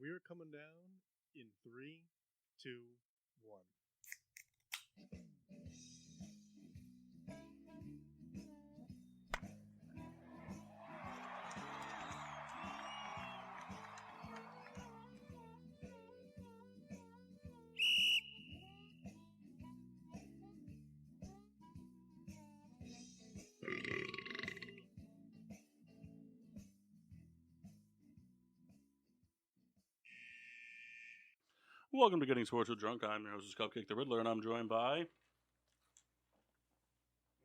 we are coming down in 3, 2, 1. Welcome to Getting Sports with Drunk. I'm your host, Cupcake the Riddler, and I'm joined by...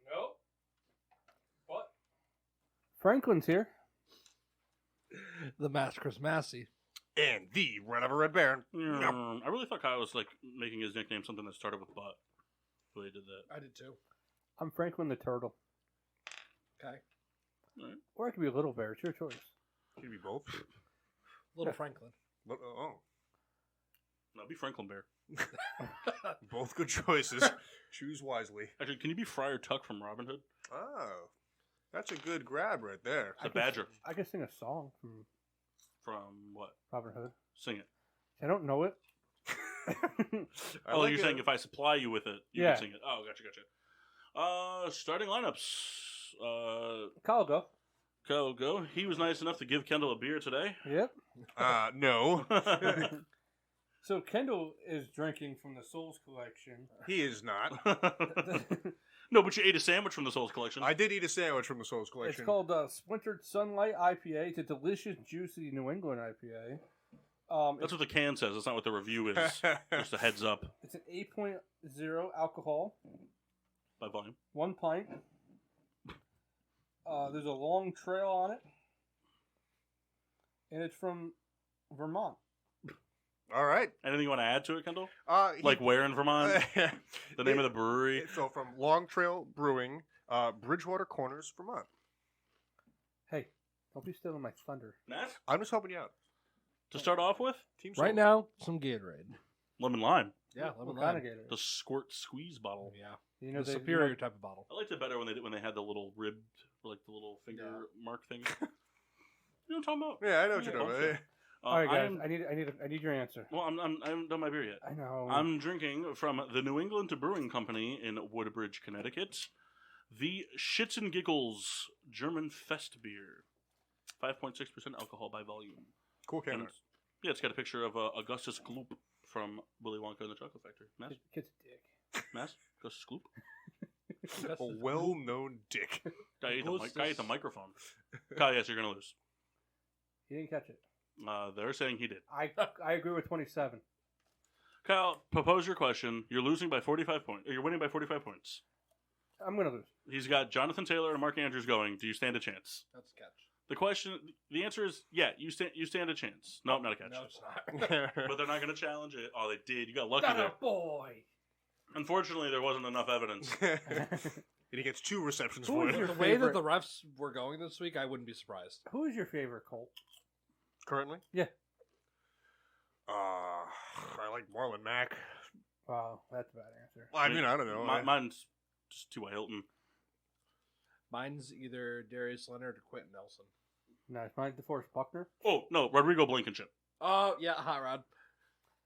Nope. What? Franklin's here. The Master Chris Massey. And the Red of a Red Baron. I really thought Kyle was like making his nickname something that started with butt. The way he did that. I did too. I'm Franklin the Turtle. Okay. All right. Or I could be a Little Bear. It's your choice. Can you be both? Little Franklin. Oh. No, be Franklin Bear. Both good choices. Choose wisely. Actually, can you be Friar Tuck from Robin Hood? Oh. That's a good grab right there. It's a badger. I could sing a song from From what? Robin Hood. Sing it. I don't know it. You're saying if I supply you with it, you can sing it. Oh, gotcha. Starting lineups. Kyle, go. Kyle, go. He was nice enough to give Kendall a beer today. Yep. No. So Kendall is drinking from the Souls Collection. He is not. No, but you ate a sandwich from the Souls Collection. I did eat a sandwich from the Souls Collection. It's called Splintered Sunlight IPA. It's a delicious, juicy New England IPA. That's what the can says. That's not what the review is. Just a heads up. It's an 8.0 alcohol. By volume. 1 pint. There's a long trail on it. And it's from Vermont. All right. Anything you want to add to it, Kendall? Like where in Vermont? The name of the brewery? So from Long Trail Brewing, Bridgewater Corners, Vermont. Hey, don't be stealing my thunder. Matt? I'm just helping you out. To start off with? Team Right Souls. now, some Gatorade. Lemon lime. Yeah, What lemon kind lime. of Gatorade? The squirt squeeze bottle. Yeah. You know, The they- superior type of bottle. I liked it better when they had the little ribbed, like the little finger mark thing. You know what I'm talking about? Yeah, I know what you're Yeah. doing. Okay. All right, guys. I'm- I need your answer. Well, I haven't done my beer yet. I know. I'm drinking from the New England Brewing Company in Woodbridge, Connecticut. The Shits and Giggles German Fest beer. 5.6% alcohol by volume. Cool can And art. yeah, it's got a picture of Augustus Gloop from Willy Wonka and the Chocolate Factory. Mass? Kid's a dick. Mass? Augustus Gloop? A well-known dick. Guy ate the microphone. Kyle, yes, you're going to lose. He didn't catch it. They're saying he did. I agree with 27. Kyle, propose your question. You're losing by 45 points. You're winning by 45 points. I'm going to lose. He's got Jonathan Taylor and Mark Andrews going. Do you stand a chance? That's a catch. The answer is yeah. You stand a chance. Nope, not a catch. No, it's not. But they're not going to challenge it. Oh, they did. You got lucky Not there. a boy. Unfortunately, there wasn't enough evidence. And he gets 2 receptions Who for is it. your The way that favorite- the refs were going this week, I wouldn't be surprised. Who is your favorite Colt? Currently? Yeah. I like Marlon Mack. Wow, that's a bad answer. Well, I mean, I don't know. Mine's just T.Y. Hilton. Mine's either Darius Leonard or Quentin Nelson. Nice. Mine, DeForest Buckner. Oh no, Rodrigo Blankenship. Oh, yeah, Hot Rod.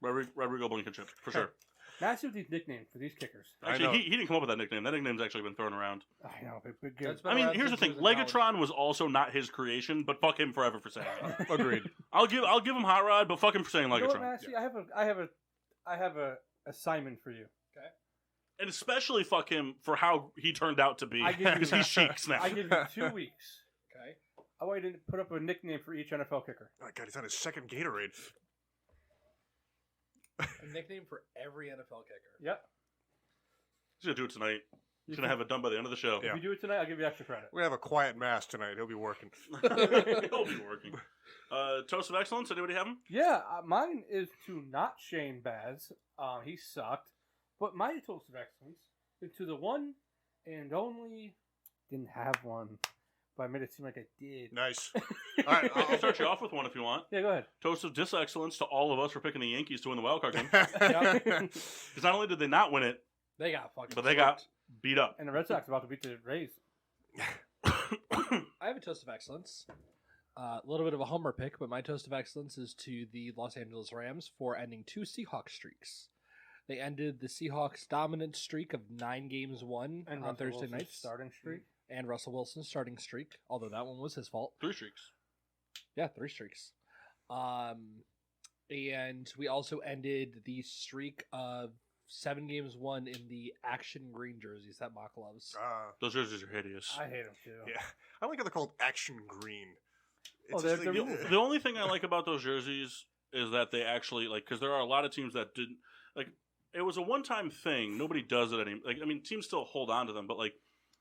Rodrigo Blankenship for sure. That's these nicknames for these kickers. I Actually, know. he didn't come up with that nickname. That nickname's actually been thrown around. I know, but good. That's been I mean, around here's the since thing: he was in college. Legatron was also not his creation, but fuck him forever for saying it. Agreed. I'll give him Hot Rod, but fuck him for saying You know what, Legatron. Massey? I have a assignment for you. And especially fuck him for how he turned out to be, I give you- because he's Sheiks now. I give you 2 weeks. Okay. I want you to put up a nickname for each NFL kicker. Oh, God, he's on his second Gatorade. A nickname for every NFL kicker. Yep. He's gonna do it tonight. He's gonna have it done by the end of the show. Yeah. If you do it tonight, I'll give you extra credit. We have a quiet mass tonight. He'll be working. He'll be working. Toast of excellence. Anybody have him? Yeah, mine is to not shame Baz. He sucked. But my toast of excellence is to the one and only. Didn't have one, but I made it seem like I did. Nice. All right, I'll start you off with one if you want. Yeah, go ahead. Toast of dis-excellence to all of us for picking the Yankees to win the wild card game. Yeah. Because not only did they not win it, They got fucking but they got beat up. And the Red Sox are about to beat the Rays. I have a toast of excellence. A little bit of a homer pick, but my toast of excellence is to the Los Angeles Rams for ending 2 Seahawks streaks. They ended the Seahawks' dominant streak of 9 games won And on Russell Thursday Wilson's nights. starting streak. And Russell Wilson's starting streak, although that one was his fault. 3 streaks. Yeah, 3 streaks. And we also ended the streak of 7 games won in the action green jerseys that Mock loves. Those jerseys are hideous. I hate him too. Yeah, I like how they're called action green. Oh, It's they're- just like, they're- The only thing I like about those jerseys is that they actually, like, because there are a lot of teams that didn't, like, it was a one-time thing. Nobody does it anymore. Like, I mean, teams still hold on to them, but, like,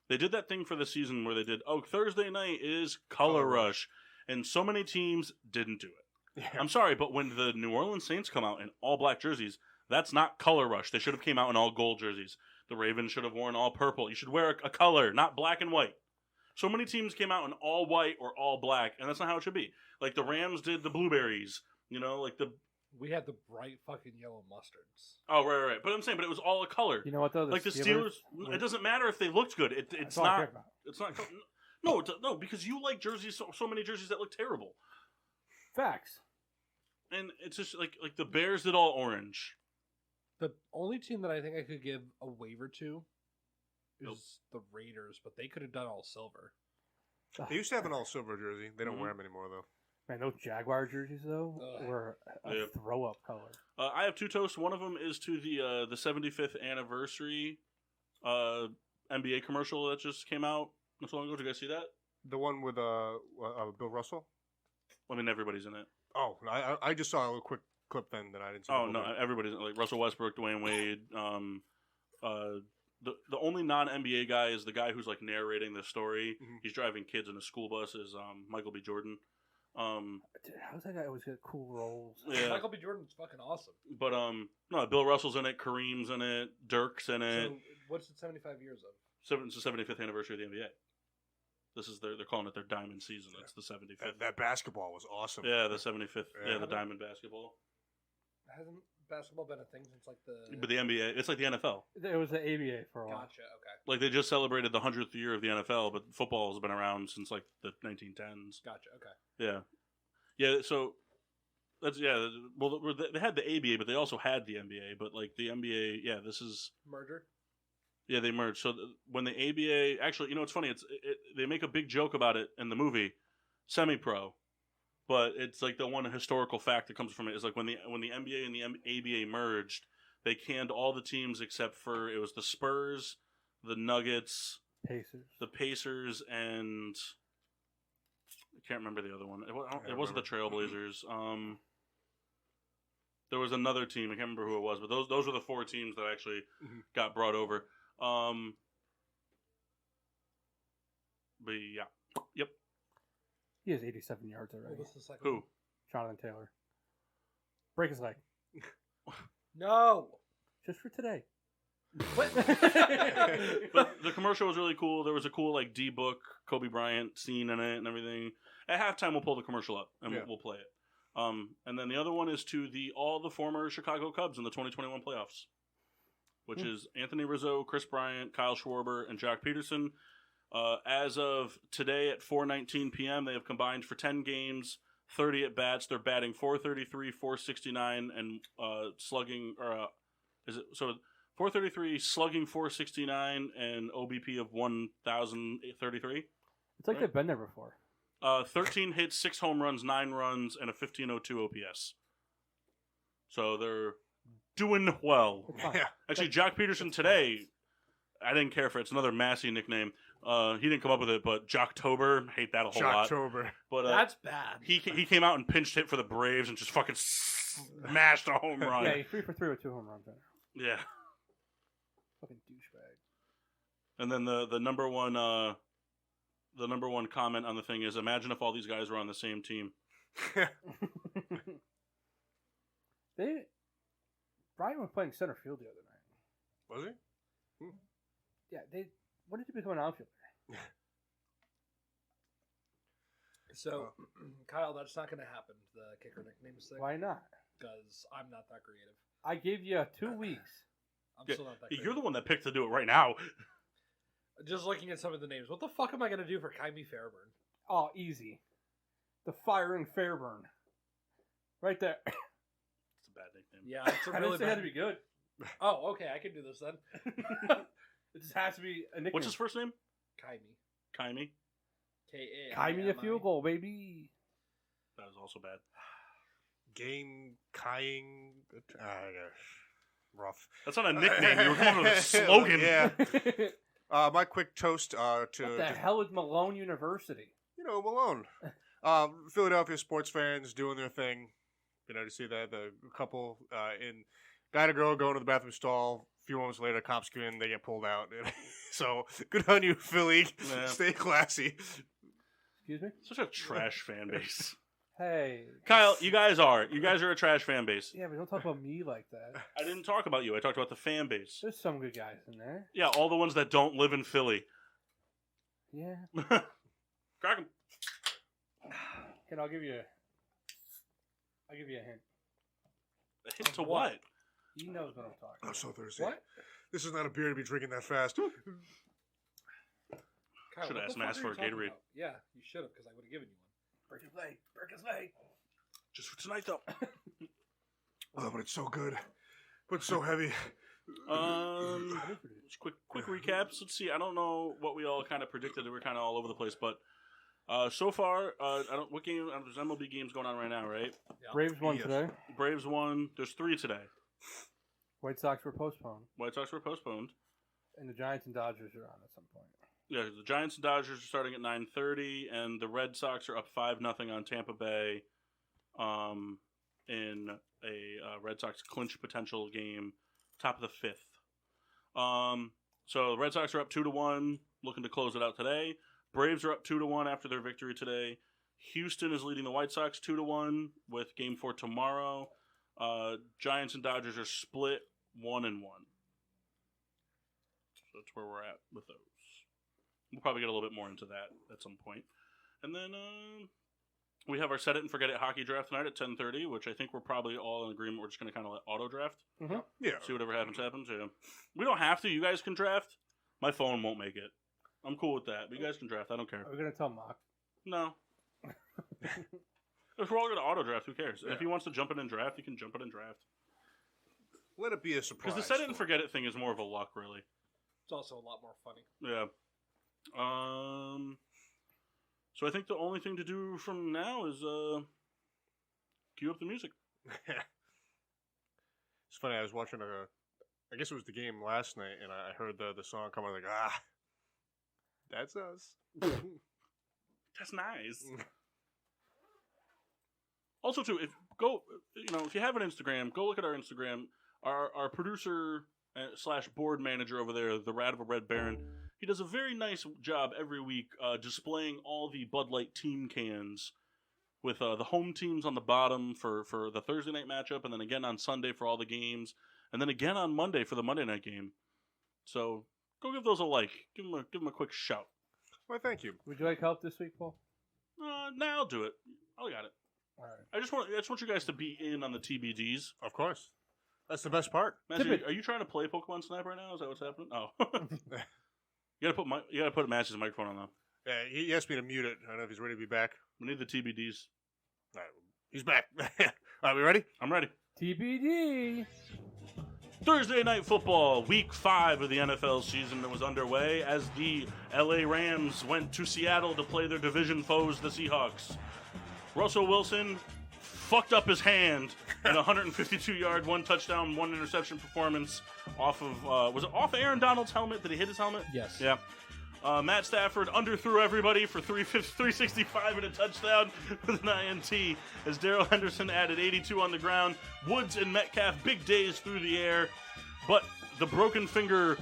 they did that thing for the season where they did, Thursday night is Color Rush, and so many teams didn't do it. yeah. I'm sorry, but when the New Orleans Saints come out in all black jerseys, that's not Color Rush. They should have came out in all gold jerseys. The Ravens should have worn all purple. You should wear a color, not black and white. So many teams came out in all white or all black, and that's not how it should be. Like the Rams did the blueberries, like the... We had the bright fucking yellow mustards. Oh, right. But I'm saying, but it was all a color. You know what though? Like the Steelers, it doesn't matter if they looked good. It's That's all I care not... about. It's not... No, because you like jerseys, so many jerseys that look terrible. Facts. And it's just like the Bears did all orange. The only team that I think I could give a waiver to is Nope. the Raiders, but they could have done all silver. They used to have an all silver jersey. They don't Mhm. wear them anymore though. Man, those Jaguar jerseys though Ugh. were a Yeah. throw up color. I have 2 toasts. One of them is to the 75th anniversary NBA commercial that just came out not so long ago. Did you guys see that? The one with Bill Russell. I mean, everybody's in it. Oh, I just saw a little quick clip then that I didn't see. Oh the no, whole thing. everybody's in it. Like Russell Westbrook, Dwayne Wade. The only non-NBA guy is the guy who's like narrating the story. Mhm. He's driving kids in a school bus. Is Michael B. Jordan. Dude, how's that guy always get cool roles? Yeah. Michael B. Jordan's fucking awesome. But no, Bill Russell's in it. Kareem's in it. Dirk's in it. So, what's it 75 years of? It's the 75th anniversary of the NBA. This is they're calling it their diamond season. It's the 75th. That basketball was awesome. Yeah, the 75th. Yeah, Yeah. the diamond basketball. Hasn't basketball been a thing since like the... But the NBA, it's like the NFL. It was the ABA for a while. Gotcha, okay. Like they just celebrated the 100th year of the NFL, but football has been around since like the 1910s. Gotcha, okay. Yeah. So that's Well, they had the ABA, but they also had the NBA. But like the NBA, yeah, this is Merger? yeah, they merged. So when the ABA actually, it's funny. They make a big joke about it in the movie, semi-pro. But it's like the one historical fact that comes from it is like when the NBA and the ABA merged, they canned all the teams except for it was the Spurs, the Nuggets, Pacers. the Pacers, and I can't remember the other one. It wasn't the Trailblazers. There was another team. I can't remember who it was, but those were the 4 teams that actually Mhm. got brought over. But yeah, yep. He has 87 yards already. What was the second Who? one? Jonathan Taylor. Break his leg. No! Just for today. What? But the commercial was really cool. There was a cool like D-book Kobe Bryant scene in it and everything. At halftime, we'll pull the commercial up and Yeah. we'll play it. And then the other one is to all the former Chicago Cubs in the 2021 playoffs, which is Anthony Rizzo, Chris Bryant, Kyle Schwarber, and Jack Peterson. As of today at 4:19 p.m., they have combined for 10 games, 30 at bats. They're batting .433, .469, and slugging. Is it so? .433, slugging .469, and OBP of 1,033. It's like Right. they've been there before. 13 hits, 6 home runs, 9 runs, and a 1502 OPS. So they're doing well. It's fine. Yeah. Actually, Jack Peterson today, I didn't care for it. It's another Massey nickname. He didn't come up with it, but Jocktober, hate that a whole lot. Shocktober. But That's bad. he came out and pinched hit for the Braves and just fucking smashed a home run. Yeah, he's 3 for 3 with 2 home runs. There. Yeah. Fucking douchebag. And then the number one comment on the thing is, imagine if all these guys were on the same team. Brian was playing center field the other night. Was he? Yeah, when did he become an outfielder? So, Kyle, that's not going to happen, the kicker nickname thing. Why not? Because I'm not that creative. I gave you 2 weeks. I'm Yeah, still not that creative. You're the one that picked to do it right now. Just looking at some of the names. What the fuck am I going to do for Kyrie Fairburn? Oh, easy. The Firing Fairburn. Right there. It's a bad nickname. Yeah, it's a I really didn't say it had bad. to be good. Oh, okay, I can do this then. It just has to be a nickname. What's his first name? Kaimi. Kaimi. K-A-I-M-I. Kai me a field goal, baby. That was also bad. Game Kying. Rough. That's not a nickname. You were coming up with a slogan. Yeah. My quick toast to What the hell is Malone University? Malone. Philadelphia sports fans doing their thing. To see that the couple in guy and a girl going to the bathroom stall. A few moments later, cops come in, they get pulled out. So good on you, Philly. Yeah. Stay classy. Excuse me? Such a trash fan base. Hey. Kyle, you guys are a trash fan base. Yeah, but don't talk about me like that. I didn't talk about you. I talked about the fan base. There's some good guys in there. Yeah, all the ones that don't live in Philly. Yeah. Crack 'em. I'll give you a hint. A hint to what? He knows what I'm talking I'm about. so thirsty. What? This is not a beer to be drinking that fast. Kyle, Should've what asked the him fuck ask are for you a talking Gatorade. about? Yeah, you should have, because I would have given you one. Break his leg. Break his leg. Just for tonight, though. Oh, but it's so good. But it's so heavy. Just quick recaps. Let's see. I don't know what we all kind of predicted. We're kind of all over the place, but so far, what game? There's MLB games going on right now, right? Yeah. Braves won Yes. today. Braves won. There's 3 today. White Sox were postponed. White Sox were postponed. And the Giants and Dodgers are on at some point. Yeah, the Giants and Dodgers are starting at 9:30, and the Red Sox are up 5-0 on Tampa Bay, in a Red Sox clinch potential game, top of the 5th. So the Red Sox are up 2-1, looking to close it out today. Braves are up 2-1 after their victory today. Houston is leading the White Sox 2-1 with Game 4 tomorrow. Giants and Dodgers are split 1-1. So that's where we're at with those. We'll probably get a little bit more into that at some point. And then we have our Set It and Forget It hockey draft tonight at 10:30, which I think we're probably all in agreement. We're just going to kind of let auto draft. Mm-hmm. Yeah. See whatever happens. Yeah. We don't have to. You guys can draft. My phone won't make it. I'm cool with that. But you guys can draft. I don't care. Are we going to tell Mock? No. If we're all going to auto draft, who cares? Yeah. If he wants to jump in and draft, he can jump in and draft. Let it be a surprise. Because the Set It and Forget It thing is more of a luck, really. It's also a lot more funny. Yeah. So I think the only thing to do from now is cue up the music. It's funny. I was watching I guess it was the game last night, and I heard the song come on. Like, that's us. That's nice. Also, too, if you have an Instagram, go look at our Instagram. Our producer / board manager over there, the Rat of a Red Baron, he does a very nice job every week displaying all the Bud Light team cans with the home teams on the bottom for the Thursday night matchup, and then again on Sunday for all the games, and then again on Monday for the Monday night game. So go give those a like. Give them a quick shout. Why, thank you. Would you like help this week, Paul? Nah, I'll do it. I got it. All right. I just want you guys to be in on the TBDs. Of course. That's the best part. Matthew, are you trying to play Pokemon Snap right now? Is that what's happening? Oh, you gotta put Match's microphone on though. Yeah, he asked me to mute it. I don't know if he's ready to be back. We need the TBDs. All right, he's back. All right, we ready? I'm ready. TBD. Thursday Night Football, Week 5 of the NFL season was underway as the LA Rams went to Seattle to play their division foes, the Seahawks. Russell Wilson fucked up his hand in a 152-yard, 1 touchdown, 1 interception performance off of, was it off Aaron Donald's helmet? Did he hit his helmet? Yes. Yeah. Matt Stafford underthrew everybody for 365 and a touchdown with an INT as Darrell Henderson added 82 on the ground. Woods and Metcalf, big days through the air, but the broken finger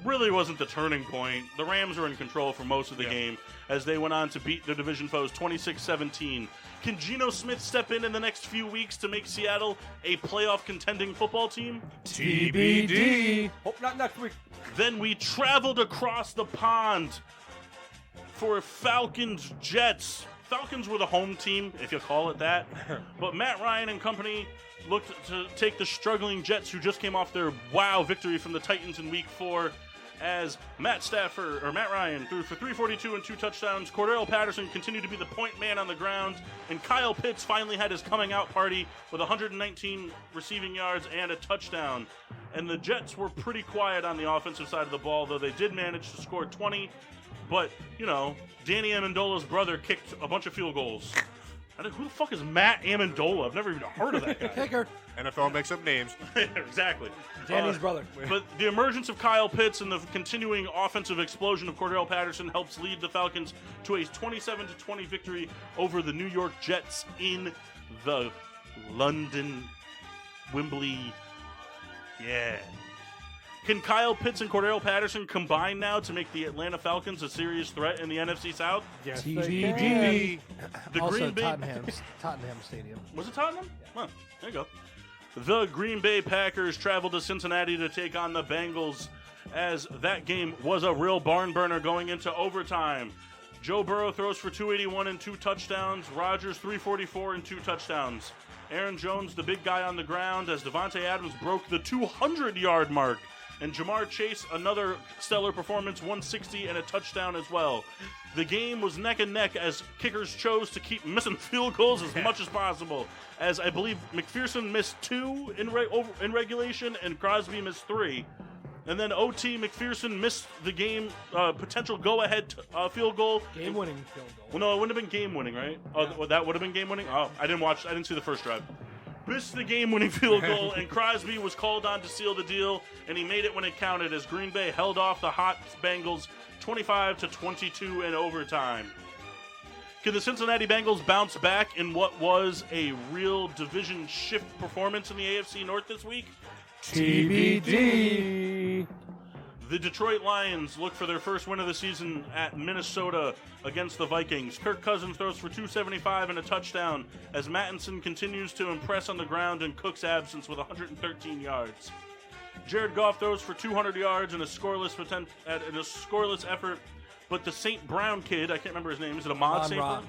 really wasn't the turning point. The Rams were in control for most of the game as they went on to beat their division foes 26-17. Can Geno Smith step in the next few weeks to make Seattle a playoff contending football team? TBD. Hope not next week. Then we traveled across the pond for Falcons Jets. Falcons were the home team, if you call it that. But Matt Ryan and company looked to take the struggling Jets, who just came off their victory from the Titans in Week 4, as Matt Ryan threw for 342 and 2 touchdowns. Cordell Patterson continued to be the point man on the ground, and Kyle Pitts finally had his coming out party with 119 receiving yards and a touchdown. And the Jets were pretty quiet on the offensive side of the ball, though they did manage to score 20. But, Danny Amendola's brother kicked a bunch of field goals. Who the fuck is Matt Amendola? I've never even heard of that guy. Kicker. NFL makes up names. Exactly. Danny's brother. But the emergence of Kyle Pitts and the continuing offensive explosion of Cordell Patterson helps lead the Falcons to a 27-20 victory over the New York Jets in the London Wnba. Yeah. Can Kyle Pitts and Cordell Patterson combine now to make the Atlanta Falcons a serious threat in the NFC South? Yes, TBD. The Also, Green Bay Tottenham Stadium. Was it Tottenham? Huh, there you go. The Green Bay Packers traveled to Cincinnati to take on the Bengals, as that game was a real barn burner going into overtime. Joe Burrow throws for 281 and 2 touchdowns. Rodgers 344 and 2 touchdowns. Aaron Jones, the big guy on the ground, as Devontae Adams broke the 200-yard mark. And Jamar Chase, another stellar performance, 160 and a touchdown as well. The game was neck and neck as kickers chose to keep missing field goals as much as possible, as I believe McPherson missed 2 in regulation and Crosby missed 3. And then OT, McPherson missed the game potential go-ahead field goal. Game-winning field goal. Well, no, it wouldn't have been game-winning, right? Yeah. Oh, that would have been game-winning? Oh, I didn't see the first drive. Missed the game-winning field goal, and Crosby was called on to seal the deal, and he made it when it counted as Green Bay held off the hot Bengals 25-22 in overtime. Can the Cincinnati Bengals bounce back in what was a real division shift performance in the AFC North this week? TBD. The Detroit Lions look for their first win of the season at Minnesota against the Vikings. Kirk Cousins throws for 275 and a touchdown as Mattinson continues to impress on the ground in Cook's absence with 113 yards. Jared Goff throws for 200 yards in a scoreless effort, but the St. Brown kid, I can't remember his name, is it Ahmad St. Brown?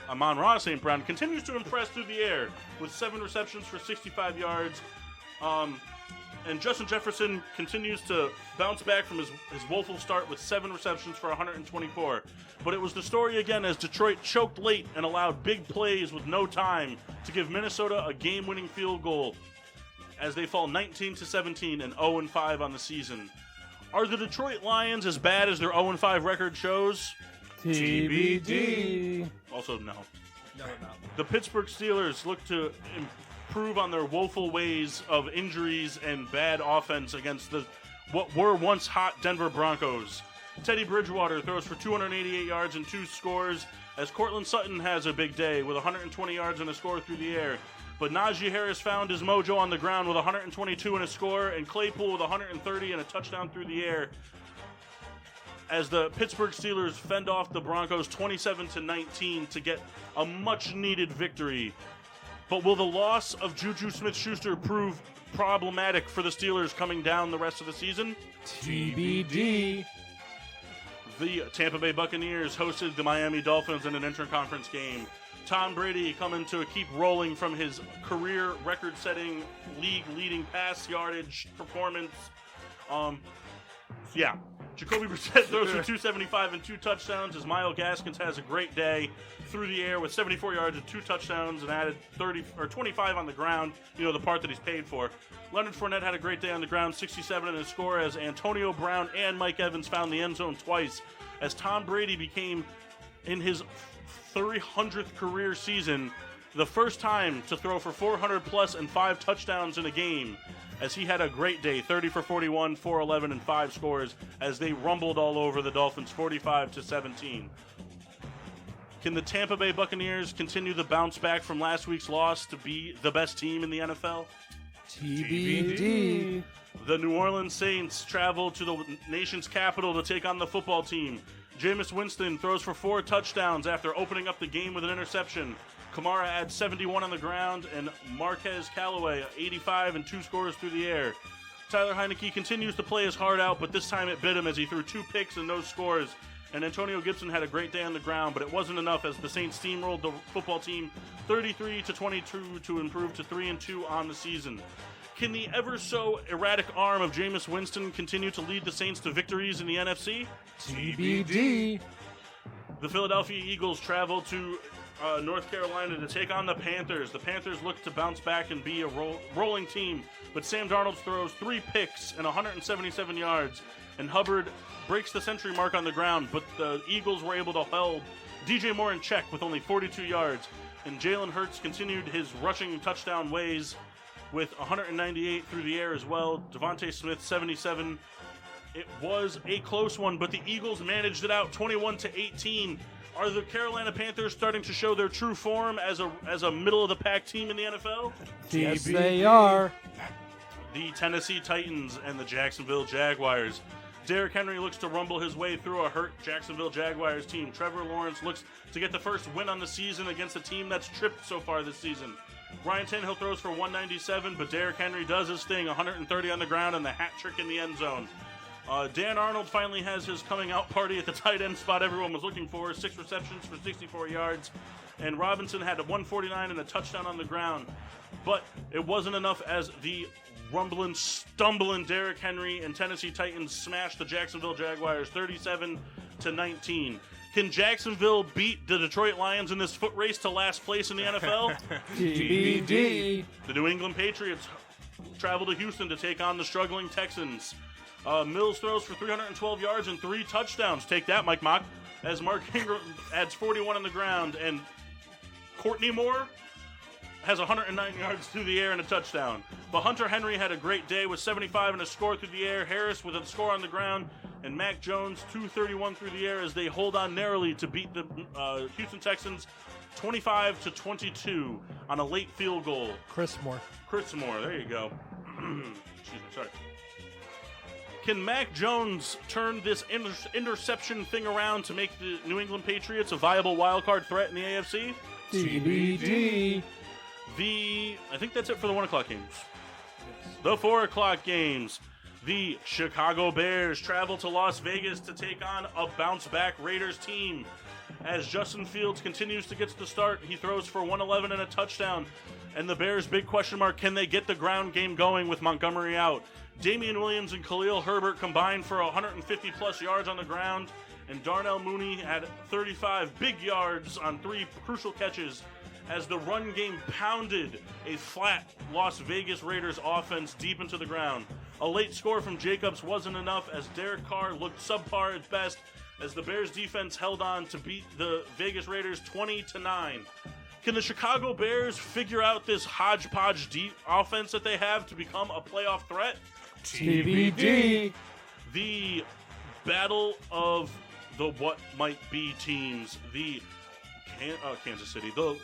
Amon-Ra St. Brown continues to impress through the air with 7 receptions for 65 yards. And Justin Jefferson continues to bounce back from his woeful start with 7 receptions for 124. But it was the story again as Detroit choked late and allowed big plays with no time to give Minnesota a game-winning field goal as they fall 19-17 and 0-5 on the season. Are the Detroit Lions as bad as their 0-5 record shows? TBD. Also, no. No. The Pittsburgh Steelers look to improve on their woeful ways of injuries and bad offense against what were once hot Denver Broncos. Teddy Bridgewater throws for 288 yards and 2 scores as Cortland Sutton has a big day with 120 yards and a score through the air. But Najee Harris found his mojo on the ground with 122 and a score, and Claypool with 130 and a touchdown through the air as the Pittsburgh Steelers fend off the Broncos 27-19 to get a much-needed victory. But will the loss of Juju Smith-Schuster prove problematic for the Steelers coming down the rest of the season? TBD. The Tampa Bay Buccaneers hosted the Miami Dolphins in an inter-conference game. Tom Brady coming to keep rolling from his career record-setting, league-leading pass yardage performance. Jacoby Brissett throws for 275 and 2 touchdowns as Myles Gaskins has a great day through the air with 74 yards and 2 touchdowns and added 25 on the ground, the part that he's paid for. Leonard Fournette had a great day on the ground, 67 and a score as Antonio Brown and Mike Evans found the end zone twice as Tom Brady became, in his 300th career season, the first time to throw for 400 plus and 5 touchdowns in a game, as he had a great day, 30 for 41, 411, and 5 scores as they rumbled all over the Dolphins 45-17. Can the Tampa Bay Buccaneers continue the bounce back from last week's loss to be the best team in the NFL? TBD. The New Orleans Saints travel to the nation's capital to take on the football team. Jameis Winston throws for 4 touchdowns after opening up the game with an interception. Kamara adds 71 on the ground, and Marquez Callaway 85 and 2 scores through the air. Tyler Heineke continues to play his heart out, but this time it bit him as he threw 2 picks and no scores and Antonio Gibson had a great day on the ground, but it wasn't enough as the Saints steamrolled the football team 33-22 to improve to 3-2 on the season. Can the ever-so-erratic arm of Jameis Winston continue to lead the Saints to victories in the NFC? TBD. The Philadelphia Eagles travel to North Carolina to take on the Panthers. The Panthers look to bounce back and be a rolling team, but Sam Darnold throws 3 picks and 177 yards, and Hubbard breaks the century mark on the ground, but the Eagles were able to hold DJ Moore in check with only 42 yards, and Jalen Hurts continued his rushing touchdown ways with 198 through the air as well. Devontae Smith, 77. It was a close one, but the Eagles managed it out 21-18. Are the Carolina Panthers starting to show their true form as a middle-of-the-pack team in the NFL? Yes, they are. The Tennessee Titans and the Jacksonville Jaguars. Derrick Henry looks to rumble his way through a hurt Jacksonville Jaguars team. Trevor Lawrence looks to get the first win on the season against a team that's tripped so far this season. Ryan Tannehill throws for 197, but Derrick Henry does his thing, 130 on the ground and the hat trick in the end zone. Dan Arnold finally has his coming out party at the tight end spot everyone was looking for. 6 receptions for 64 yards. And Robinson had a 149 and a touchdown on the ground. But it wasn't enough as the rumbling, stumbling Derrick Henry and Tennessee Titans smashed the Jacksonville Jaguars 37-19. Can Jacksonville beat the Detroit Lions in this foot race to last place in the NFL? TBD. The New England Patriots travel to Houston to take on the struggling Texans. Mills throws for 312 yards and 3 touchdowns. Take that, Mike Mock. As Mark Ingram adds 41 on the ground, and Courtney Moore has 109 yards through the air and a touchdown. But Hunter Henry had a great day with 75 and a score through the air. Harris with a score on the ground, and Mac Jones 231 through the air as they hold on narrowly to beat the Houston Texans 25-22 on a late field goal. Chris Moore, there you go. Excuse me, sorry. Can Mac Jones turn this interception thing around to make the New England Patriots a viable wildcard threat in the AFC? TBD. I think that's it for the 1 o'clock games. The 4 o'clock games. The Chicago Bears travel to Las Vegas to take on a bounce-back Raiders team. As Justin Fields continues to get to the start, he throws for 111 and a touchdown. And the Bears' big question mark, can they get the ground game going with Montgomery out? Damian Williams and Khalil Herbert combined for 150-plus yards on the ground. And Darnell Mooney had 35 big yards on 3 crucial catches as the run game pounded a flat Las Vegas Raiders offense deep into the ground. A late score from Jacobs wasn't enough as Derek Carr looked subpar at best as the Bears defense held on to beat the Vegas Raiders 20-9. Can the Chicago Bears figure out this hodgepodge deep offense that they have to become a playoff threat? TBD. The battle of the what might be teams. The Kansas City. The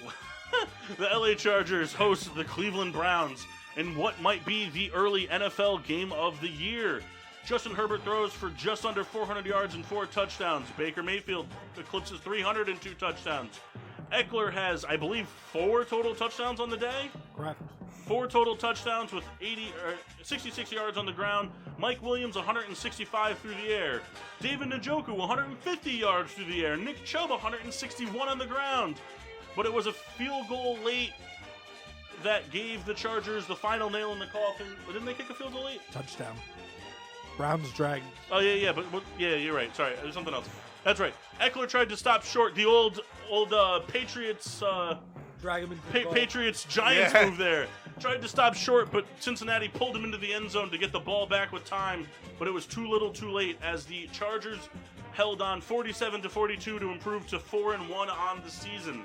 LA Chargers host the Cleveland Browns in what might be the early NFL game of the year. Justin Herbert throws for just under 400 yards and 4 touchdowns. Baker Mayfield eclipses 302 touchdowns. Eckler has, I believe, 4 total touchdowns on the day. Correct. 4 total touchdowns with 66 yards on the ground. Mike Williams, 165 through the air. David Njoku, 150 yards through the air. Nick Chubb, 161 on the ground. But it was a field goal late that gave the Chargers the final nail in the coffin. But didn't they kick a field goal late? Touchdown. Browns dragged. Oh, yeah, but you're right. Sorry, there's something else. That's right. Eckler tried to stop short. The old Patriots... Drag him into the goal. Patriots Giants move there. Tried to stop short, but Cincinnati pulled him into the end zone to get the ball back with time. But it was too little, too late, as the Chargers held on 47-42 to improve to 4-1 on the season.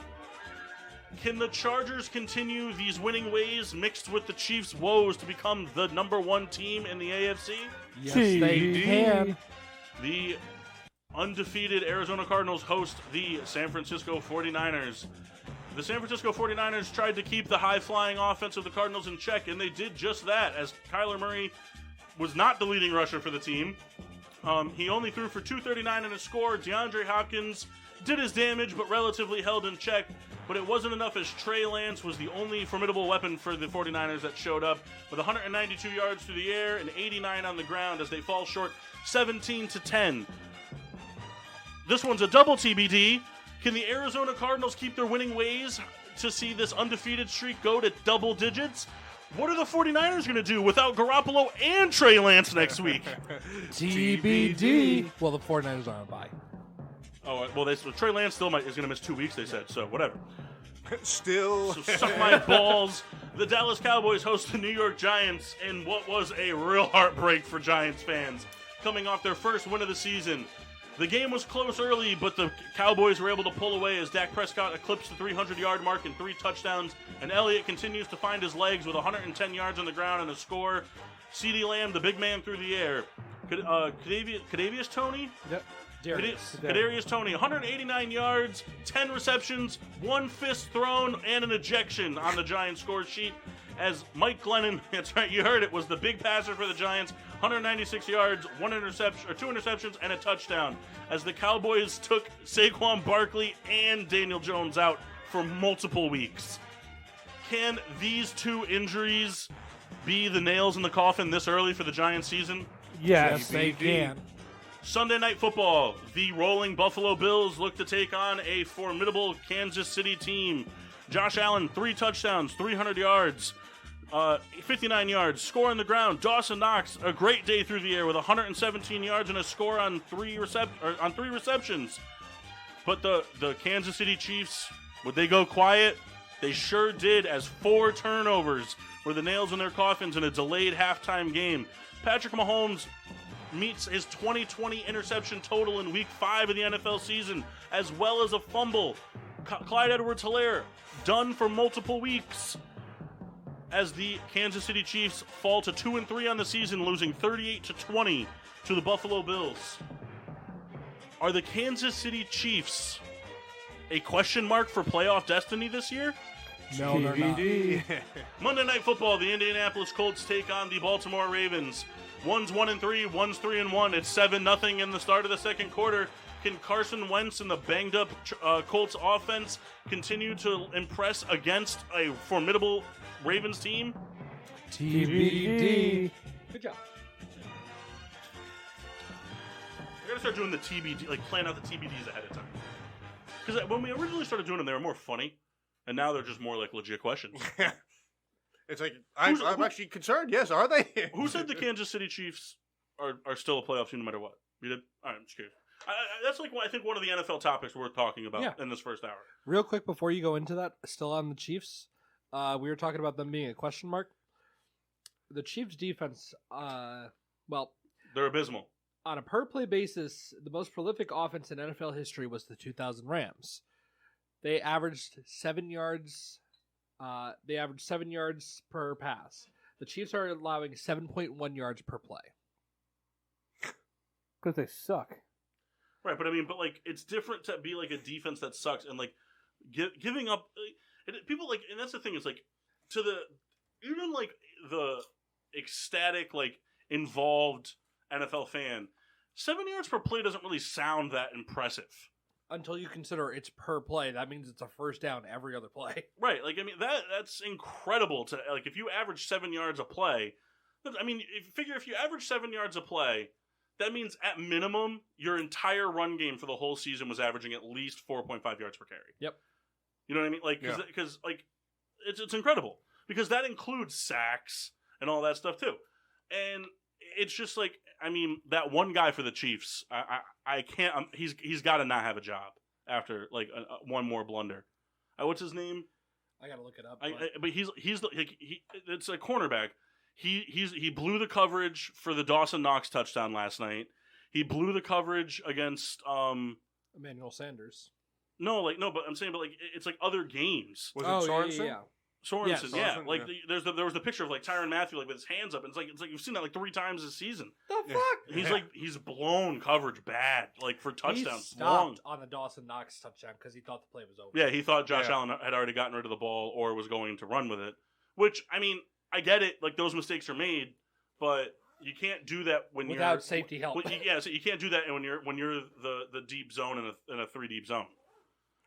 Can the Chargers continue these winning ways mixed with the Chiefs' woes to become the number 1 team in the AFC? Yes, they can. The undefeated Arizona Cardinals host the San Francisco 49ers. The San Francisco 49ers tried to keep the high-flying offense of the Cardinals in check, and they did just that, as Kyler Murray was not the leading rusher for the team. He only threw for 239 and a score. DeAndre Hopkins did his damage, but relatively held in check. But it wasn't enough, as Trey Lance was the only formidable weapon for the 49ers that showed up, with 192 yards through the air and 89 on the ground as they fall short 17-10. this one's a double TBD. Can the Arizona Cardinals keep their winning ways to see this undefeated streak go to double digits? What are the 49ers going to do without Garoppolo and Trey Lance next week? TBD. Well, the 49ers are on bye. Oh, well, Trey Lance still is going to miss 2 weeks, they said, so whatever. Still. So suck my balls. The Dallas Cowboys host the New York Giants in what was a real heartbreak for Giants fans. Coming off their first win of the season. The game was close early, but the Cowboys were able to pull away as Dak Prescott eclipsed the 300-yard mark in 3 touchdowns, and Elliott continues to find his legs with 110 yards on the ground and a score. CeeDee Lamb, the big man through the air. Kadarius Toney? Yep. Kadarius Toney, 189 yards, 10 receptions, 1 fist thrown, and an ejection on the Giants score sheet. As Mike Glennon, that's right, you heard it, was the big passer for the Giants, 196 yards, 2 interceptions, and a touchdown. As the Cowboys took Saquon Barkley and Daniel Jones out for multiple weeks. Can these 2 injuries be the nails in the coffin this early for the Giants season? Yes, they can. Sunday Night Football, the rolling Buffalo Bills look to take on a formidable Kansas City team. Josh Allen, 3 touchdowns, 300 yards, 59 yards, score on the ground. Dawson Knox, a great day through the air with 117 yards and a score on 3 receptions. But the Kansas City Chiefs, would they go quiet? They sure did, as 4 turnovers were the nails in their coffins in a delayed halftime game. Patrick Mahomes meets his 2020 interception total in Week 5 of the NFL season, as well as a fumble. Clyde Edwards-Helaire, done for multiple weeks, as the Kansas City Chiefs fall to 2-3 on the season, losing 38-20 to the Buffalo Bills. Are the Kansas City Chiefs a question mark for playoff destiny this year? No, they're not. Monday Night Football, the Indianapolis Colts take on the Baltimore Ravens. One's 1-3, one's 3-1. It's 7-0 in the start of the second quarter. Can Carson Wentz and the banged-up Colts offense continue to impress against a formidable Ravens team? TBD. Good job. We're going to start doing the TBD, like plan out the TBDs ahead of time. Because when we originally started doing them, they were more funny. And now they're just more like legit questions. It's like, I'm actually concerned. Yes, are they? Who said the Kansas City Chiefs are still a playoff team no matter what? You did? All right, I'm just curious. That's like I think one of the NFL topics worth talking about in this first hour. Real quick before you go into that, still on the Chiefs, we were talking about them being a question mark. The Chiefs' defense, they're abysmal. On a per-play basis, the most prolific offense in NFL history was the 2000 Rams. They averaged 7 yards. They averaged 7 yards per pass. The Chiefs are allowing 7.1 yards per play. Because they suck. Right, but like it's different to be like a defense that sucks and like giving up. People like, and that's the thing is like to the even like the ecstatic like involved NFL fan, 7 yards per play doesn't really sound that impressive. Until you consider it's per play, that means it's a first down every other play. Right, like I mean that's incredible to like if you average 7 yards a play. I mean, if you average 7 yards a play, that means at minimum your entire run game for the whole season was averaging at least 4.5 yards per carry. Yep. You know what I mean? Like because like it's incredible because that includes sacks and all that stuff too, and it's just like. I mean, that one guy for the Chiefs, I can't. He's got to not have a job after like one more blunder. What's his name? I gotta look it up. But he's it's a cornerback. He blew the coverage for the Dawson Knox touchdown last night. He blew the coverage against Emmanuel Sanders. No, but I'm saying, it's like other games. Was it Sorensen? Yeah. Sorensen, yeah. Like there was the picture of like Tyrann Mathieu like with his hands up, and it's like you've seen that like 3 times this season. The fuck? He's blown coverage bad, like for touchdowns. He stopped on the Dawson Knox touchdown because he thought the play was over. Yeah, he thought Josh Allen had already gotten rid of the ball or was going to run with it. Which I mean, I get it. Like those mistakes are made, but you can't do that without safety help. So you can't do that when you're the deep zone in a 3 deep zone.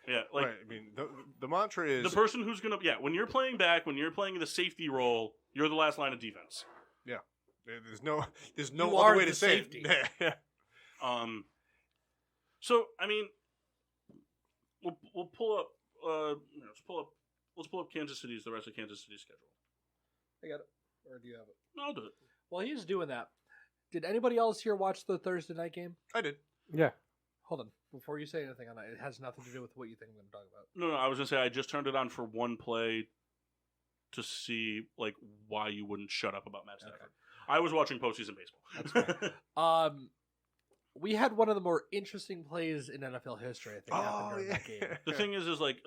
Yeah, like right. I mean, the mantra is the person who's gonna when you're playing back, when you're playing the safety role, you're the last line of defense. Yeah, there's no other way to say it. So I mean, we'll pull up. Let's pull up Kansas City's the rest of Kansas City's schedule. I got it. Or do you have it? No, I'll do it. While he's doing that, did anybody else here watch the Thursday night game? I did. Yeah. Hold on. Before you say anything on that, it has nothing to do with what you think I'm going to talk about. No, I was gonna say I just turned it on for one play to see like why you wouldn't shut up about Matt Stafford. Okay. I was watching postseason baseball. That's fair. We had one of the more interesting plays in NFL history, I think, happened during that game. The thing is like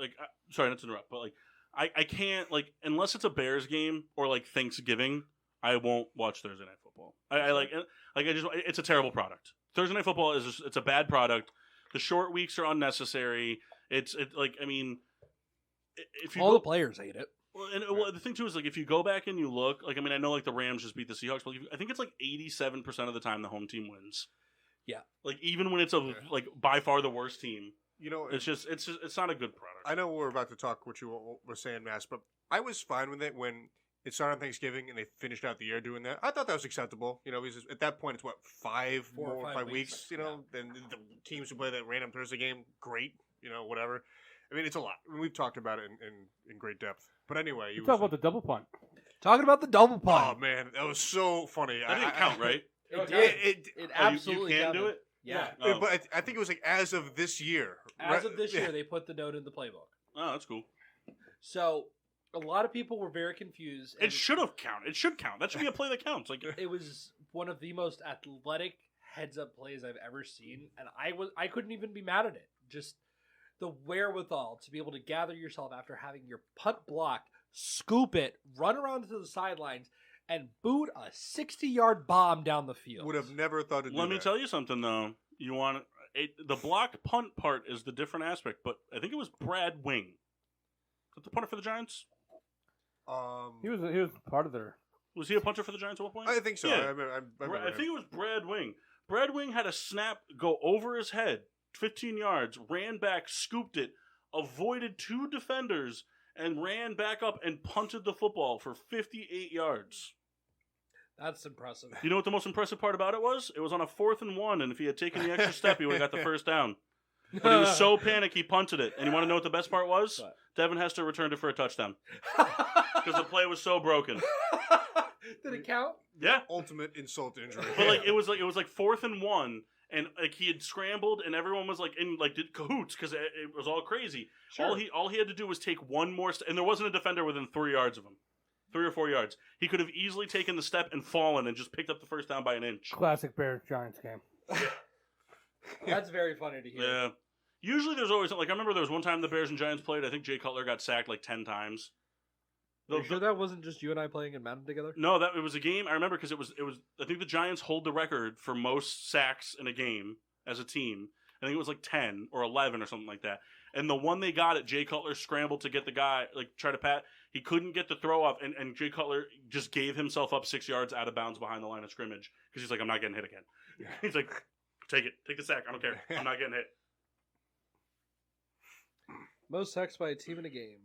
sorry not to interrupt, but like I can't like unless it's a Bears game or like Thanksgiving, I won't watch Thursday Night Football. It's a terrible product. Thursday Night Football it's a bad product. The short weeks are unnecessary. If you all the players hate it. Well, and the thing too is like if you go back and you look, like I mean I know like the Rams just beat the Seahawks, but I think it's like 87% of the time the home team wins. Yeah, like even when it's like by far the worst team, you know, it's not a good product. I know we're about to talk what you were saying, Mass, but I was fine with it when it started on Thanksgiving and they finished out the year doing that. I thought that was acceptable. You know, because at that point it's what 5 weeks. You know, then the teams who play that random Thursday game, great. You know, whatever. I mean, it's a lot. We've talked about it in great depth. But anyway, you talk about the double punt. Talking about the double punt. Oh man, that was so funny. That didn't count, right? It absolutely you can counted. do it. Yeah. Oh. But I think it was like as of this year. As of this year, they put the note in the playbook. Oh, that's cool. So a lot of people were very confused. It should have counted. It should count. That should be a play that counts. Like it was one of the most athletic heads-up plays I've ever seen, and I couldn't even be mad at it. Just the wherewithal to be able to gather yourself after having your punt blocked, scoop it, run around to the sidelines, and boot a 60-yard bomb down the field. Would have never thought to do Let that. me tell you something, though. You want the blocked punt part is the different aspect, but I think it was Brad Wing. Is that the punter for the Giants? He was part of their. Was he a punter for the Giants at one point? I think so. Yeah. I remember I think it was Brad Wing. Brad Wing had a snap go over his head, 15 yards, ran back, scooped it, avoided 2 defenders, and ran back up and punted the football for 58 yards. That's impressive. You know what the most impressive part about it was? It was on a 4th and 1, and if he had taken the extra step, he would have got the first down. But he was so panicked, he punted it. And you want to know what the best part was? What? Devin Hester returned it for a touchdown. Because the play was so broken. Did it count? Yeah. Ultimate insult to injury. But it was 4th and 1, and like he had scrambled, and everyone was like in like did cahoots because it was all crazy. Sure. All he had to do was take one more and there wasn't a defender within 3 yards of him, 3 or 4 yards. He could have easily taken the step and fallen and just picked up the first down by an inch. Classic Bears Giants game. That's very funny to hear. Yeah. Usually there's always like I remember there was one time the Bears and Giants played. I think Jay Cutler got sacked like 10 times. Are you sure that wasn't just you and I playing in Madden together? No, it was a game. I remember because it was. I think the Giants hold the record for most sacks in a game as a team. I think it was like 10 or 11 or something like that. And the one they got it, Jay Cutler scrambled to get the guy, like try to pat. He couldn't get the throw off, and Jay Cutler just gave himself up 6 yards out of bounds behind the line of scrimmage because he's like, I'm not getting hit again. He's like, take the sack. I don't care. I'm not getting hit. Most sacks by a team in a game.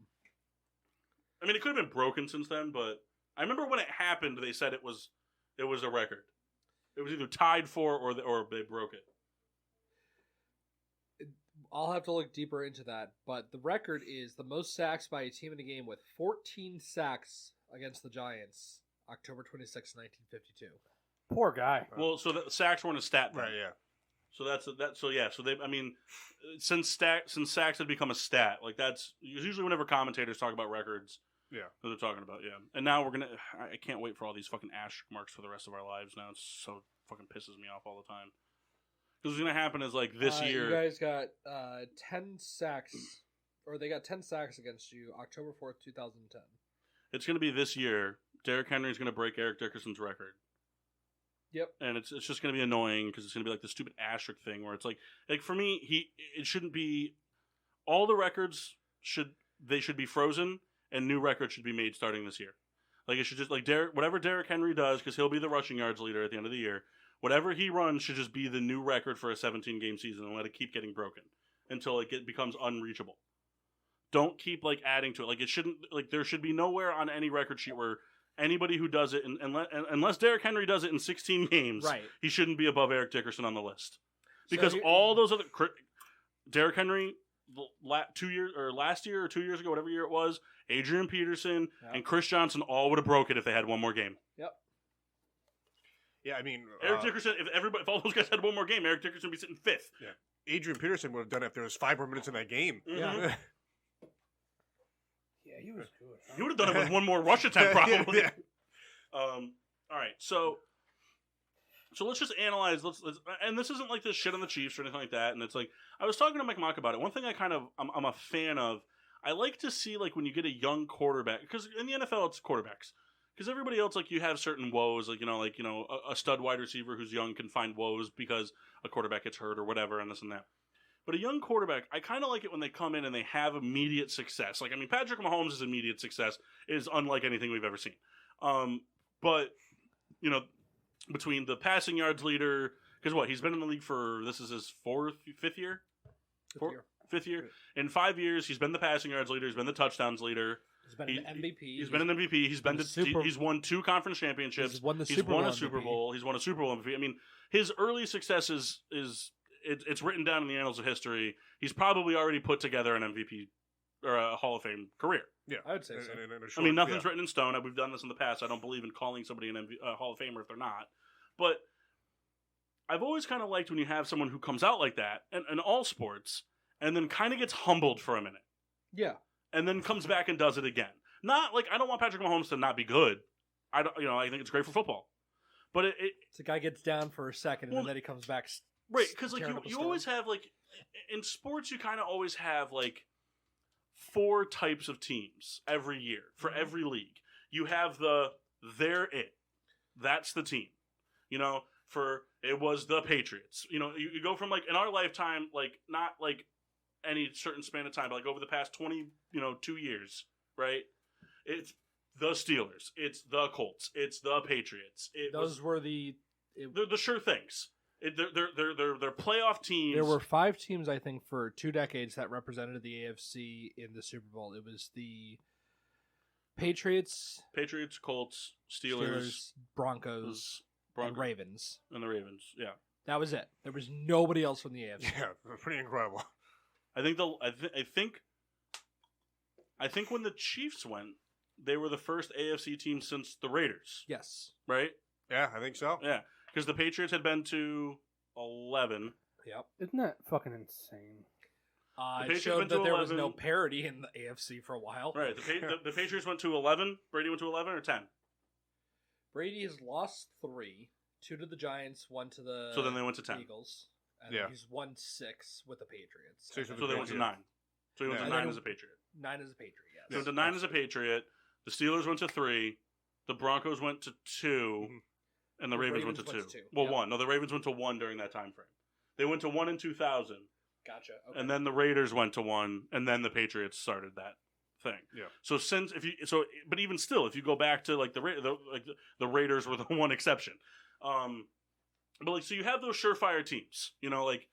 I mean, it could have been broken since then, but I remember when it happened, they said it was a record. It was either tied for or they broke it. I'll have to look deeper into that, but the record is the most sacks by a team in a game with 14 sacks against the Giants, October 26, 1952. Poor guy. Well, so the sacks weren't a stat then. Right, yeah. So so they I mean since sacks had become a stat, like that's usually whenever commentators talk about records, yeah, that they're talking about, yeah. And now I can't wait for all these fucking asterisk marks for the rest of our lives now. It's so fucking pisses me off all the time. Because what's going to happen is like this year. You guys got 10 sacks, or they got 10 sacks against you, October 4th, 2010. It's going to be this year. Derrick Henry's going to break Eric Dickerson's record. Yep. And it's just going to be annoying because it's going to be like the stupid asterisk thing where it's like for me, it shouldn't be. All the records should be frozen and new records should be made starting this year. Like it should just like whatever Derrick Henry does, because he'll be the rushing yards leader at the end of the year. Whatever he runs should just be the new record for a 17-game season and let it keep getting broken until it becomes unreachable. Don't keep like adding to it. Like it shouldn't like there should be nowhere on any record sheet where anybody who does it, unless Derrick Henry does it in 16 games, right, he shouldn't be above Eric Dickerson on the list. Because So all those other Derrick Henry last year or 2 years ago, whatever year it was, Adrian Peterson and Chris Johnson all would have broke it if they had one more game. Yep. Yeah, I mean, Eric Dickerson. If all those guys had one more game, Eric Dickerson would be sitting 5th. Yeah. Adrian Peterson would have done it if there was 5 more minutes in that game. Mhm. Yeah. Yeah, he was good. Huh? He would have done it with one more rush attempt, probably. Yeah. All right, so let's just analyze. Let's and this isn't like this shit on the Chiefs or anything like that. And it's like I was talking to Mike Mock about it. One thing I'm a fan of. I like to see like when you get a young quarterback, because in the NFL it's quarterbacks. Because everybody else, like, you have certain woes, like a stud wide receiver who's young can find woes because a quarterback gets hurt or whatever, and this and that. But a young quarterback, I kind of like it when they come in and they have immediate success. Like, I mean, Patrick Mahomes' immediate success is unlike anything we've ever seen. But, you know, between the passing yards leader, because what, he's been in the league for, this is his fifth year? Fifth year. In 5 years, he's been the passing yards leader, he's been the touchdowns leader. He's been an MVP. He's been an MVP. He's won 2 conference championships. He's won a Super Bowl. He's won a Super Bowl MVP. I mean, his early success it's written down in the annals of history. He's probably already put together an MVP or a Hall of Fame career. Yeah, I would say so. I mean, nothing's written in stone. We've done this in the past. I don't believe in calling somebody a Hall of Famer if they're not. But I've always kind of liked when you have someone who comes out like that, and in all sports, and then kind of gets humbled for a minute. Yeah. And then comes back and does it again. Not like I don't want Patrick Mahomes to not be good. I think it's great for football. But the guy gets down for a second and then he comes back. Right, because like you always have like in sports you kind of always have like 4 types of teams every year for every league. You have they're it. That's the team. You know, it was the Patriots. You know, you go from like in our lifetime, like not like any certain span of time, but like over the past 2 years, right? It's the Steelers, it's the Colts, it's the Patriots. Those were they're the sure things. They're playoff teams. There were 5 teams, I think, for 2 decades that represented the AFC in the Super Bowl. It was the Patriots, Colts, Steelers, Broncos, and Ravens. And the Ravens, yeah. That was it. There was nobody else from the AFC. Yeah, pretty incredible. I think when the Chiefs went, they were the first AFC team since the Raiders. Yes. Right? Yeah, I think so. Yeah, because the Patriots had been to 11. Yep. Isn't that fucking insane? It showed that there was no parity in the AFC for a while. Right. The Patriots went to 11. Brady went to 11 or 10? Brady has lost 3. 2 to the Giants, 1 to the So then they went to 10. Eagles. And Yeah. he's won 6 with the Patriots. So they went to 9. So he went to 9 as a Patriot. 9 as a Patriot, yes. He went to 9 as a Patriot. The Steelers went to 3. The Broncos went to 2. And the Ravens went to 2. Well, yep. 1. No, the Ravens went to 1 during that time frame. They went to 1 in 2000. Gotcha. Okay. And then the Raiders went to 1, and then the Patriots started that thing. Yeah. So but even still, if you go back to like the Raiders were the one exception. But like so you have those surefire teams, you know, like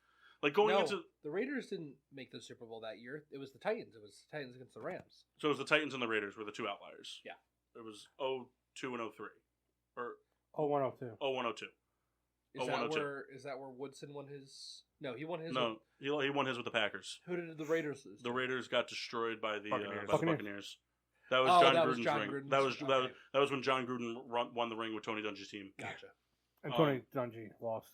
going into the Raiders didn't make the Super Bowl that year. It was the Titans. It was the Titans against the Rams. So it was the Titans and the Raiders were the 2 outliers. Yeah. It was 02 and 03 or 0102. 0102. Is that where Woodson won his? No, he won his. No, he won his with the Packers. Who did the Raiders lose? The Raiders got destroyed by the Buccaneers. That was John Gruden's ring. Gruden's, That was when John Gruden won the ring with Tony Dungy's team. Gotcha. And Tony Dungy lost.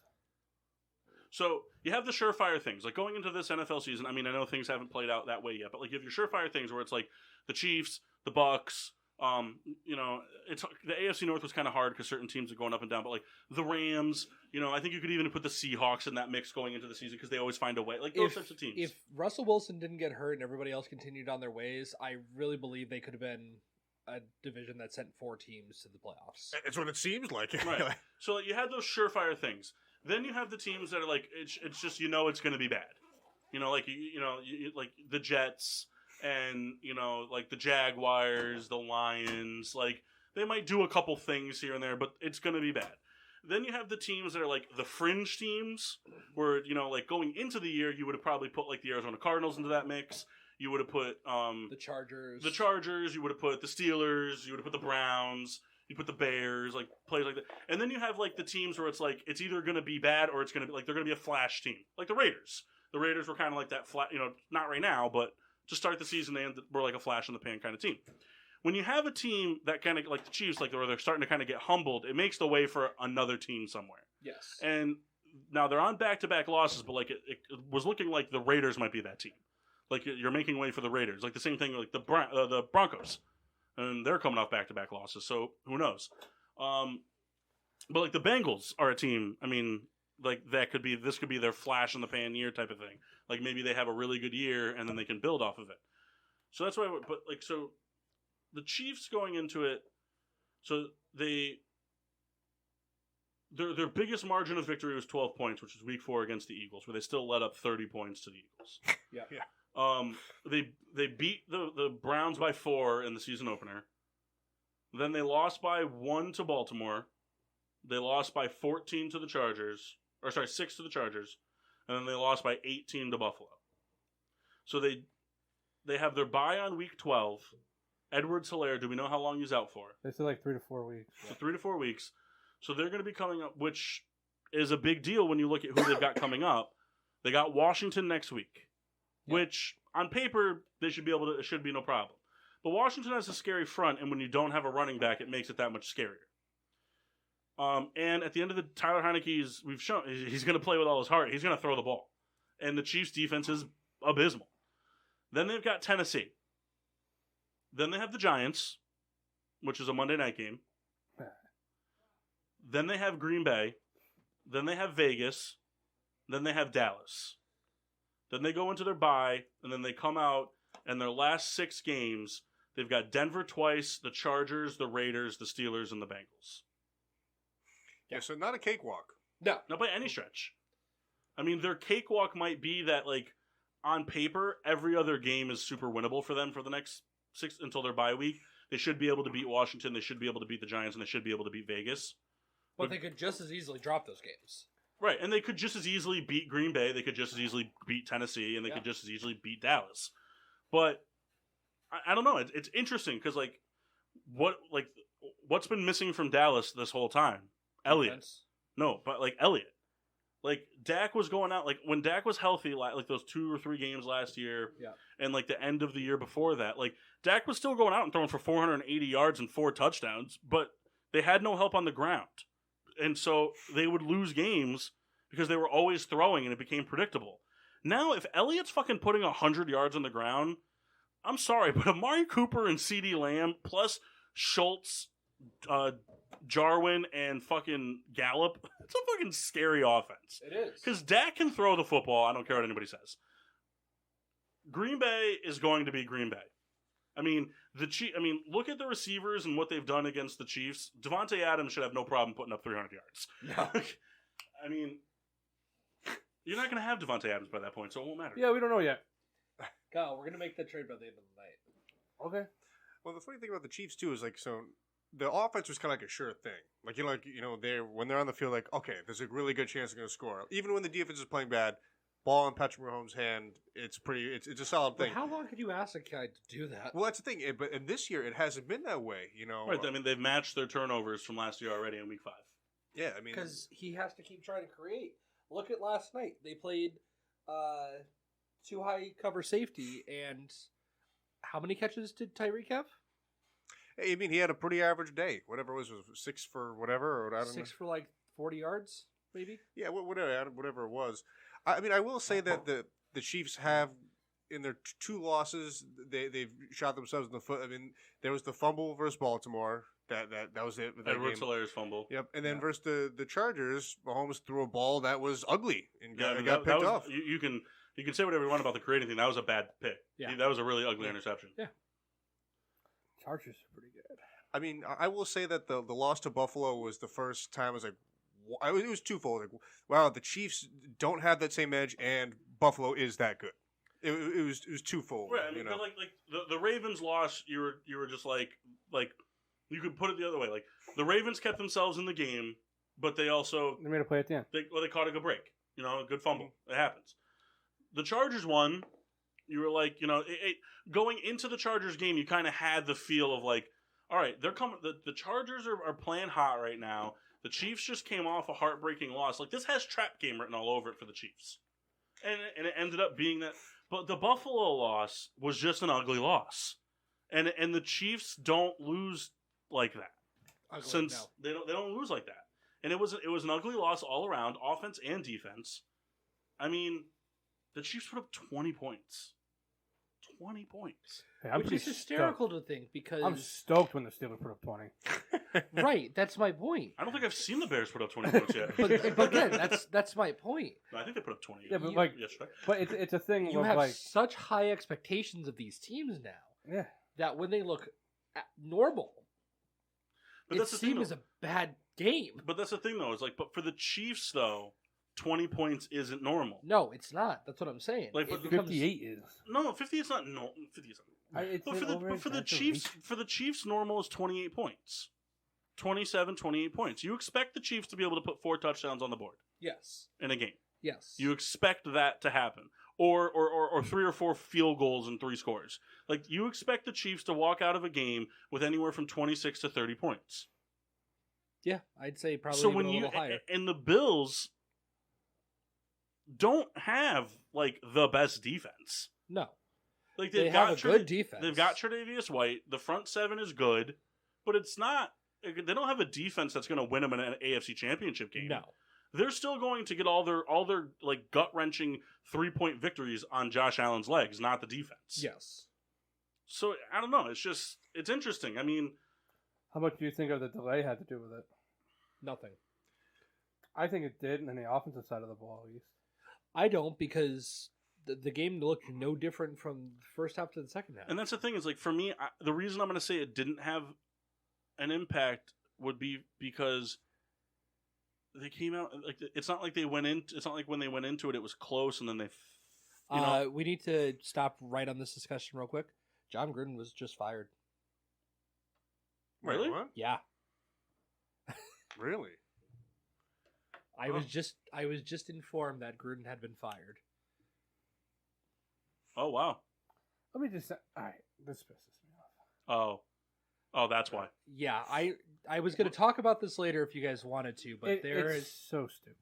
So you have the surefire things like going into this NFL season. I mean, I know things haven't played out that way yet, but like you have your surefire things where it's like the Chiefs, the Bucks. You know, it's the AFC North was kind of hard because certain teams are going up and down, but like the Rams, you know, I think you could even put the Seahawks in that mix going into the season because they always find a way. Like those types of teams. If Russell Wilson didn't get hurt and everybody else continued on their ways, I really believe they could have been a division that sent 4 teams to the playoffs. It's what it seems like. Right. So you had those surefire things. Then you have the teams that are like it's just it's going to be bad. You know, like like the Jets. And, you know, like the Jaguars, the Lions, like they might do a couple things here and there, but it's going to be bad. Then you have the teams that are like the fringe teams where, you know, like going into the year, you would have probably put like the Arizona Cardinals into that mix. You would have put the Chargers. You would have put the Steelers. You would have put the Browns. You put the Bears, like plays like that, and then you have like the teams where it's like it's either going to be bad or it's going to be like they're going to be a flash team, like the Raiders. The Raiders were kind of like that flat, not right now, but to start the season they were like a flash in the pan kind of team. When you have a team that kind of like the Chiefs, like where they're starting to kind of get humbled, it makes the way for another team somewhere. Yes. And now they're on back-to-back losses, but like it was looking like the Raiders might be that team. Like you're making way for the Raiders, like the same thing like the Broncos. And they're coming off back-to-back losses, so who knows? But like the Bengals are a team. I mean, like this could be their flash in the pan year type of thing. Like maybe they have a really good year and then they can build off of it. So that's why. But like so, the Chiefs going into it, so their biggest margin of victory was 12 points, which was Week 4 against the Eagles, where they still let up 30 points to the Eagles. Yeah. They beat the Browns by 4 in the season opener. Then they lost by 1 to Baltimore. They lost by 14 to the Chargers. 6 to the Chargers. And then they lost by 18 to Buffalo. So they have their bye on Week 12. Edwards-Helaire, do we know how long he's out for? They said like 3 to 4 weeks. So 3 to 4 weeks. So they're going to be coming up, which is a big deal when you look at who they've got coming up. They got Washington next week. Which, on paper, they should be able to. It should be no problem. But Washington has a scary front, and when you don't have a running back, it makes it that much scarier. And at the end of the Tyler Heineke's, we've shown he's going to play with all his heart. He's going to throw the ball, and the Chiefs' defense is abysmal. Then they've got Tennessee. Then they have the Giants, which is a Monday night game. Then they have Green Bay. Then they have Vegas. Then they have Dallas. Then they go into their bye, and then they come out, and their last 6 games, they've got Denver twice, the Chargers, the Raiders, the Steelers, and the Bengals. Yeah, so not a cakewalk. No. Not by any stretch. I mean, their cakewalk might be that, like, on paper, every other game is super winnable for them for the next 6 until their bye week. They should be able to beat Washington, they should be able to beat the Giants, and they should be able to beat Vegas. But they could just as easily drop those games. Right, and they could just as easily beat Green Bay, they could just as easily beat Tennessee, and they could just as easily beat Dallas. But I don't know. It's interesting because what's been missing from Dallas this whole time? Elliott. Defense. No, but like Elliott. Like Dak was going out. Like when Dak was healthy, like those 2 or 3 games last year, and like the end of the year before that, like Dak was still going out and throwing for 480 yards and 4 touchdowns, but they had no help on the ground. And so they would lose games because they were always throwing and it became predictable. Now, if Elliott's fucking putting 100 yards on the ground, I'm sorry, but Amari Cooper and CeeDee Lamb plus Schultz, Jarwin, and fucking Gallup, it's a fucking scary offense. It is. Because Dak can throw the football. I don't care what anybody says. Green Bay is going to be Green Bay. I mean, look at the receivers and what they've done against the Chiefs. Devontae Adams should have no problem putting up 300 yards. No. I mean, you're not going to have Devontae Adams by that point, so it won't matter. Yeah, we don't know yet. Kyle, we're going to make that trade by the end of the night. Okay. Well, the funny thing about the Chiefs too is so the offense was kind of like a sure thing. When they're on the field, like okay, there's a really good chance they're going to score. Even when the defense is playing bad, ball in Patrick Mahomes' hand, it's a solid thing. But how long could you ask a guy to do that? Well, that's the thing. But this year, it hasn't been that way. Right. I mean, they've matched their turnovers from last year already in Week 5. Yeah, I mean, because he has to keep trying to create. Look at last night. They played 2 high cover safety, and how many catches did Tyreek have? I mean, he had a pretty average day. Whatever it was 6 for whatever, or I don't know. 6 for like 40 yards, maybe. Yeah, whatever it was. I mean, I will say that the Chiefs have, in their 2 losses, they've shot themselves in the foot. I mean, there was the fumble versus Baltimore. That was it. Edwards-Helaire's fumble. Yep, and then versus the Chargers, Mahomes threw a ball that was ugly and got that picked was, off. You can say whatever you want about the creating thing. That was a bad pick. Yeah. That was a really ugly interception. Yeah. Chargers are pretty good. I mean, I will say that the loss to Buffalo was the first time I was like, it was twofold. Like, wow, the Chiefs don't have that same edge, and Buffalo is that good. It was twofold. Right. I mean, like the Ravens loss, you were just like you could put it the other way. Like the Ravens kept themselves in the game, but they also They made a play at the end. they caught a good break. A good fumble. It happens. The Chargers won. You were like, going into the Chargers game, you kind of had the feel of like, all right, they're coming. The Chargers are playing hot right now. The Chiefs just came off a heartbreaking loss. Like, this has trap game written all over it for the Chiefs. And it ended up being that. But the Buffalo loss was just an ugly loss. And the Chiefs don't lose like that. They don't lose like that. And it was an ugly loss all around, offense and defense. I mean, the Chiefs put up 20 points. 20 points. Hey, Which is hysterical to think because... I'm stoked when the Steelers put up 20. Right, that's my point. I don't think I've seen the Bears put up 20 points yet. but again, that's my point. No, I think they put up 20. Yeah, but yesterday. But it's a thing. You of have such high expectations of these teams now. Yeah. That when they look normal, But that's the thing, is a bad game. But that's the thing, though. Is like, but for the Chiefs, though, 20 points isn't normal. No, it's not. That's what I'm saying. Like, it 58 is. No, 50 is not normal. 50 is not. But for the Chiefs, normal is 28 points. 27, 28 points. You expect the Chiefs to be able to put 4 touchdowns on the board. Yes. In a game. Yes. You expect that to happen. Or 3 or 4 field goals and 3 scores. Like, you expect the Chiefs to walk out of a game with anywhere from 26 to 30 points. Yeah, I'd say probably so even when a little higher. And the Bills don't have, like, the best defense. No. Like, they have a good defense. They've got Tre'Davious White. The front 7 is good, but it's not. They don't have a defense that's going to win them an AFC Championship game. No. They're still going to get all their like gut-wrenching 3-point victories on Josh Allen's legs, not the defense. Yes. So I don't know. It's interesting. I mean, how much do you think of the delay had to do with it? Nothing. I think it did, and the offensive side of the ball, at least. I don't, because the game looked no different from the first half to the second half. And that's the thing is, like, for me, the reason I'm going to say it didn't have an impact would be because they came out like it's not like they went in. It's not like when they went into it, it was close, and then they. We need to stop right on this discussion real quick. John Gruden was just fired. Really? Wait, what? Yeah. Really? I was just informed that Gruden had been fired. Oh wow. Let me just say, all right, this pisses me off. Oh, that's why. Yeah, I was going to talk about this later if you guys wanted to, but it's so stupid.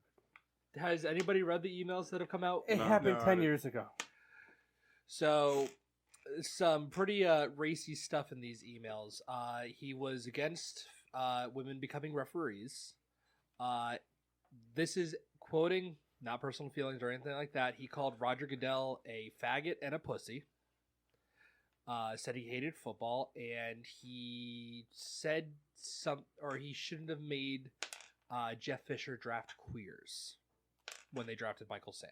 Has anybody read the emails that have come out? It happened 10 years ago. So, some pretty racy stuff in these emails. He was against women becoming referees. This is quoting, not personal feelings or anything like that. He called Roger Goodell a faggot and a pussy. Said he hated football, and he said he shouldn't have made Jeff Fisher draft queers when they drafted Michael Sam.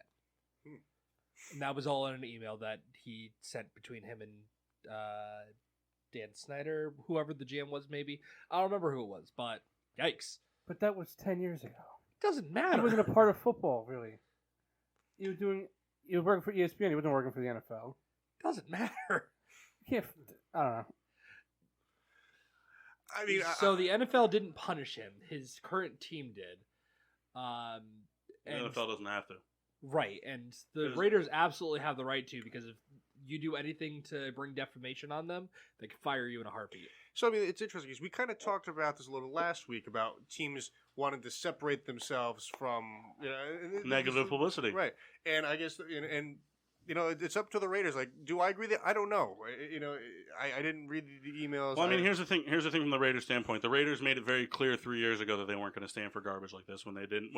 And that was all in an email that he sent between him and Dan Snyder, whoever the GM was, maybe. I don't remember who it was, but yikes. But that was 10 years ago. Doesn't matter. He wasn't a part of football, really. He was working for ESPN. He wasn't working for the NFL. Doesn't matter. I don't know. I mean, so the NFL didn't punish him. His current team did. The NFL doesn't have to. Right, and the Raiders absolutely have the right to, because if you do anything to bring defamation on them, they can fire you in a heartbeat. So, I mean, it's interesting because we kind of talked about this a little last week about teams wanting to separate themselves from negative publicity. Right. And I guess, and it's up to the Raiders. Like, do I agree that? I don't know. I didn't read the emails. Well, I mean, here's the thing from the Raiders' standpoint. The Raiders made it very clear 3 years ago that they weren't going to stand for garbage like this when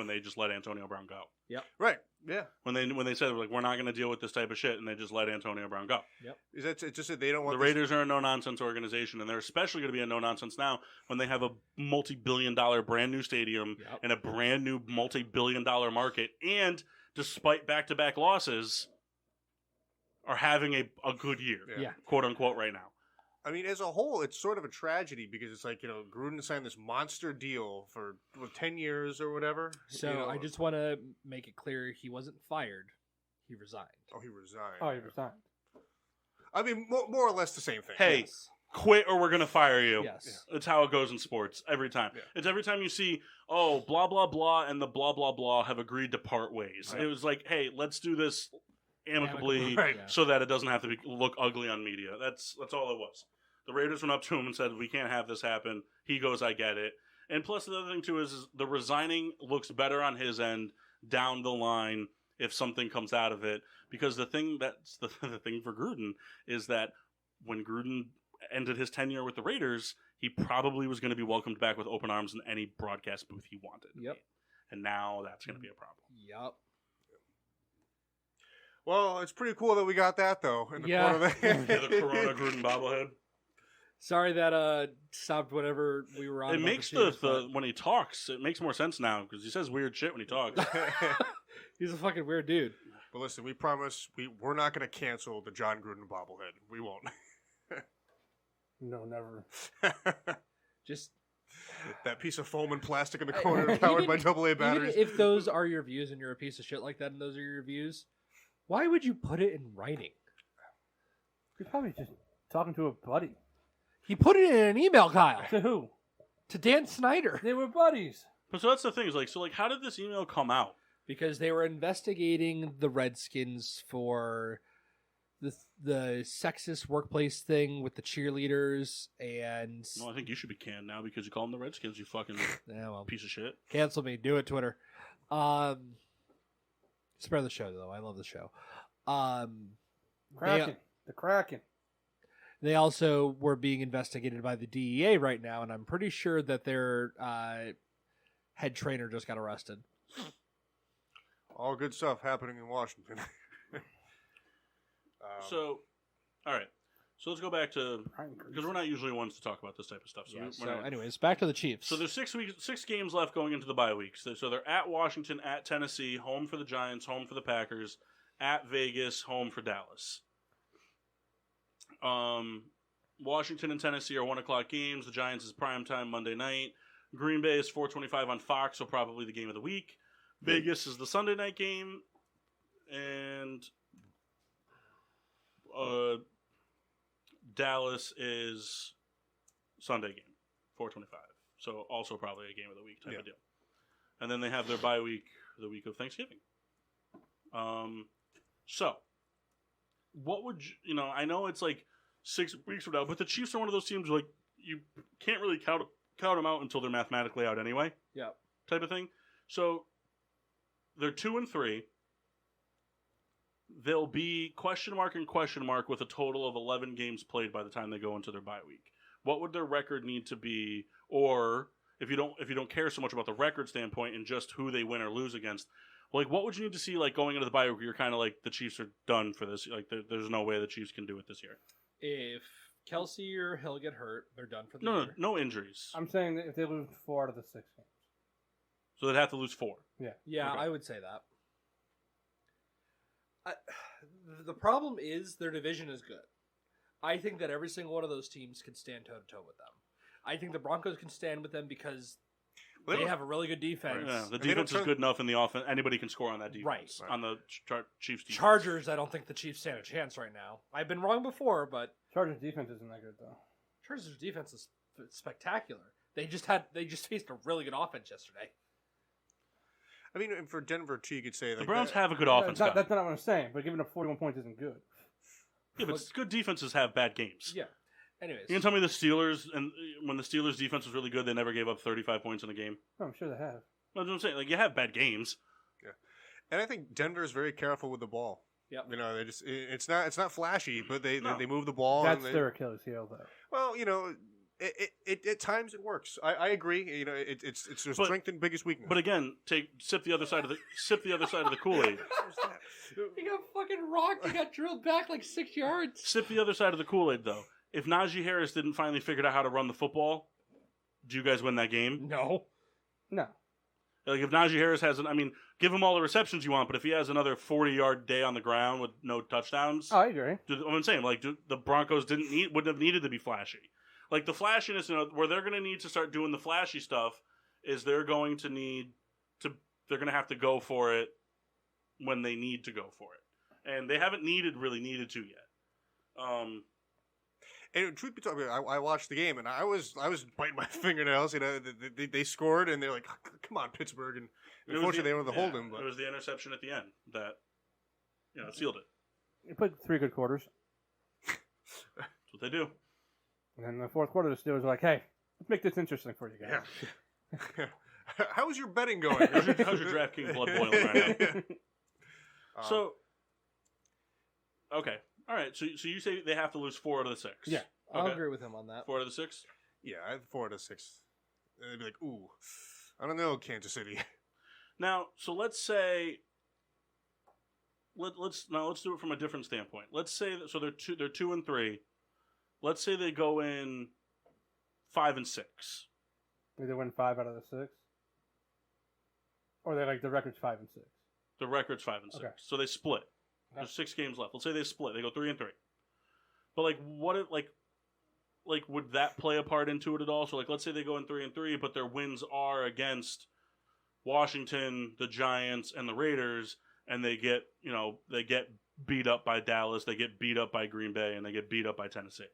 they just let Antonio Brown go. Yep. Right. Yeah. When they said, like, we're not going to deal with this type of shit, and they just let Antonio Brown go. Yep. Is that it's just that they don't want the Raiders are a no-nonsense organization, and they're especially going to be a no-nonsense now when they have a multi-billion-dollar brand-new stadium and a brand-new multi-billion-dollar market, and despite back-to-back losses, are having a good year, quote unquote, right now. I mean, as a whole, it's sort of a tragedy because it's like, Gruden signed this monster deal for 10 years or whatever. So I just want to make it clear he wasn't fired. He resigned. Oh, he resigned. Oh, he resigned. I mean, more or less the same thing. Hey, quit or we're going to fire you. Yes. It's how it goes in sports every time. Yeah. It's every time you see, blah, blah, blah, and the blah, blah, blah have agreed to part ways. Right. It was like, hey, let's do this amicably so that it doesn't have to look ugly on media. That's all it was. The Raiders went up to him and said, "We can't have this happen." He goes, "I get it." And plus, the other thing too is the resigning looks better on his end down the line if something comes out of it. Because the thing that's the thing for Gruden is that when Gruden ended his tenure with the Raiders, he probably was going to be welcomed back with open arms in any broadcast booth he wanted. Yep. And now that's going to be a problem. Yep. Well, it's pretty cool that we got that though. In the Yeah. corner there. Yeah, the Corona Gruden bobblehead. Sorry that stopped whenever we were on. It about makes Chiefs, the when he talks, it makes more sense now because he says weird shit when he talks. but he's a fucking weird dude. But listen, we promise we're not going to cancel the John Gruden bobblehead. We won't. No, never. Just That piece of foam and plastic in the corner powered by AA batteries. Even if those are your views and you're a piece of shit like that and those are your views, why would you put it in writing? You're probably just talking to a buddy. He put it in an email, Kyle, To who? to Dan Snyder. They were buddies. But so that's the thing is like how did this email come out? Because they were investigating the Redskins for the sexist workplace thing with the cheerleaders and... Well, I think you should be canned now because you call them the Redskins, you fucking Yeah, well, piece of shit. cancel me. Do it, Twitter. Spare the show, though. I love the show. Kraken. The Kraken. They also were being investigated by the DEA right now, and I'm pretty sure that their head trainer just got arrested. All good stuff happening in Washington. So, all right. So let's go back to because we're not usually ones to talk about this type of stuff. Anyways, back to the Chiefs. So there's 6 games left going into the bye weeks. So they're at Washington, at Tennessee, home for the Giants, home for the Packers, at Vegas, home for Dallas. Washington and Tennessee are 1:00 games. The Giants is primetime Monday night. Green Bay is 4:25 on Fox, so probably the game of the week. Vegas is the Sunday night game, and Dallas is Sunday game, 4:25. So also probably a game of the week type of deal. And then they have their bye week, the week of Thanksgiving. So what would I know it's like 6 weeks from now, but the Chiefs are one of those teams like you can't really count them out until they're mathematically out anyway. Yeah. Type of thing. So they're 2-3. They'll be question mark with a total of 11 games played by the time they go into their bye week. What would their record need to be? Or if you don't care so much about the record standpoint and just who they win or lose against, like what would you need to see like going into the bye week? You're kind of like the Chiefs are done for this. Like there's no way the Chiefs can do it this year. If Kelsey or Hill get hurt, they're done for the year. No injuries. I'm saying that if they lose 4 out of the 6 games. So they'd have to lose 4. Yeah, Okay. I would say that. The problem is their division is good. I think that every single one of those teams can stand toe-to-toe with them. I think the Broncos can stand with them because they have a really good defense. Yeah, the defense is good enough in the offense. Anybody can score on that defense. Right. On the Chiefs defense. Chargers, I don't think the Chiefs stand a chance right now. I've been wrong before, but Chargers defense isn't that good though. Chargers defense is spectacular. They just faced a really good offense yesterday. I mean, and for Denver, too, you could say The like Browns that. have a good offense. That's not what I'm saying, but giving up 41 points isn't good. Yeah, but good defenses have bad games. Yeah. Anyways. You can tell me the Steelers, and when the Steelers' defense was really good, they never gave up 35 points in a game. Oh, I'm sure they have. That's what I'm saying. Like, you have bad games. Yeah, and I think Denver is very careful with the ball. Yeah. You know, they just it's not flashy, but they No. move the ball. That's and their Achilles heel, though. Well, you know, it at times it works. I agree. You know, it's their But- strength and biggest weakness. But again, sip the other side of the Kool-Aid. He got fucking rocked. He got drilled back like 6 yards. Sip the other side of the Kool-Aid, though. If Najee Harris didn't finally figure out how to run the football, do you guys win that game? No. No. Like, if Najee Harris give him all the receptions you want, but if he has another 40-yard day on the ground with no touchdowns, Oh, I agree. I'm saying, like, the Broncos wouldn't have needed to be flashy. Like, the flashiness, where they're going to need to start doing the flashy stuff is they're going to have to go for it when they need to go for it. And they haven't really needed to yet. And truth be told, I watched the game and I was biting my fingernails. You know, they scored and they're like, "Come on, Pittsburgh!" And unfortunately, they were able to hold him. But it was the interception at the end that sealed it. You put 3 good quarters. That's what they do. And then in the fourth quarter, the Steelers were like, "Hey, let's make this interesting for you guys." Yeah. How's your betting going? How's your DraftKings blood boiling right now? So, okay. All right. So you say they have to lose 4 out of the 6. Yeah. I'll Okay. agree with him on that. 4 out of the 6? Yeah, I have 4 out of 6. And they'd be like, ooh, I don't know, Kansas City. Now, so let's say let's do it from a different standpoint. Let's say that, so they're 2 and 3. Let's say they go in 5 and 6. Did they win 5 out of the 6? Or they like the record's 5 and 6? The record's 5 and 6. Okay. So they split. Okay. There's 6 games left. Let's say they split. They go 3 and 3. But like, what if like would that play a part into it at all? So like, let's say they go in 3 and 3, but their wins are against Washington, the Giants, and the Raiders, and they get beat up by Dallas, they get beat up by Green Bay, and they get beat up by Tennessee.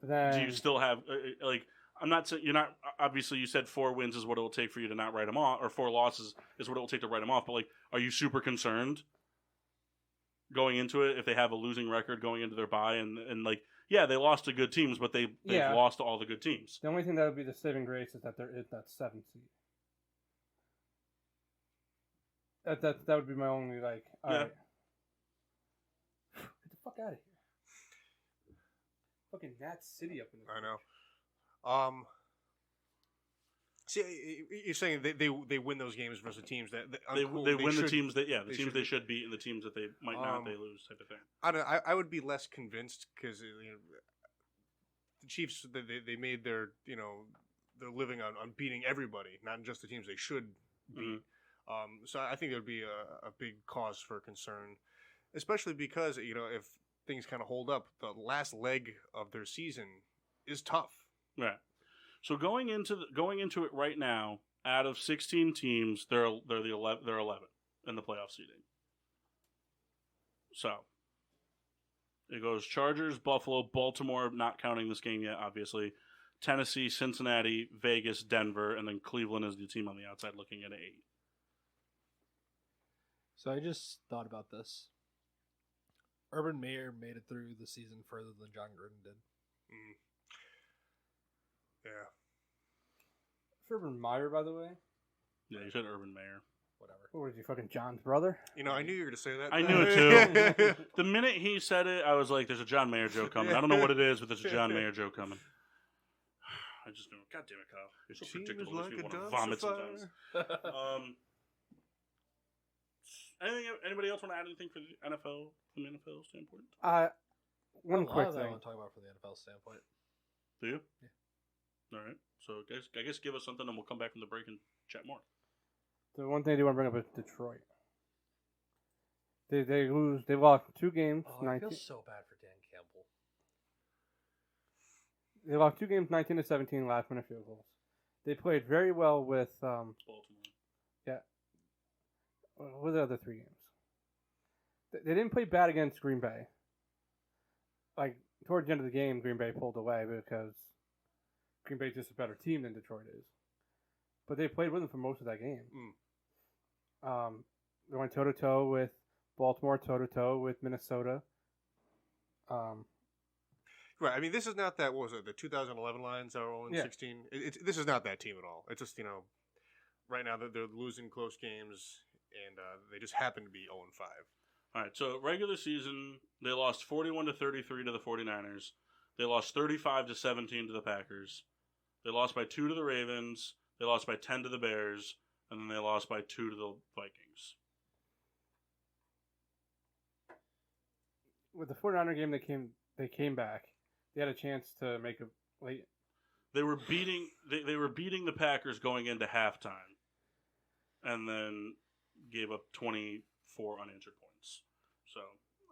Then Do you still have like? I'm not saying you're not. Obviously, you said 4 wins is what it will take for you to not write them off, or 4 losses is what it will take to write them off. But like, are you super concerned going into it if they have a losing record going into their bye and like, yeah, they lost to good teams, but they've lost to all the good teams. the only thing that would be the saving grace is that there is that 7th seed. That would be my only like. All right. Get the fuck out of here! Fucking Nat City up in the. I know. See, you're saying they win those games versus teams that They win the should, teams that the teams should they should beat and the teams that they might not they lose type of thing. I would be less convinced because the Chiefs they made their their living on beating everybody, not just the teams they should beat. So I think there would be a big cause for concern, especially because if things kind of hold up, the last leg of their season is tough. Right. So going into it right now, out of 16 teams, they're 11 in the playoff seeding. So it goes Chargers, Buffalo, Baltimore, not counting this game yet, obviously. Tennessee, Cincinnati, Vegas, Denver, and then Cleveland is the team on the outside looking at 8. So I just thought about this. Urban Meyer made it through the season further than John Gruden did. Yeah. Urban Meyer, by the way. Yeah, you said Urban Meyer. Whatever. What was he, fucking John's brother? I knew you were going to say that. I knew it too. The minute he said it, I was like, there's a John Mayer joke coming. I don't know what it is, but there's a John Mayer joke coming. I just knew it. God damn it, Kyle. You're so predictable. Like makes me want to vomit sometimes. Anybody else want to add anything from the NFL standpoint? One quick I thing. want to talk about from the NFL standpoint. Do you? Yeah. All right. So I guess give us something, and we'll come back from the break and chat more. The one thing I do want to bring up is Detroit. They lost 2 games. I feel so bad for Dan Campbell. They lost 2 games, 19-17, last minute field goals. They played very well with Baltimore. Yeah. What are the other 3 games? They didn't play bad against Green Bay. Like towards the end of the game, Green Bay pulled away because Green Bay's just a better team than Detroit is. But they played with them for most of that game. They went toe-to-toe with Baltimore, toe-to-toe with Minnesota. Right. I mean, this is not that. What was it? The 2011 Lions are 0-16. This is not that team at all. It's just right now they're losing close games, and they just happen to be 0-5. All right. So regular season, they lost 41-33 to the 49ers. They lost 35-17 to the Packers. They lost by 2 to the Ravens. They lost by 10 to the Bears, and then they lost by 2 to the Vikings. With the 49er game, they came back. They had a chance to make a late. They were beating the Packers going into halftime, and then gave up 24 unanswered points. So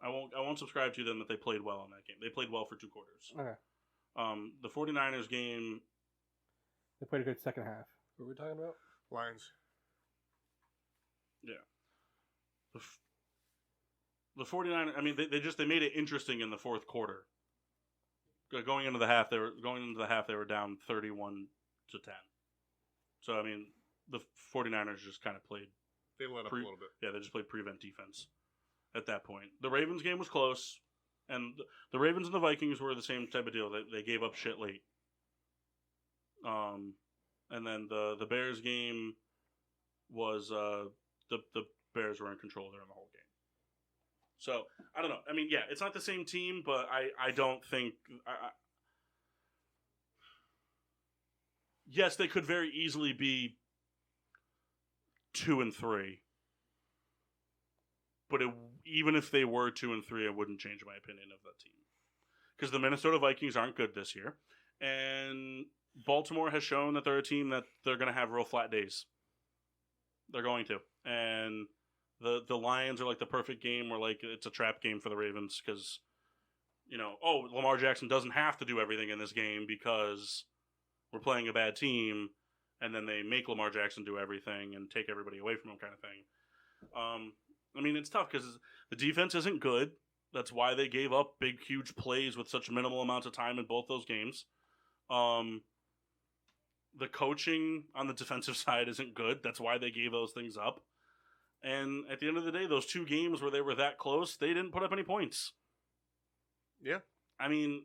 I won't subscribe to them that they played well in that game. They played well for 2 quarters. Okay. The 49ers game. They played a good second half. What were we talking about? Lions. Yeah. The 49ers, I mean, they made it interesting in the fourth quarter. Going into the half, they were down 31-10. So I mean, the 49ers just kind of played. They let up a little bit. Yeah, they just played prevent defense at that point. The Ravens game was close. And the Ravens and the Vikings were the same type of deal. They gave up shit late. And then the Bears game was the Bears were in control during the whole game. So, I don't know. I mean, yeah, it's not the same team, but I don't think... yes, they could very easily be 2-3. But even if they were 2-3, I wouldn't change my opinion of that team. Because the Minnesota Vikings aren't good this year. And Baltimore has shown that they're a team that they're going to have real flat days. They're going to. And the Lions are like the perfect game where like it's a trap game for the Ravens. Because, Lamar Jackson doesn't have to do everything in this game because we're playing a bad team. And then they make Lamar Jackson do everything and take everybody away from him kind of thing. I mean, it's tough because the defense isn't good. That's why they gave up big, huge plays with such minimal amounts of time in both those games. The coaching on the defensive side isn't good. That's why they gave those things up. And at the end of the day, those two games where they were that close, they didn't put up any points. Yeah. I mean,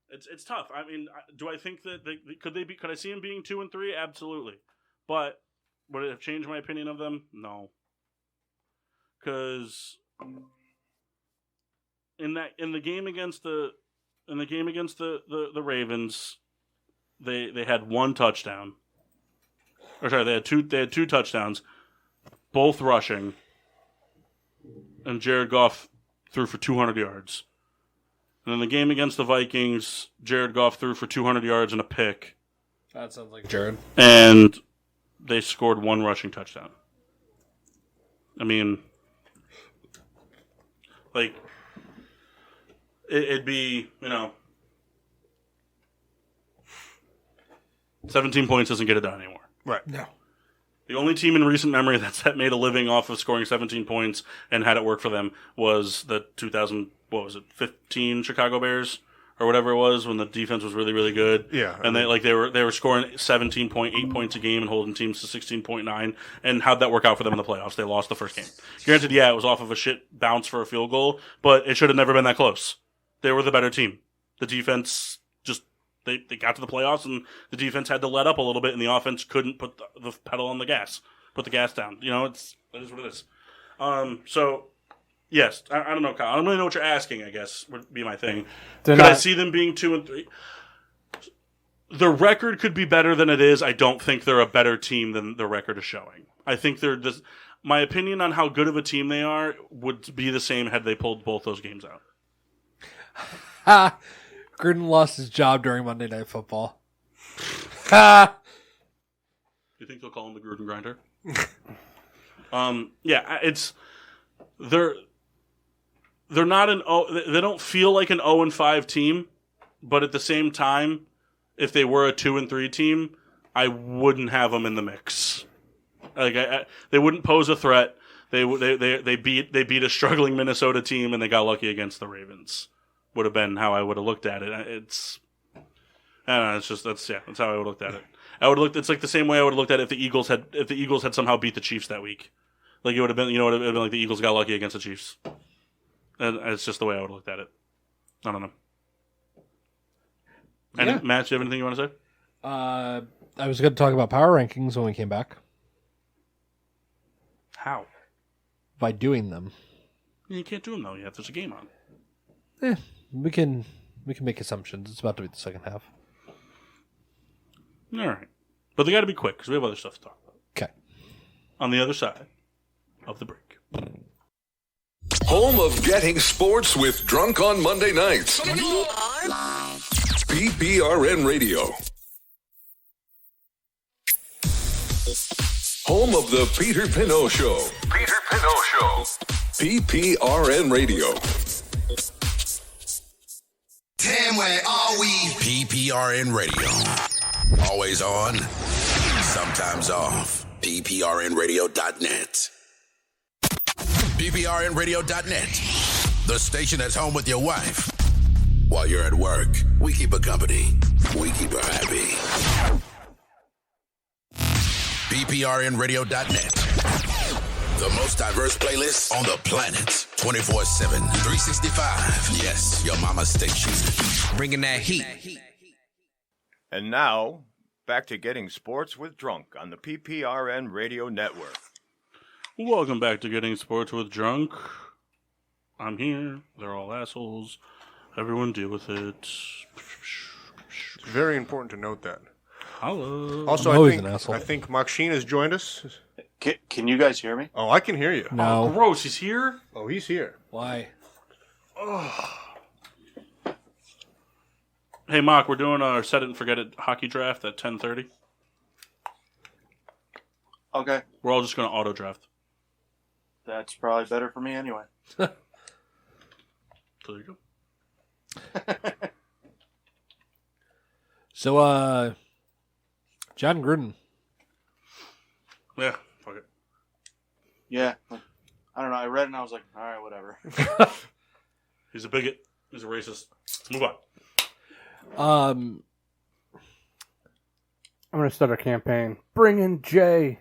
it's tough. I mean, do I think that could I see them being 2-3? Absolutely. But would it have changed my opinion of them? No. Because in the game against the Ravens, they had one touchdown. Or sorry, they had two touchdowns, both rushing, and Jared Goff threw for 200 yards. And in the game against the Vikings, Jared Goff threw for 200 yards and a pick. That sounds like Jared. And they scored one rushing touchdown. I mean, like, it'd be, 17 points doesn't get it done anymore. Right. No. The only team in recent memory that's made a living off of scoring 17 points and had it work for them was the 15 Chicago Bears or whatever it was when the defense was really, really good. Yeah. And they were scoring 17.8 points a game and holding teams to 16.9. And how'd that work out for them in the playoffs? They lost the first game. Granted, yeah, it was off of a shit bounce for a field goal, but it should have never been that close. They were the better team. The defense just, they got to the playoffs and the defense had to let up a little bit and the offense couldn't put the pedal on the gas, put the gas down. That is what it is. So, yes, I don't know, Kyle. I don't really know what you're asking, I guess, would be my thing. I see them being 2-3? The record could be better than it is. I don't think they're a better team than the record is showing. I think my opinion on how good of a team they are would be the same had they pulled both those games out. Gruden lost his job during Monday Night Football. You think they'll call him the Gruden Grinder? Yeah, they're not they don't feel like an 0-5 team, but at the same time, if they were a 2-3 team, I wouldn't have them in the mix. Like they wouldn't pose a threat. They beat a struggling Minnesota team and they got lucky against the Ravens. Would have been how I would have looked at it. I don't know. That's how I would have looked at it. It's like the same way I would have looked at it if the Eagles had somehow beat the Chiefs that week. Like it would have been, it would have been like the Eagles got lucky against the Chiefs. And it's just the way I would have looked at it. I don't know. Yeah. Matt, do you have anything you want to say? I was going to talk about power rankings when we came back. How? By doing them. You can't do them though yet. There's a game on. We can make assumptions. It's about to be the second half. All right. But they got to be quick because we have other stuff to talk about. Okay. On the other side of the break. Home of getting sports with Drunk on Monday nights. PPRN Radio. Home of the Peter Pinot Show. Peter Pinot Show. PPRN Radio. Damn, where are we? PPRN Radio. Always on, sometimes off. PPRNradio.net. PPRNradio.net. The station that's home with your wife. While you're at work, we keep her company. We keep her happy. PPRNradio.net. The most diverse playlist on the planet. 24/7, 365. Yes, your mama's station. Bringing that heat. And now, back to Getting Sports with Drunk on the PPRN Radio Network. Welcome back to Getting Sports with Drunk. I'm here. They're all assholes. Everyone deal with it. It's very important to note that. Hello. Also, I'm always an I asshole. think Maksheen has joined us. Can you guys hear me? Oh, I can hear you. No. Oh, gross. He's here? Oh, he's here. Why? Hey, Mock, we're doing our Set It and Forget It hockey draft at 10:30. Okay, We're all just going to auto draft. that's probably better for me anyway. So there you go. So, John Gruden. Yeah, fuck it. Yeah, I don't know. I read it and I was like, all right, whatever. He's a bigot. He's a racist. Move on. I'm going to start a campaign. Bring in Jay.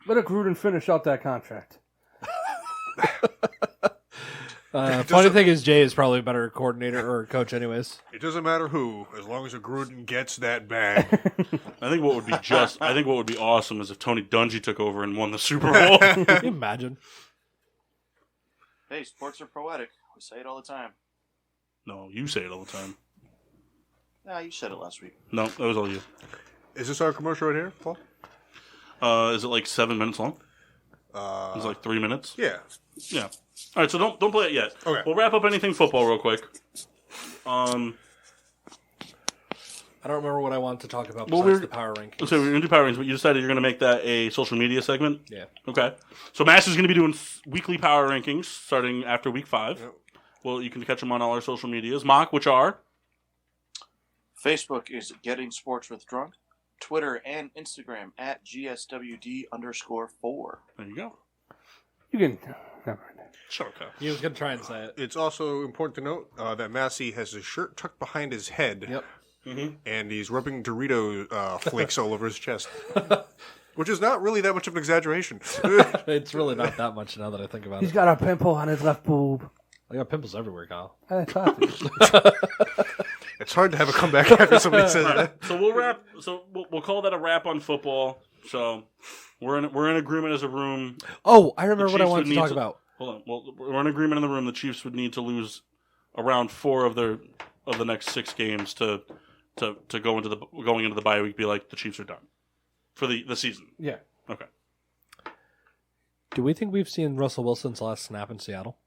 Let Gruden finish out that contract. Funny thing is, Jay is probably a better coordinator or coach, anyways. It doesn't matter who, as long as a Gruden gets that bag. I think what would be awesome is if Tony Dungy took over and won the Super Bowl. Can you imagine? Hey, sports are poetic. We say it all the time. No, you say it all the time. Nah, you said it last week. No, that was all you. Is this our commercial right here, Paul? Is it like 7 minutes long? It's like 3 minutes. Yeah. Yeah. All right, so don't play it yet. Okay. We'll wrap up anything football real quick. I don't remember what I wanted to talk about Well, besides the power rankings. So we're going to do power rankings, but you decided you're going to make that a social media segment? Yeah. Okay. So Mass is going to be doing weekly power rankings starting after week 5. Yep. Well, you can catch them on all our social medias. Mock, which are? Facebook is Getting Sports with Drunk. Twitter and Instagram at GSWD_4. There you go. You can. Never mind. Sure, okay. He was going to try and say it. It's also important to note that Massey has his shirt tucked behind his head. Yep. Mm-hmm. And he's rubbing Dorito flakes all over his chest. Which is not really that much of an exaggeration. It's really not that much now that I think about He's it. got a pimple on his left boob. I got pimples everywhere, Kyle. That's awesome. It's hard to have a comeback after somebody says that. So we'll wrap. So we'll call that a wrap on football. So we're in agreement as a room. Oh, I remember what I Chiefs wanted would to talk need to- about. Hold on. Well, we're in agreement in the room. The Chiefs would need to lose around 4 of the next 6 games to going into the bye week. Be like the Chiefs are done for the season. Yeah. Okay. Do we think we've seen Russell Wilson's last snap in Seattle?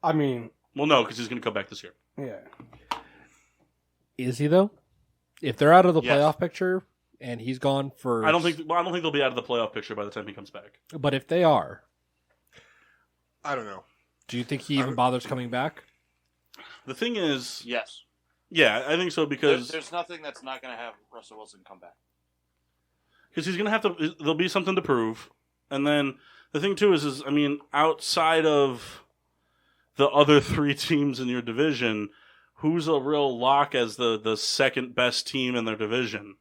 I mean, Well, no, because he's going to come back this year. yeah. Is he, though? If they're out of the Yes. playoff picture and he's gone for... I don't think they'll be out of the playoff picture by the time he comes back. But if they are, I don't know. do you think he even bothers coming back? The thing is, Yes. yeah, I think so because There's nothing that's not going to have Russell Wilson come back. he's going to have to. There'll be something to prove, and then the thing too is I mean, outside of the other 3 teams in your division, who's a real lock as the second best team in their division?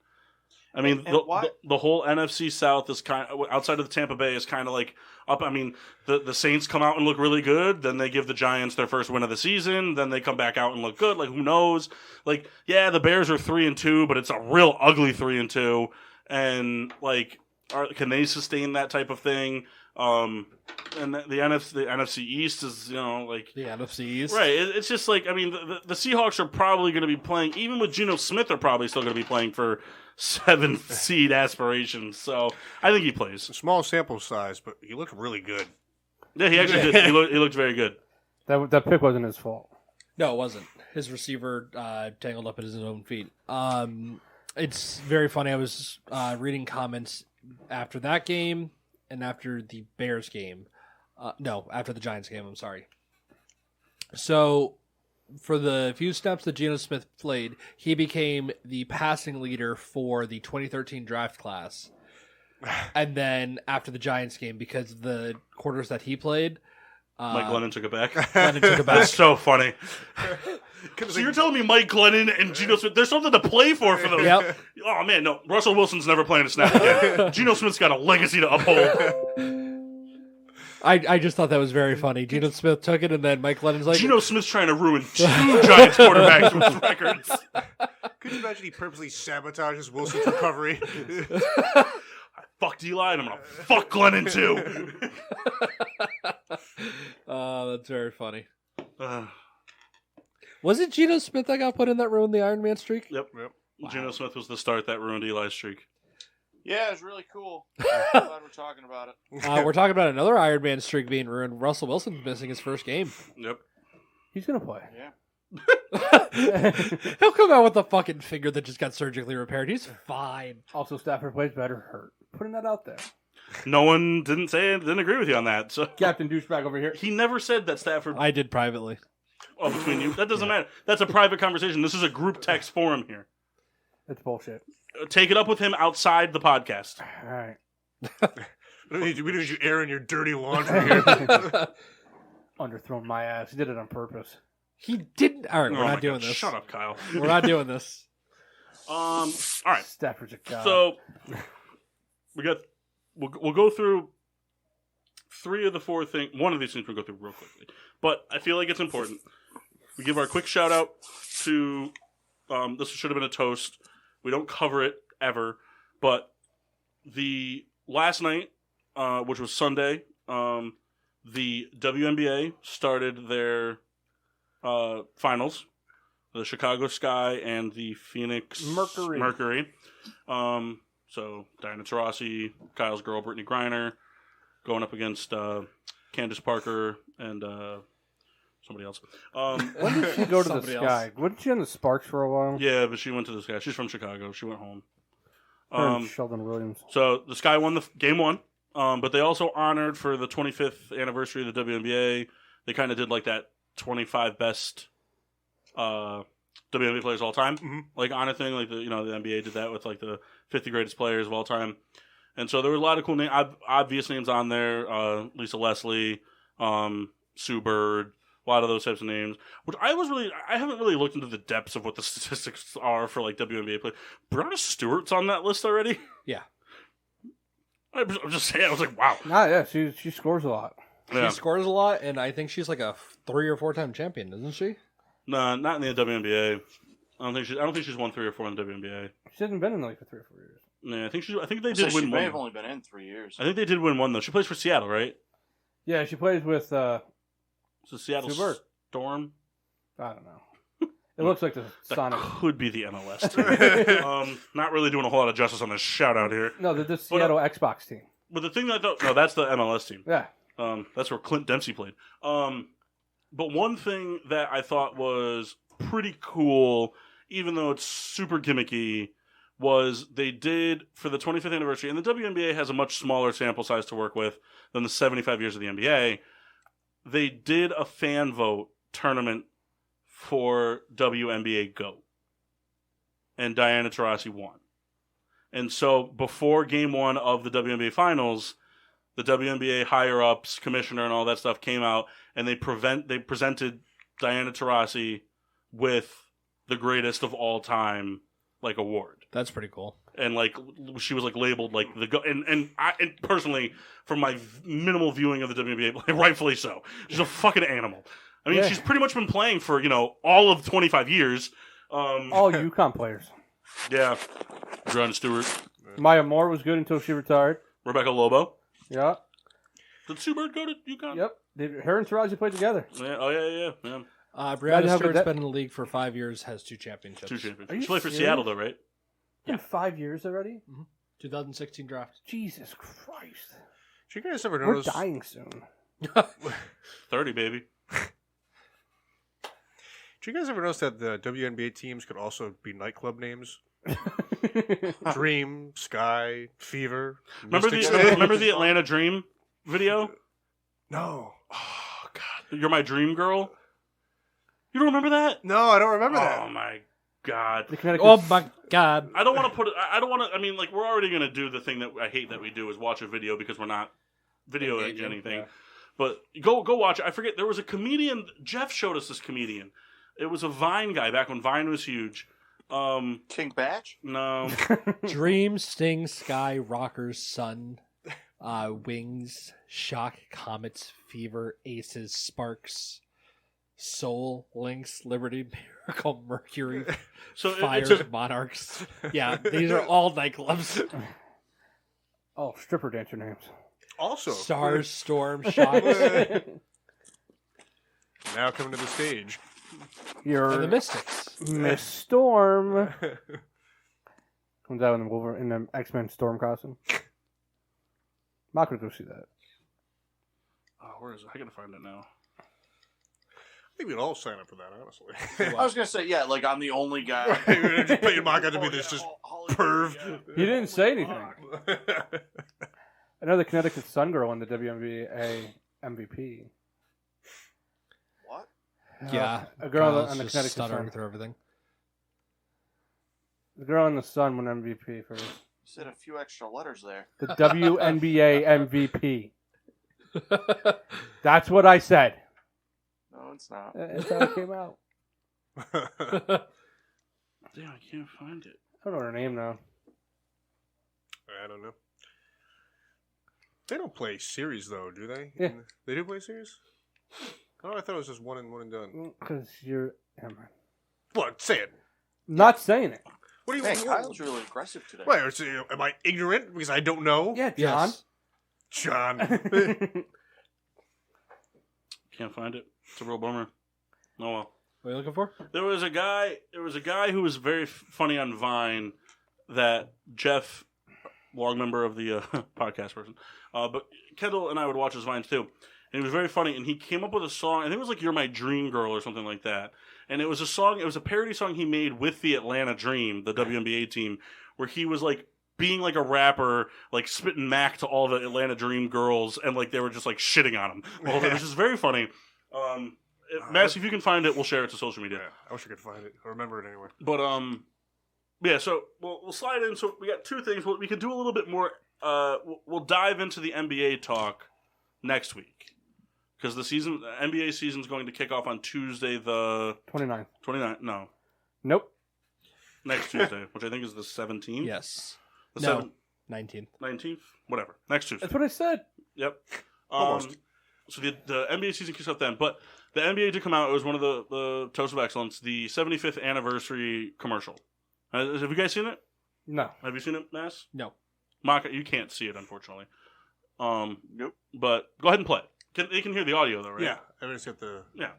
I mean, And why- the whole NFC South is kind of, outside of the Tampa Bay, is kind of like up. I mean, the Saints come out and look really good, then they give the Giants their first win of the season, then they come back out and look good. Like, who knows? Like, yeah, the Bears are 3-2, but it's a real ugly 3-2, and like, can they sustain that type of thing? And the NFC East is, like The NFC East? right. It's just like, I mean, the Seahawks are probably going to be playing, even with Geno Smith, they're probably still going to be playing for 7th seed aspirations. So I think he plays. It's a small sample size, but he looked really good. Yeah, he actually did. He looked very good. That pick wasn't his fault. No, it wasn't. His receiver tangled up in his own feet. It's very funny. I was reading comments after that game and after the Bears game. No, after the Giants game, I'm sorry. So, for the few snaps that Geno Smith played, he became the passing leader for the 2013 draft class. And then after the Giants game, because of the quarters that he played, Mike Glennon took it back. Glennon took it back. That's so funny. So you're telling me Mike Glennon and Geno Smith, there's something to play for those. Yep. Oh, man, no. Russell Wilson's never playing a snap again. Geno Smith's got a legacy to uphold. I just thought that was very funny. Geno Smith took it, and then Mike Glennon's like, Geno Smith's trying to ruin 2 Giants quarterbacks with records. Could you imagine he purposely sabotages Wilson's recovery? I fucked Eli, and I'm going to fuck Glennon, too. Oh, that's very funny. Was it Geno Smith that got put in that ruined the Iron Man streak? Yep. Wow. Geno Smith was the start that ruined Eli's streak. Yeah, it was really cool. I'm glad we're talking about it. We're talking about another Iron Man streak being ruined. Russell Wilson's missing his first game. Yep. He's going to play. Yeah. He'll come out with a fucking finger that just got surgically repaired. He's fine. Also, Stafford plays better hurt. Putting that out there. No one didn't agree with you on that. So Captain Douchebag over here. he never said that Stafford. I did privately. Oh, between you, that doesn't matter. That's a private conversation. This is a group text forum here. It's bullshit. Take it up with him outside the podcast. All right. We don't need you airing your dirty laundry here. Underthrown my ass. He did it on purpose. He didn't. All right, Oh we're my not doing God, this. Shut up, Kyle. We're not doing this. All right. Stafford's a god. So we'll go through 3 of the 4 things. One of these things we'll go through real quickly, but I feel like it's important. We give our quick shout out to. This should have been a toast. We don't cover it ever, but the last night, which was Sunday, the Wnba started their finals. The Chicago Sky and the Phoenix Mercury. So Diana Taurasi, Kyle's girl Brittany Griner, going up against Candace Parker and somebody else. When did she go to the Somebody Sky? Wasn't she on the Sparks for a while? Yeah, but she went to the Sky. She's from Chicago. She went home. Her and Sheldon Williams. So the Sky won the game 1, but they also honored for the 25th anniversary of the WNBA. They kind of did like that 25 best WNBA players of all time, like honor thing. Like the NBA did that with like the 50 greatest players of all time, and so there were a lot of cool obvious names on there. Lisa Leslie, Sue Bird, a lot of those types of names. Which I haven't really looked into the depths of what the statistics are for like WNBA players. Brianna Stewart's on that list already. Yeah. I'm just saying. I was like, wow. Nah, yeah, she scores a lot. Yeah. She scores a lot, and I think she's like a 3 or 4 time champion, isn't she? No, not in the WNBA. I don't think she's won 3 or 4 in the WNBA. She hasn't been in the league for 3 or 4 years. Yeah, I think they So did she win may one. have only been in 3 years. I think they did win one though. She plays for Seattle, right? Yeah, she plays with So Seattle Sue Bird. Storm. I don't know. It looks like the That Sonic. could be the MLS team. Not really doing a whole lot of justice on this shout out here. No, the Seattle Xbox team. But the thing that I thought, no, that's the MLS team. Yeah. That's where Clint Dempsey played. But one thing that I thought was pretty cool, even though it's super gimmicky, was they did for the 25th anniversary, and the WNBA has a much smaller sample size to work with than the 75 years of the NBA. They did a fan vote tournament for WNBA GOAT, and Diana Taurasi won. And so before game 1 of the WNBA finals, the WNBA higher-ups, commissioner, and all that stuff came out, and they presented Diana Taurasi with the greatest of all time, like, award. That's pretty cool. And like she was like labeled like the and personally, from my minimal viewing of the WNBA, like, rightfully so. She's a fucking animal. I mean, she's pretty much been playing for all of 25 years. All UConn players. Yeah, John Stewart, Maya Moore was good until she retired. Rebecca Lobo. Yeah. Did Sue Bird go to UConn? Yep. Her and Taraji played together. Yeah. Oh yeah. Brianna how Stewart's good been in the league for 5 years, has 2 championships. 2 champions. Are you She played for serious? Seattle though, right? In 5 years already? 2016 draft. Jesus Christ. Did you guys ever We're notice? dying soon. 30, baby. Did you guys ever notice that the WNBA teams could also be nightclub names? Dream, Sky, Fever. Remember Mystics? the Atlanta Dream video? No. Oh God, you're my dream girl. You don't remember that? No, I don't remember that. Oh my God. The Connecticut Oh my God. I don't want to put it. I don't want to. I mean, like, we're already going to do the thing that I hate that we do is watch a video because we're not videoing anything. yeah. But go watch it. I forget. There was a comedian. Jeff showed us this comedian. It was a Vine guy back when Vine was huge. King Batch? No. Dream, Sting, Sky, Rockers, Sun, Wings, Shock, Comets, Fever, Aces, Sparks, Soul, Lynx, Liberty, Miracle, Mercury, So Fire, Monarchs. Yeah, these are all nightclubs. Oh, stripper dancer names. Also, Stars, Storm, Shock, now coming to the stage. You're and the Mystics. Miss Storm. Comes out in the X-Men Storm costume. Not gonna go see that. Oh, where is it? I gotta find it now. I think we'd all sign up for that, honestly. I was gonna say, yeah, like I'm the only guy. You're gonna just pay your mock out to be this just perv. He didn't say anything. Another Connecticut Sun girl won the Wnba MVP. What? Yeah, a girl Kyle's on the just Connecticut stuttering Sun. through everything. The girl in the Sun won MVP for You said a few extra letters there. the WNBA MVP. That's what I said. No, it's not. That's how it came out. Damn, I can't find it. I don't know her name now. I don't know. They don't play series though, do they? Yeah. They do play series? Oh, I thought it was just one and done. Because you're... Never mind. What? Say it. Not saying it. What do you Hey, what- Kyle's really aggressive today. Wait, am I ignorant because I don't know? Yeah, John. Yes. John. Can't find it. It's a real bummer. Oh well. What are you looking for? There was a guy who was very funny on Vine that Jeff, long member of the podcast person, but Kendall and I would watch his Vines too. And he was very funny, and he came up with a song, I think it was like You're My Dream Girl or something like that. And it was a parody song he made with the Atlanta Dream, the WNBA team, where he was like being like a rapper, like spitting Mac to all the Atlanta Dream girls, and like they were just like shitting on him. Well, it was just very funny. Mass, if you can find it, we'll share it to social media. Yeah, I wish I could find it or remember it anyway. But yeah. So we'll slide in. So we got two things. We could do a little bit more. We'll dive into the NBA talk next week because the NBA season is going to kick off on Tuesday, the 29th. 29th. No, Nope. next Tuesday, which I think is the 17th. Yes. The No. 19th. 19th, whatever. Next Tuesday. That's what I said. Yep. Almost. So the NBA season kicks off then, but the NBA did come out. It was one of the Toast of Excellence, the 75th anniversary commercial. Have you guys seen it? No. Have you seen it, Mass? No. Maka, you can't see it, unfortunately. Nope. But go ahead and play it. They can hear the audio, though, right? Yeah, I just got the. Yeah.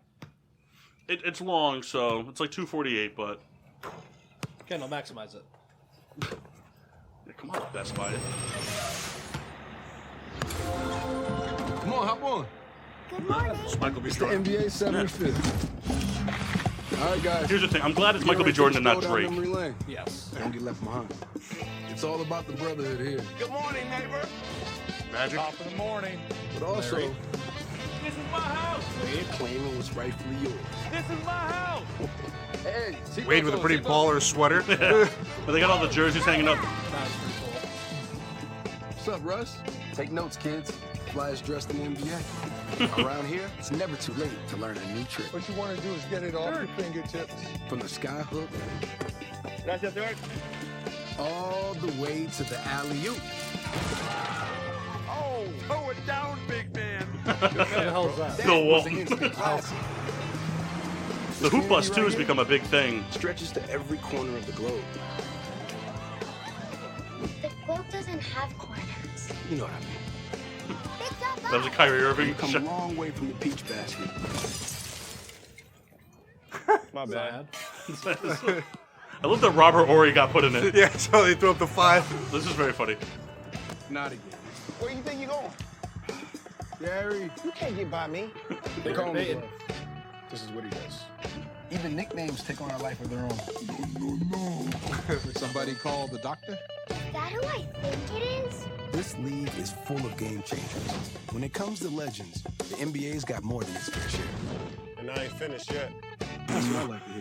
It's long, so it's like 2:48, but Ken, I'll maximize it. yeah, come on, Best Buy. Come on, hop on. Good morning. It's Michael B. It's the Jordan. NBA 75th. All right, guys. Here's the thing. I'm glad it's Michael B. Jordan and not Drake. Yes. Don't get left behind. It's all about the brotherhood here. Good morning, neighbor. Magic. Top of the morning. But also, This is my house. we're claiming what's rightfully yours. This is my house. Hey, seatbelts Wade with a on, pretty seatbelts. baller sweater. But they got all the jerseys hanging up. That's pretty cool. What's up, Russ? Take notes, kids. Flyers dressed in the NBA. Around here, it's never too late to learn a new trick. What you want to do is get it off your fingertips. From the sky hook Gracias, George. all the way to the alley-oop. Oh, throw it down, big man. What the hell is that? That The was wall. an instant classic. The hoop bus, too, has become a big thing. Stretches to every corner of the globe. The globe doesn't have corners. You know what I mean. That was a Kyrie Irving We've come shot. a long way from the peach basket. My bad. I love that Robert Horry got put in it. Yeah, so they threw up the 5. This is very funny. Not again. Where you think you're going? Gary. You can't get by me. They call me Baiting. Glove. This is what he does. Even nicknames take on a life of their own. No. Somebody call the doctor? Is that who I think it is? This league is full of game changers. When it comes to legends, the NBA's got more than its fair share. And I ain't finished yet. That's what I like to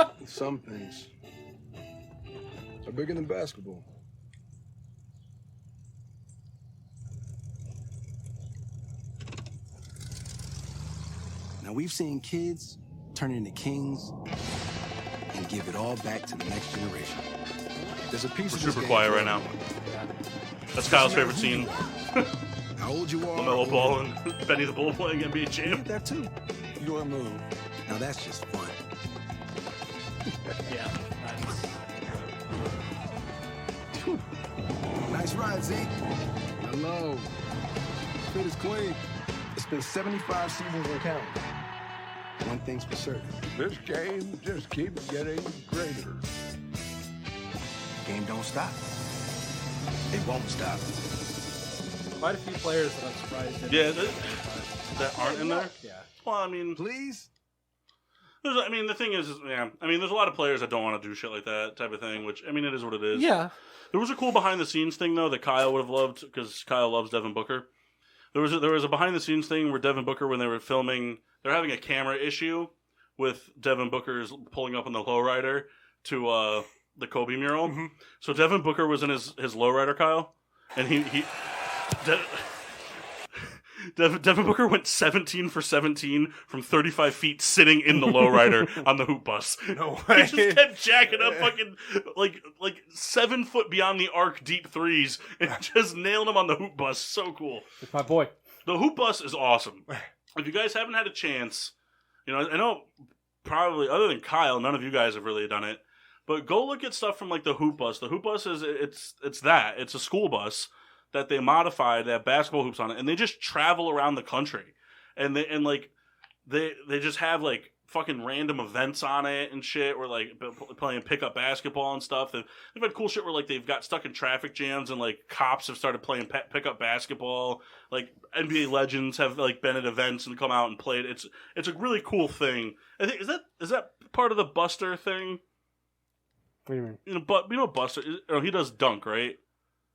hear. Some things are bigger than basketball. Now, we've seen kids turn into kings and give it all back to the next generation. There's a piece We're of this super game quiet for right now. everyone. That's Kyle's favorite scene. How old you are? LaMelo Ball and Benny the Bull playing NBA You champ. did that too. Your move. Now that's just fun. Yeah. Nice ride, Zeke. Hello. Fit is clean. It's been 75 seasons and counting. One thing's for certain. This game just keeps getting greater. The game don't stop. It won't stop. Quite a few players that I'm surprised didn't. Yeah, that aren't in there. Yeah. Well, I mean, Please? the thing is, yeah. I mean, there's a lot of players that don't want to do shit like that type of thing. Which, I mean, it is what it is. Yeah. There was a cool behind the scenes thing though that Kyle would have loved because Kyle loves Devin Booker. There was a behind the scenes thing where Devin Booker, when they were filming, they're having a camera issue with Devin Booker's pulling up on the lowrider to the Kobe mural. Mm-hmm. So Devin Booker was in his lowrider, Kyle, and Devin Booker went 17 for 17 from 35 feet sitting in the lowrider on the hoop bus. No way. He just kept jacking up fucking like 7 foot beyond the arc deep threes and just nailed him on the hoop bus. So cool. It's my boy. The hoop bus is awesome. If you guys haven't had a chance, I know probably other than Kyle, none of you guys have really done it. But go look at stuff from like the hoop bus. The hoop bus is it's a school bus that they modified. They have basketball hoops on it, and they just travel around the country, and they just have like fucking random events on it and shit. Where like playing pickup basketball and stuff. They've had cool shit where like they've got stuck in traffic jams and like cops have started playing pickup basketball. Like NBA legends have like been at events and come out and played. It's a really cool thing. I think is that part of the Buster thing. What do you mean? You know Buster. He does dunk, right?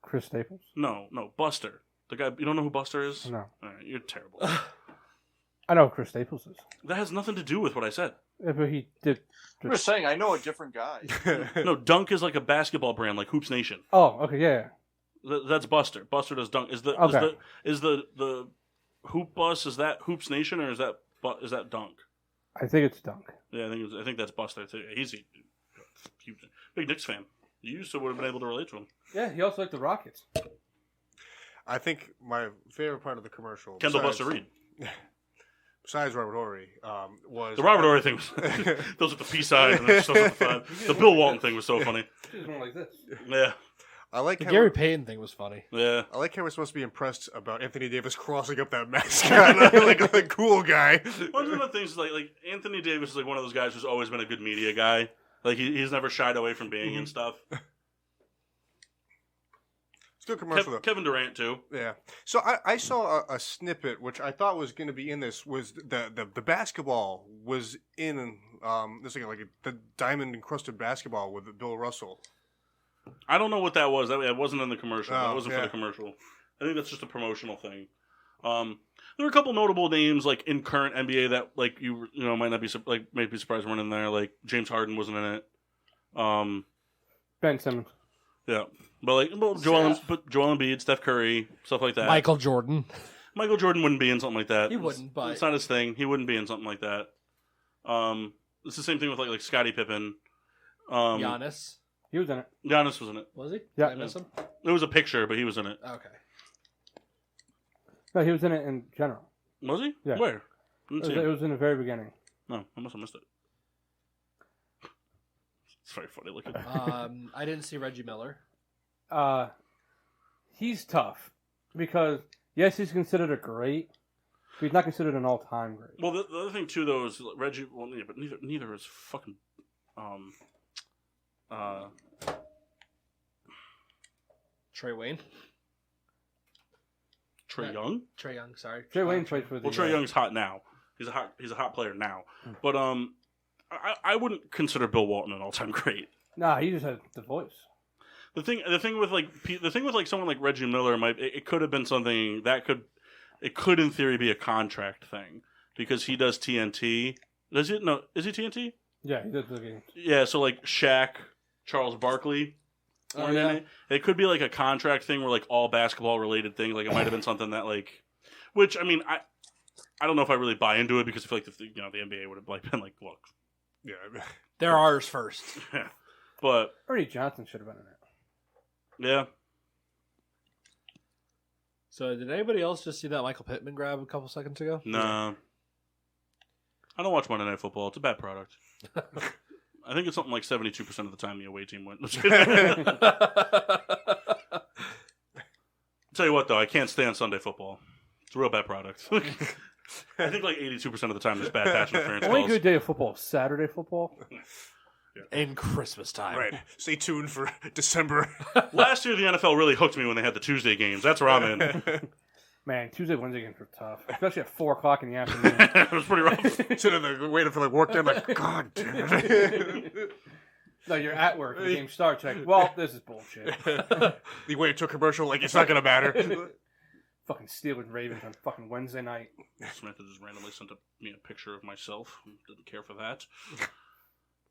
Chris Staples? No, Buster. The guy. You don't know who Buster is? No. All right, you're terrible. I know who Chris Staples is. That has nothing to do with what I said. Yeah, but he did. I'm just saying, I know a different guy. No, Dunk is like a basketball brand, like Hoops Nation. Oh, okay, yeah. That's Buster. Buster does dunk. Is the hoop bus? Is that Hoops Nation or is that Dunk? I think it's Dunk. Yeah, I think that's Buster too. He's a huge, big Knicks fan. You used to would have been able to relate to him. Yeah, he also liked the Rockets. I think my favorite part of the commercial, Kendall Buster Reed, besides Robert Horry, was the Robert Horry thing. Those at the P side and then stuff at the 5. The Bill Walton thing was so funny. He was more like this. Yeah. I like the how Gary Payton thing was funny. Yeah. I like how we're supposed to be impressed about Anthony Davis crossing up that mascot like a cool guy. One of the things is like Anthony Davis is like one of those guys who's always been a good media guy. Like he's never shied away from being and stuff. Still commercial though. Kevin Durant too. Yeah. So I saw a snippet which I thought was going to be in this was the basketball was in this like the diamond encrusted basketball with Bill Russell. I don't know what that was. It wasn't in the commercial. Oh, that wasn't yeah. for the commercial. I think that's just a promotional thing. There were a couple notable names like in current NBA that like you might not be might be surprised weren't in there. Like James Harden wasn't in it. Ben Simmons. Yeah, but Joel Embiid, Steph Curry, stuff like that. Michael Jordan. Michael Jordan wouldn't be in something like that. He wouldn't, but it's not his thing. He wouldn't be in something like that. It's the same thing with like Scottie Pippen. Giannis. He was in it. Giannis was in it. Was he? Yeah. Did I miss him? It was a picture, but he was in it. Okay. No, he was in it in general. Was he? Yeah. Where? It was in the very beginning. No, I must have missed it. It's very funny looking. I didn't see Reggie Miller. He's tough because yes, he's considered a great, but he's not considered an all-time great. Well, the other thing too, though, is Reggie. Well, yeah, but neither is fucking. Trey Wayne. Trey Young. Trey Young. Sorry. Trey Wayne plays for the. Well, Trey Young's hot now. He's a hot player now. But I wouldn't consider Bill Walton an all-time great. Nah, he just has the voice. The thing with someone like Reggie Miller it could have been something that could in theory be a contract thing because he does TNT. Does he? No, is he TNT? Yeah, he does the games. Yeah, so like Shaq, Charles Barkley. Oh, yeah. It could be like a contract thing where like all basketball related thing. Like it might have been something that like, which I mean I don't know if I really buy into it because I feel like the NBA would have been like, look, Yeah. They're ours first. yeah. But Ernie Johnson should have been in it. yeah, So did anybody else just see that Michael Pittman grab a couple seconds ago? no, I don't watch Monday Night Football. It's a bad product. I think it's something like 72% of the time the away team went. Tell you what, though, I can't stand Sunday football. It's a real bad product. I think like 82% of the time there's bad pass interference Only calls. good day of football, Saturday football. In Christmas time. Right. Stay tuned for December. Last year, the NFL really hooked me when they had the Tuesday games. That's where I'm in. Man, Tuesday, Wednesday games were tough, especially at 4 o'clock in the afternoon. It was pretty rough. Sitting there waiting for like work day. I'm like, God damn it. No, you're at work. The game starts. You're like, well, this is bullshit. You wait to a commercial like it's not gonna matter. Fucking Steelers and Ravens on fucking Wednesday night. Samantha just randomly sent me a picture of myself. Didn't care for that.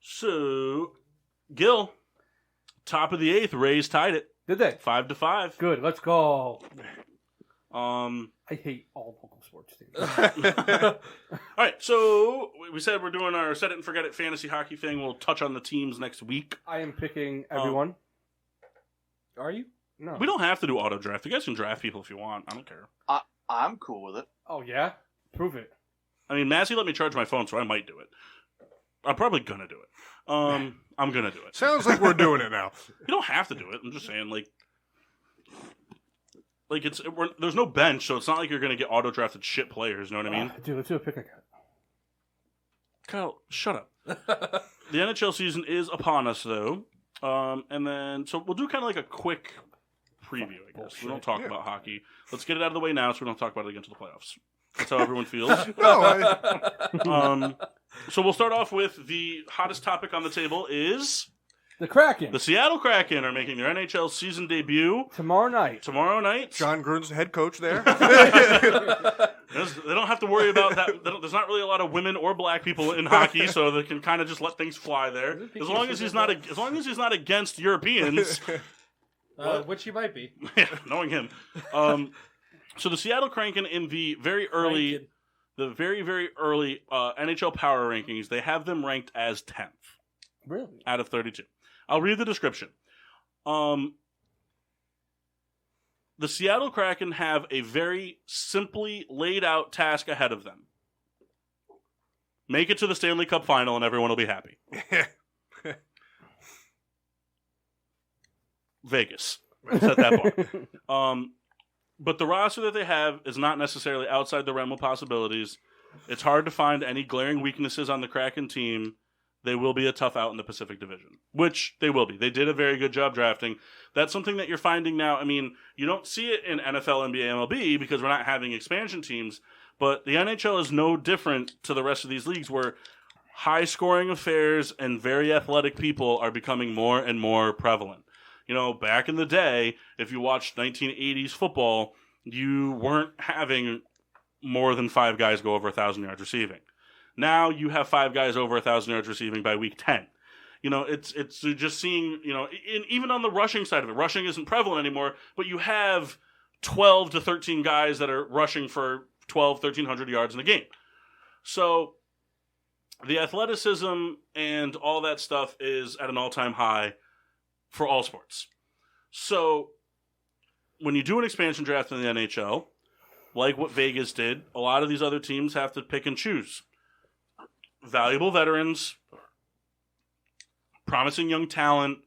So, Gil, top of the 8th, Rays tied it. Did they? 5-5. Good. Let's go. I hate all local sports teams. All right, so we said we're doing our set it and forget it fantasy hockey thing. We'll touch on the teams next week. I am picking everyone. Are you? No. We don't have to do auto draft. You guys can draft people if you want. I don't care. I'm cool with it. Oh, yeah? Prove it. I mean, Massey let me charge my phone, so I might do it. I'm probably gonna do it. I'm gonna do it. Sounds like we're doing it now. You don't have to do it. I'm just saying, like there's no bench, so it's not like you're gonna get auto drafted shit players. You know what I mean? Dude, let's do a picnic. Kyle, shut up. The NHL season is upon us, though, and then so we'll do kind of like a quick preview. I guess we don't talk about hockey. Let's get it out of the way now, so we don't talk about it again to the playoffs. That's how everyone feels. So we'll start off with the hottest topic on the table is the Kraken. The Seattle Kraken are making their NHL season debut tomorrow night. John Gruden's the head coach there. They don't have to worry about that. There's not really a lot of women or black people in hockey, so they can kind of just let things fly there. As long as he's not against Europeans, which he might be. Yeah, knowing him. So the Seattle Kraken in the very early NHL power rankings, they have them ranked as 10th. Really? Out of 32. I'll read the description. The Seattle Kraken have a very simply laid out task ahead of them. Make it to the Stanley Cup final and everyone will be happy. Vegas. Set that bar. But the roster that they have is not necessarily outside the realm of possibilities. It's hard to find any glaring weaknesses on the Kraken team. They will be a tough out in the Pacific Division, which they will be. They did a very good job drafting. That's something that you're finding now. I mean, you don't see it in NFL, NBA, MLB because we're not having expansion teams, but the NHL is no different to the rest of these leagues where high-scoring affairs and very athletic people are becoming more and more prevalent. You know, back in the day, if you watched 1980s football, you weren't having more than 5 guys go over 1,000 yards receiving. Now you have 5 guys over 1,000 yards receiving by week 10. You know, it's just seeing, you know, even on the rushing side of it, rushing isn't prevalent anymore, but you have 12 to 13 guys that are rushing for 1,300 yards in a game. So the athleticism and all that stuff is at an all-time high for all sports. So when you do an expansion draft in the NHL, like what Vegas did, a lot of these other teams have to pick and choose. Valuable veterans, promising young talent,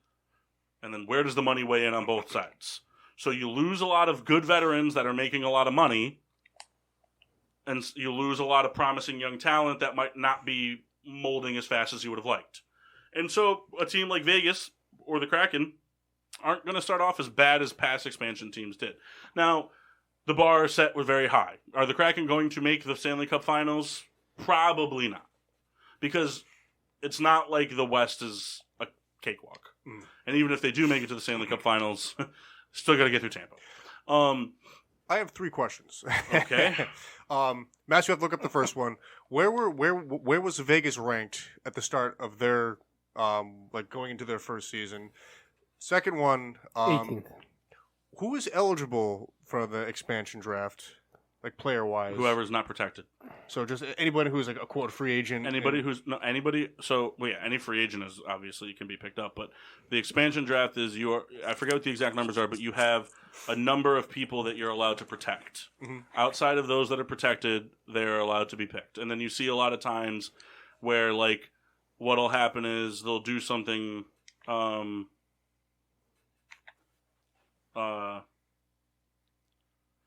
and then where does the money weigh in on both sides? So you lose a lot of good veterans that are making a lot of money, and you lose a lot of promising young talent that might not be molding as fast as you would have liked. And so a team like Vegas or the Kraken aren't going to start off as bad as past expansion teams did. Now, the bar set was very high. Are the Kraken going to make the Stanley Cup Finals? Probably not. Because it's not like the West is a cakewalk. And even if they do make it to the Stanley Cup Finals, still got to get through Tampa. I have 3 questions. Okay. Matt, you have to look up the first one. Where was Vegas ranked at the start of their like going into their first season? Second one, 18th. who is eligible for the expansion draft? Like player-wise? Whoever's not protected. So just anybody who's like a quote free agent. Any free agent is obviously can be picked up, but the expansion draft is I forget what the exact numbers are, but you have a number of people that you're allowed to protect. Mm-hmm. Outside of those that are protected, they're allowed to be picked. And then you see a lot of times where like what'll happen is they'll do something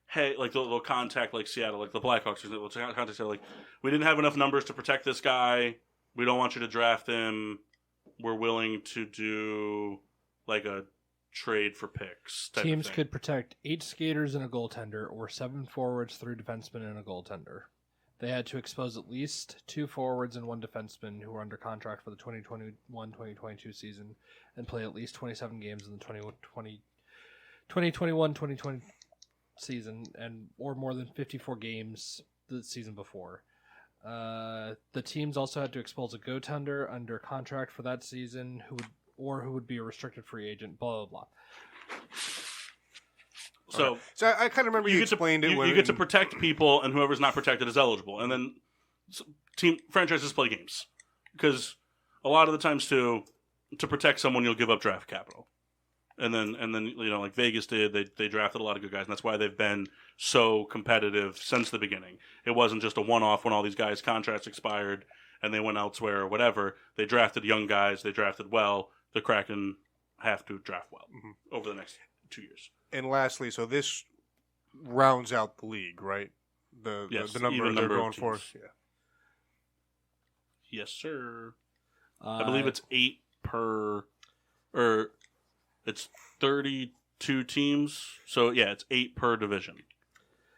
hey, like they'll contact like Seattle, like the Blackhawks, they'll contact Seattle, like, we didn't have enough numbers to protect this guy. We don't want you to draft him. We're willing to do like a trade for picks. Teams could protect 8 skaters and a goaltender, or 7 forwards, 3 defensemen, and a goaltender. They had to expose at least 2 forwards and 1 defenseman who were under contract for the 2021-2022 season and play at least 27 games in the 2021-2020 season, and or more than 54 games the season before. The teams also had to expose a goaltender under contract for that season who would be a restricted free agent, blah, blah, blah. So I kind of remember you explained it. You get to protect people, and whoever's not protected is eligible. And then franchises play games. Because a lot of the times, too, to protect someone, you'll give up draft capital. And then like Vegas did, they drafted a lot of good guys, and that's why they've been so competitive since the beginning. It wasn't just a one-off when all these guys' contracts expired and they went elsewhere or whatever. They drafted young guys, they drafted well. The Kraken have to draft well over the next 2 years. And lastly, so this rounds out the league, right? The number they're going for. Yeah. Yes, sir. I believe it's 8 per, or it's 32 teams. So yeah, it's 8 per division.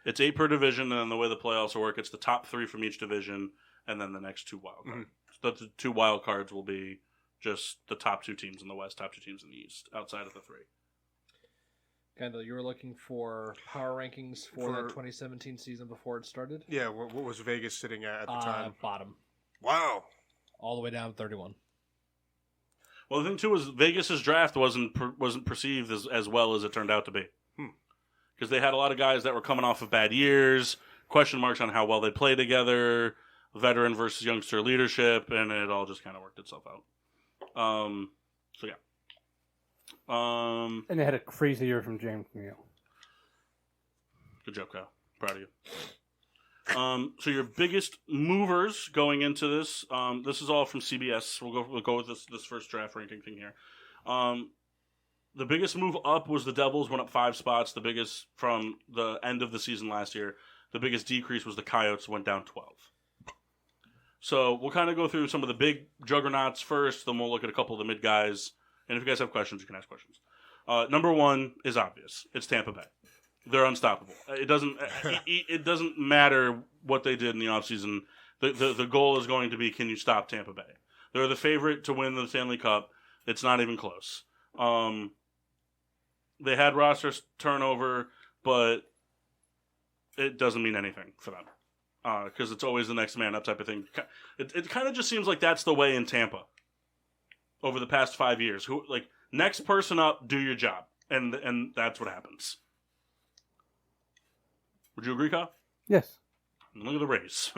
It's 8 per division, and then the way the playoffs will work, it's the top 3 from each division, and then the next 2 wild cards. So the 2 wild cards will be just the top 2 teams in the West, top 2 teams in the East, outside of the 3. Kendall, you were looking for power rankings for that 2017 season before it started? Yeah, what was Vegas sitting at the time? Bottom. Wow. All the way down to 31. Well, the thing, too, is Vegas' draft wasn't perceived as well as it turned out to be. Because they had a lot of guys that were coming off of bad years, question marks on how well they play together, veteran versus youngster leadership, and it all just kind of worked itself out. So, yeah. And they had a crazy year from James Neal. Good job, Kyle. Proud of you. So your biggest movers going into this, this is all from CBS. We'll go with this first draft ranking thing here. The biggest move up was the Devils went up 5 spots. The biggest from the end of the season last year. The biggest decrease was the Coyotes went down 12. So we'll kind of go through some of the big juggernauts first. Then we'll look at a couple of the mid guys. And if you guys have questions, you can ask questions. Number 1 is obvious. It's Tampa Bay. They're unstoppable. It doesn't matter what they did in the offseason. The goal is going to be, can you stop Tampa Bay? They're the favorite to win the Stanley Cup. It's not even close. They had roster turnover, but it doesn't mean anything for them. Because it's always the next man up type of thing. It kind of just seems like that's the way in Tampa over the past 5 years. Who next person up, do your job, and that's what happens. Would you agree, Kyle? Yes. And look at the Rays.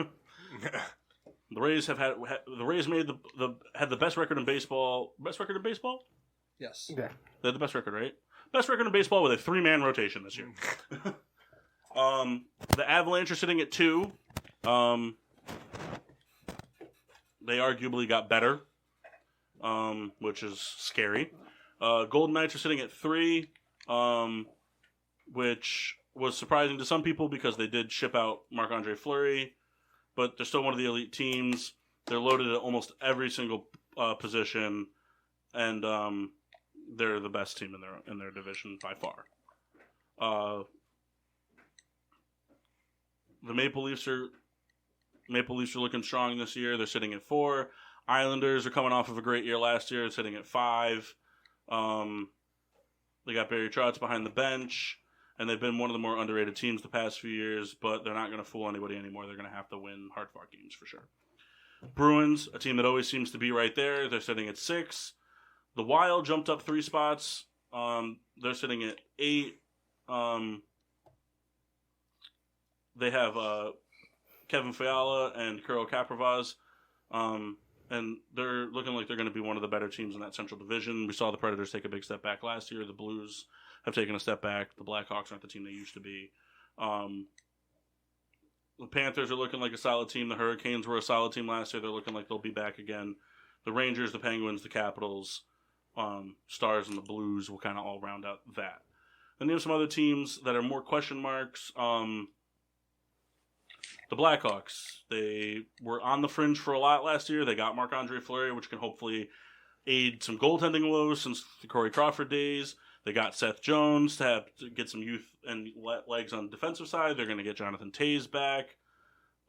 The Rays had the best record in baseball. Best record in baseball? Yes. Yeah. They had the best record, right? Best record in baseball with a 3-man rotation this year. The Avalanche are sitting at 2. They arguably got better, which is scary. Golden Knights are sitting at 3, which was surprising to some people because they did ship out Marc-Andre Fleury, but they're still one of the elite teams. They're loaded at almost every single position, and they're the best team in their division by far. The Maple Leafs are looking strong this year. They're sitting at 4. Islanders are coming off of a great year last year, sitting at 5. They got Barry Trotz behind the bench, and they've been one of the more underrated teams the past few years, but they're not going to fool anybody anymore. They're going to have to win hard-fought games for sure. Bruins, a team that always seems to be right there. They're sitting at 6. The Wild jumped up 3 spots. They're sitting at 8. they have Kevin Fiala and Kirill Kaprizov, and they're looking like they're going to be one of the better teams in that Central Division. We saw the Predators take a big step back last year. The Blues have taken a step back. The Blackhawks aren't the team they used to be. The Panthers are looking like a solid team. The Hurricanes were a solid team last year. They're looking like they'll be back again. The Rangers, the Penguins, the Capitals, Stars, and the Blues will kind of all round out that. Then you have some other teams that are more question marks. The Blackhawks, they were on the fringe for a lot last year. They got Marc-Andre Fleury, which can hopefully aid some goaltending woes since the Corey Crawford days. They got Seth Jones to get some youth and legs on the defensive side. They're going to get Jonathan Toews back.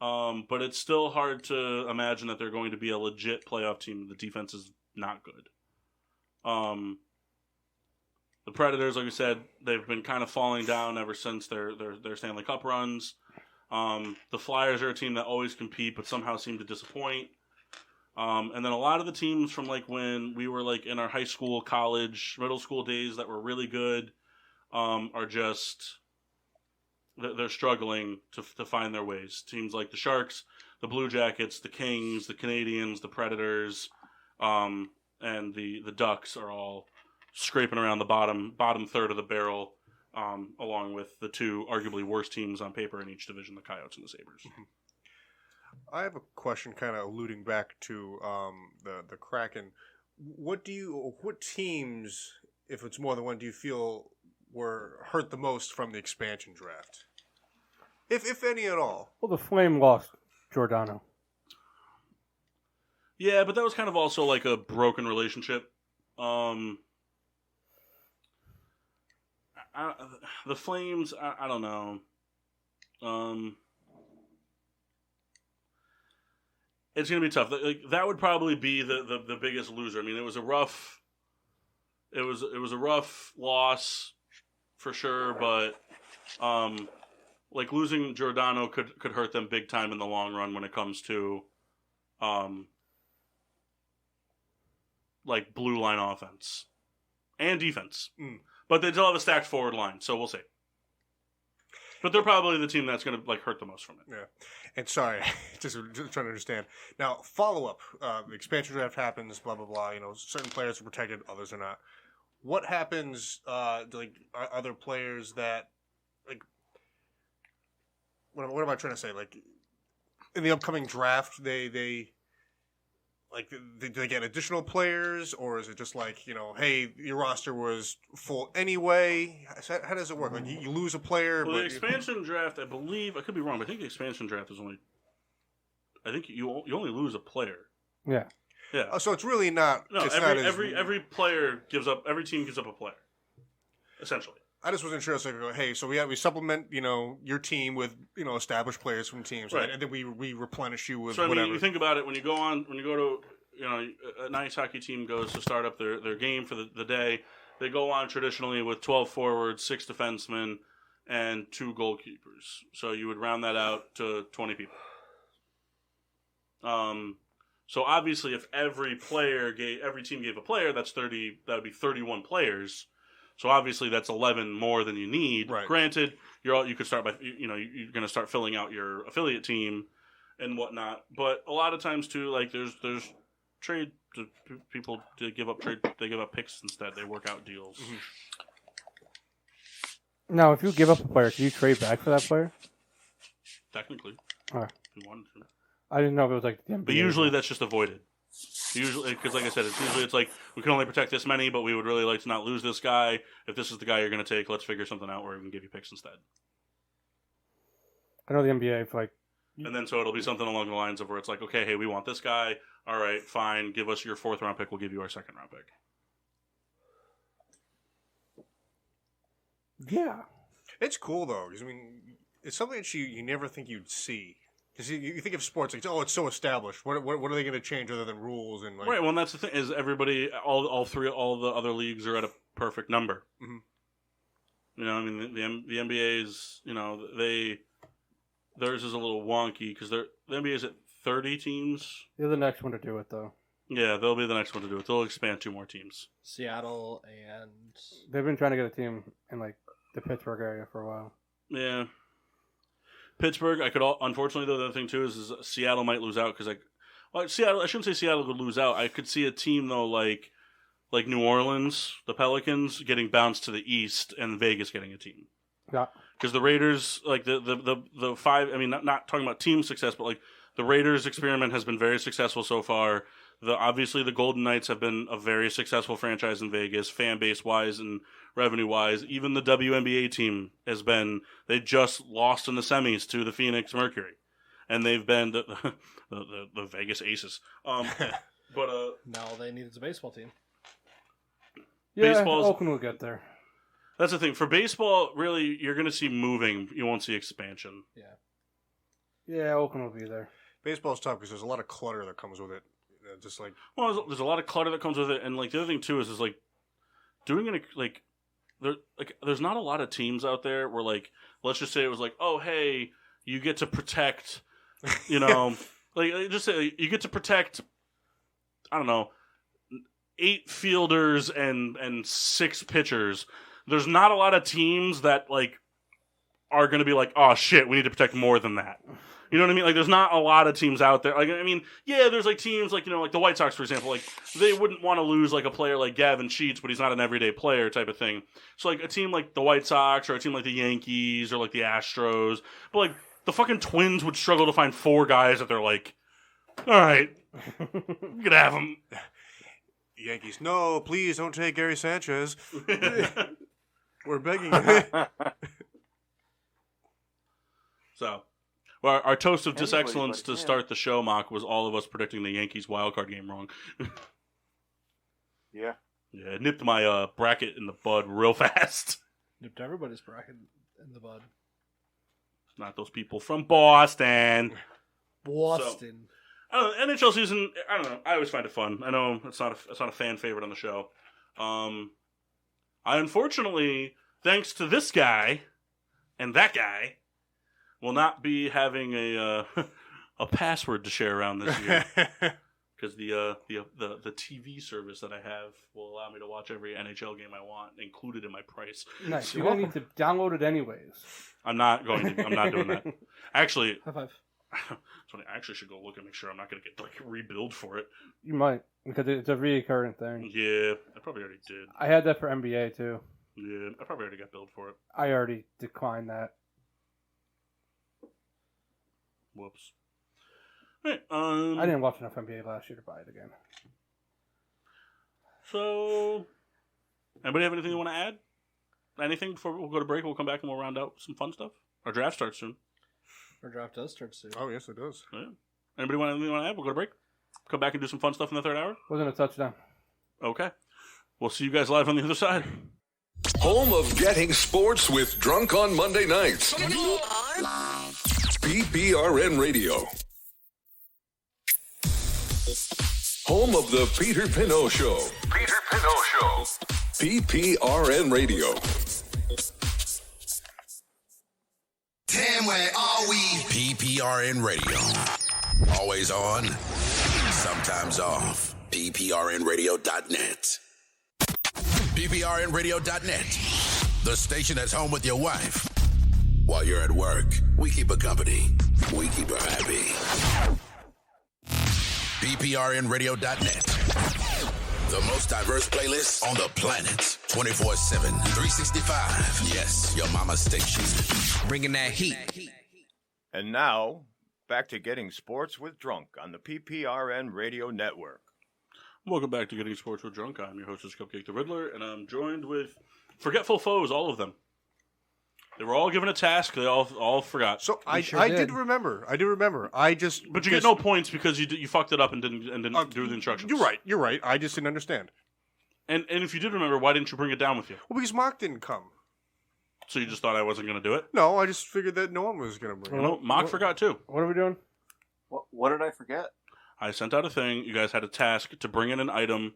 But it's still hard to imagine that they're going to be a legit playoff team. The defense is not good. The Predators, like we said, they've been kind of falling down ever since their Stanley Cup runs. The Flyers are a team that always compete but somehow seem to disappoint. And then a lot of the teams from like when we were like in our high school, college, middle school days that were really good are just they're struggling to find their ways. Teams like the Sharks, the Blue Jackets, the Kings, the Canadians, the Predators, and the Ducks are all scraping around the bottom third of the barrel, along with the two arguably worst teams on paper in each division, the Coyotes and the Sabres. Mm-hmm. I have a question kind of alluding back to the Kraken. What teams, if it's more than one, do you feel were hurt the most from the expansion draft? If any at all. Well, the Flame lost Giordano. Yeah, but that was kind of also like a broken relationship. The Flames, I don't know. It's going to be tough. Like, that would probably be the biggest loser. I mean, it was a rough loss for sure, but like losing Giordano could hurt them big time in the long run when it comes to like blue line offense and defense. But they still have a stacked forward line, so we'll see. But they're probably the team that's going to like hurt the most from it. Yeah. And sorry, just trying to understand. Now, follow-up. The expansion draft happens, blah, blah, blah. You know, certain players are protected, others are not. What happens, are other players that, like, what am I trying to say? Like, in the upcoming draft, they get additional players, or is it just like, you know, hey, your roster was full anyway? How does it work? Like, you lose a player? Well, the expansion draft, I believe, I could be wrong, but I think the expansion draft is only, I think you only lose a player. Yeah. Yeah. Oh, so it's really not. No, it's every player gives up. Every team gives up a player, essentially. I just wasn't sure. So hey, so we supplement, you know, your team with, you know, established players from teams, right? And then we replenish you with whatever. I mean, you think about it when you go to, you know, an ice hockey team goes to start up their game for the day. They go on traditionally with 12 forwards, 6 defensemen, and 2 goalkeepers. So you would round that out to 20 people. So obviously, if every team gave a player, that's 30. That would be 31 players. So obviously, that's 11 more than you need. Right. Granted, you could start by, you know, you're going to start filling out your affiliate team and whatnot. But a lot of times too, like there's trade to people to give up trade. They give up picks instead. They work out deals. Mm-hmm. Now, if you give up a player, can you trade back for that player? Technically, if you wanted to. I didn't know if it was like the NBA. But usually that's just avoided. Usually, because like I said, it's like we can only protect this many, but we would really like to not lose this guy. If this is the guy you're going to take, let's figure something out where we can give you picks instead. I know the NBA, if like, and then so it'll be something along the lines of where it's like, okay, hey, we want this guy. All right, fine. Give us your 4th round pick. We'll give you our 2nd round pick. Yeah, it's cool though. Because I mean, it's something that you never think you'd see. Because you think of sports like, oh, it's so established. What are they going to change other than rules and like? Right. Well, and that's the thing is everybody, all the other leagues are at a perfect number. Mm-hmm. You know, I mean, the NBA is, you know, theirs is a little wonky because the NBA is at 30 teams. They're the next one to do it though. Yeah, they'll be the next one to do it. They'll expand 2 more teams. Seattle and they've been trying to get a team in like the Pittsburgh area for a while. Yeah. Pittsburgh, unfortunately, though, the other thing, too, is Seattle might lose out because, Seattle, I shouldn't say Seattle would lose out. I could see a team, though, like New Orleans, the Pelicans, getting bounced to the East and Vegas getting a team. Yeah. Because the Raiders, like, the five, I mean, not talking about team success, but, like, the Raiders experiment has been very successful so far. Obviously, the Golden Knights have been a very successful franchise in Vegas, fan base wise and revenue wise. Even the WNBA team has been. They just lost in the semis to the Phoenix Mercury, and they've been the Vegas Aces. But now all they need is a baseball team. Yeah, Oakland will get there. That's the thing. For baseball, really, you're going to see moving. You won't see expansion. Yeah, Oakland will be there. Baseball's tough because there's a lot of clutter that comes with it. Just like there's a lot of clutter that comes with it, and like the other thing too is like doing it there's not a lot of teams out there where like let's just say it was like, oh hey, you get to protect, like just say you get to protect, I don't know, 8 fielders and 6 pitchers. There's not a lot of teams that like are going to be like, oh shit, we need to protect more than that. You know what I mean? Like, there's not a lot of teams out there. Like, I mean, yeah, there's like teams like, like the White Sox, for example. Like, they wouldn't want to lose like a player like Gavin Sheets, but he's not an everyday player type of thing. So like a team like the White Sox or a team like the Yankees or like the Astros, but like the fucking Twins would struggle to find 4 guys that they're like, all right, we could have them. Yankees, no, please don't take Gary Sanchez. We're begging. So. Well, our toast of disexcellence to start the show, Mock, was all of us predicting the Yankees wildcard game wrong. Yeah. Yeah, it nipped my bracket in the bud real fast. Nipped everybody's bracket in the bud. Not those people from Boston. Boston. So, NHL season, I don't know. I always find it fun. I know it's not a fan favorite on the show. I unfortunately, thanks to this guy and that guy, will not be having a password to share around this year because the TV service that I have will allow me to watch every NHL game I want, included in my price. Nice. You're gonna need to download it anyways. I'm not doing that. Actually, high five. I actually should go look and make sure I'm not going to get like rebilled for it. You might, because it's a recurring thing. Yeah, I probably already did. I had that for NBA too. Yeah, I probably already got billed for it. I already declined that. Whoops. Right, I didn't watch enough NBA last year to buy it again. So, anybody have anything you want to add? Anything before we'll go to break? We'll come back and we'll round out some fun stuff. Our draft starts soon. Our draft does start soon. Oh, yes, it does. Yeah. Anybody want anything you want to add? We'll go to break. Come back and do some fun stuff in the third hour. Wasn't a touchdown. Okay. We'll see you guys live on the other side. Home of getting sports with Drunk on Monday nights. PPRN Radio. Home of the Peter Pinot Show. Peter Pinot Show. PPRN Radio. Damn, where are we? PPRN Radio. Always on, sometimes off. PPRNradio.net. PPRNradio.net. The station that's home with your wife. While you're at work, we keep her company. We keep her happy. PPRNradio.net. The most diverse playlist on the planet. 24/7, 365. Yes, your mama's station. Bringing that heat. And now, back to Getting Sports with Drunk on the PPRN Radio Network. Welcome back to Getting Sports with Drunk. I'm your hostess, Cupcake the Riddler, and I'm joined with forgetful foes, all of them. They were all given a task. They all forgot. So I did remember. But you get no points because you fucked it up and didn't do the instructions. You're right. I just didn't understand. And if you did remember, why didn't you bring it down with you? Well, because Mock didn't come. So you just thought I wasn't going to do it? No, I just figured that no one was going to bring it. No, Mock forgot too. What are we doing? What did I forget? I sent out a thing. You guys had a task to bring in an item,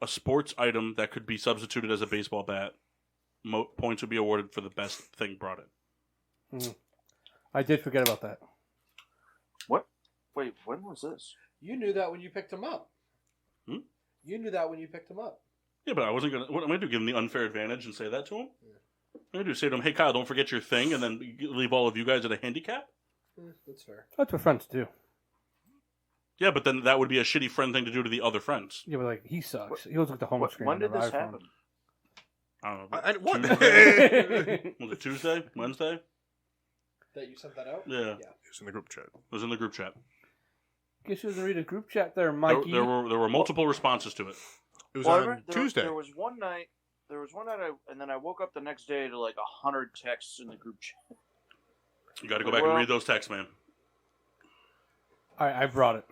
a sports item that could be substituted as a baseball bat. Points would be awarded for the best thing brought in. I did forget about that. What? Wait, when was this? You knew that when you picked him up. You knew that when you picked him up. Yeah, but I wasn't going to... What am I going to do? Give him the unfair advantage and say that to him? I do say to him, "Hey Kyle, don't forget your thing," and then leave all of you guys at a handicap. That's fair. That's what friends do. Yeah, but then that would be a shitty friend thing to do to the other friends. Yeah, but he sucks. He was with the home screen. When did this happen? I don't know. What? Was it Tuesday? Wednesday? That you sent that out? Yeah. It was in the group chat. It was in the group chat. Guess you didn't read a group chat there, Mikey. There were multiple responses to it. It was on Tuesday. There was one night, and then I woke up the next day to like 100 texts in the group chat. You got to go back and read those texts, man. All right, I brought it.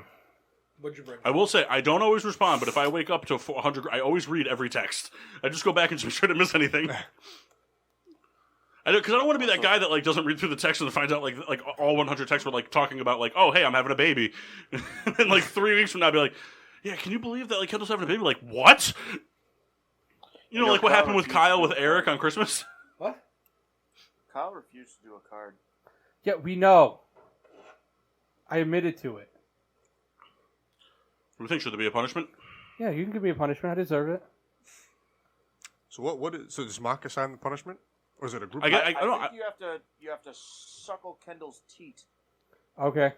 What'd you bring? I will say, I don't always respond, but if I wake up to 400, I always read every text. I just go back and make sure to miss anything. Because I don't want to be that guy that like doesn't read through the text and finds out like all 100 texts were like talking about like, oh hey, I'm having a baby, and then like 3 weeks from now I'll be like, yeah, can you believe that like Kendall's having a baby? Like what? You know, like what happened with Kyle with Eric on Christmas? What? Kyle refused to do a card. Yeah, we know. I admitted to it. What do you think? Should there be a punishment? Yeah, you can give me a punishment. I deserve it. So so does Mock assign the punishment? Or is it a group? I think you have to suckle Kendall's teat. Okay.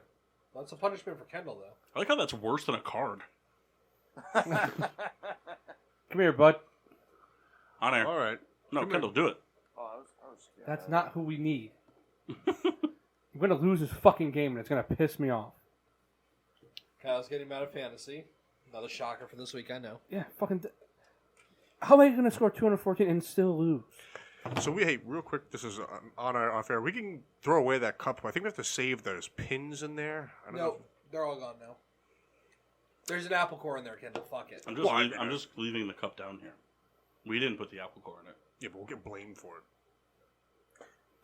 That's a punishment for Kendall, though. I like how that's worse than a card. Come here, bud. On air. All right. No, Come Kendall, here. do it. Oh, I was scared. That's not who we need. I'm going to lose this fucking game, and it's going to piss me off. Kyle's getting mad at fantasy. Another shocker for this week, I know. Yeah, fucking... How am I going to score 214 and still lose? So real quick, this is on our off air. We can throw away that cup. I think we have to save those pins in there. I don't know. They're all gone now. There's an apple core in there, Kendall. Fuck it. I'm just leaving the cup down here. We didn't put the apple core in it. Yeah, but we'll get blamed for it.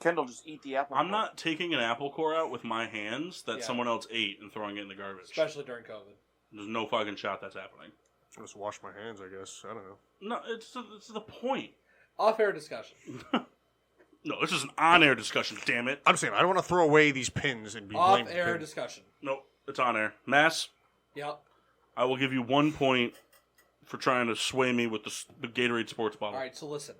Kendall, just eat the apple. I'm not taking an apple core out with my hands that someone else ate and throwing it in the garbage. Especially during COVID. There's no fucking shot that's happening. I'll just wash my hands, I guess. I don't know. No, it's the point. Off-air discussion. No, this is an on-air discussion, damn it. I'm saying I don't want to throw away these pins and be blamed. Off-air discussion. No, it's on air. Mass? Yep. I will give you 1 point for trying to sway me with the Gatorade sports bottle. All right, so listen.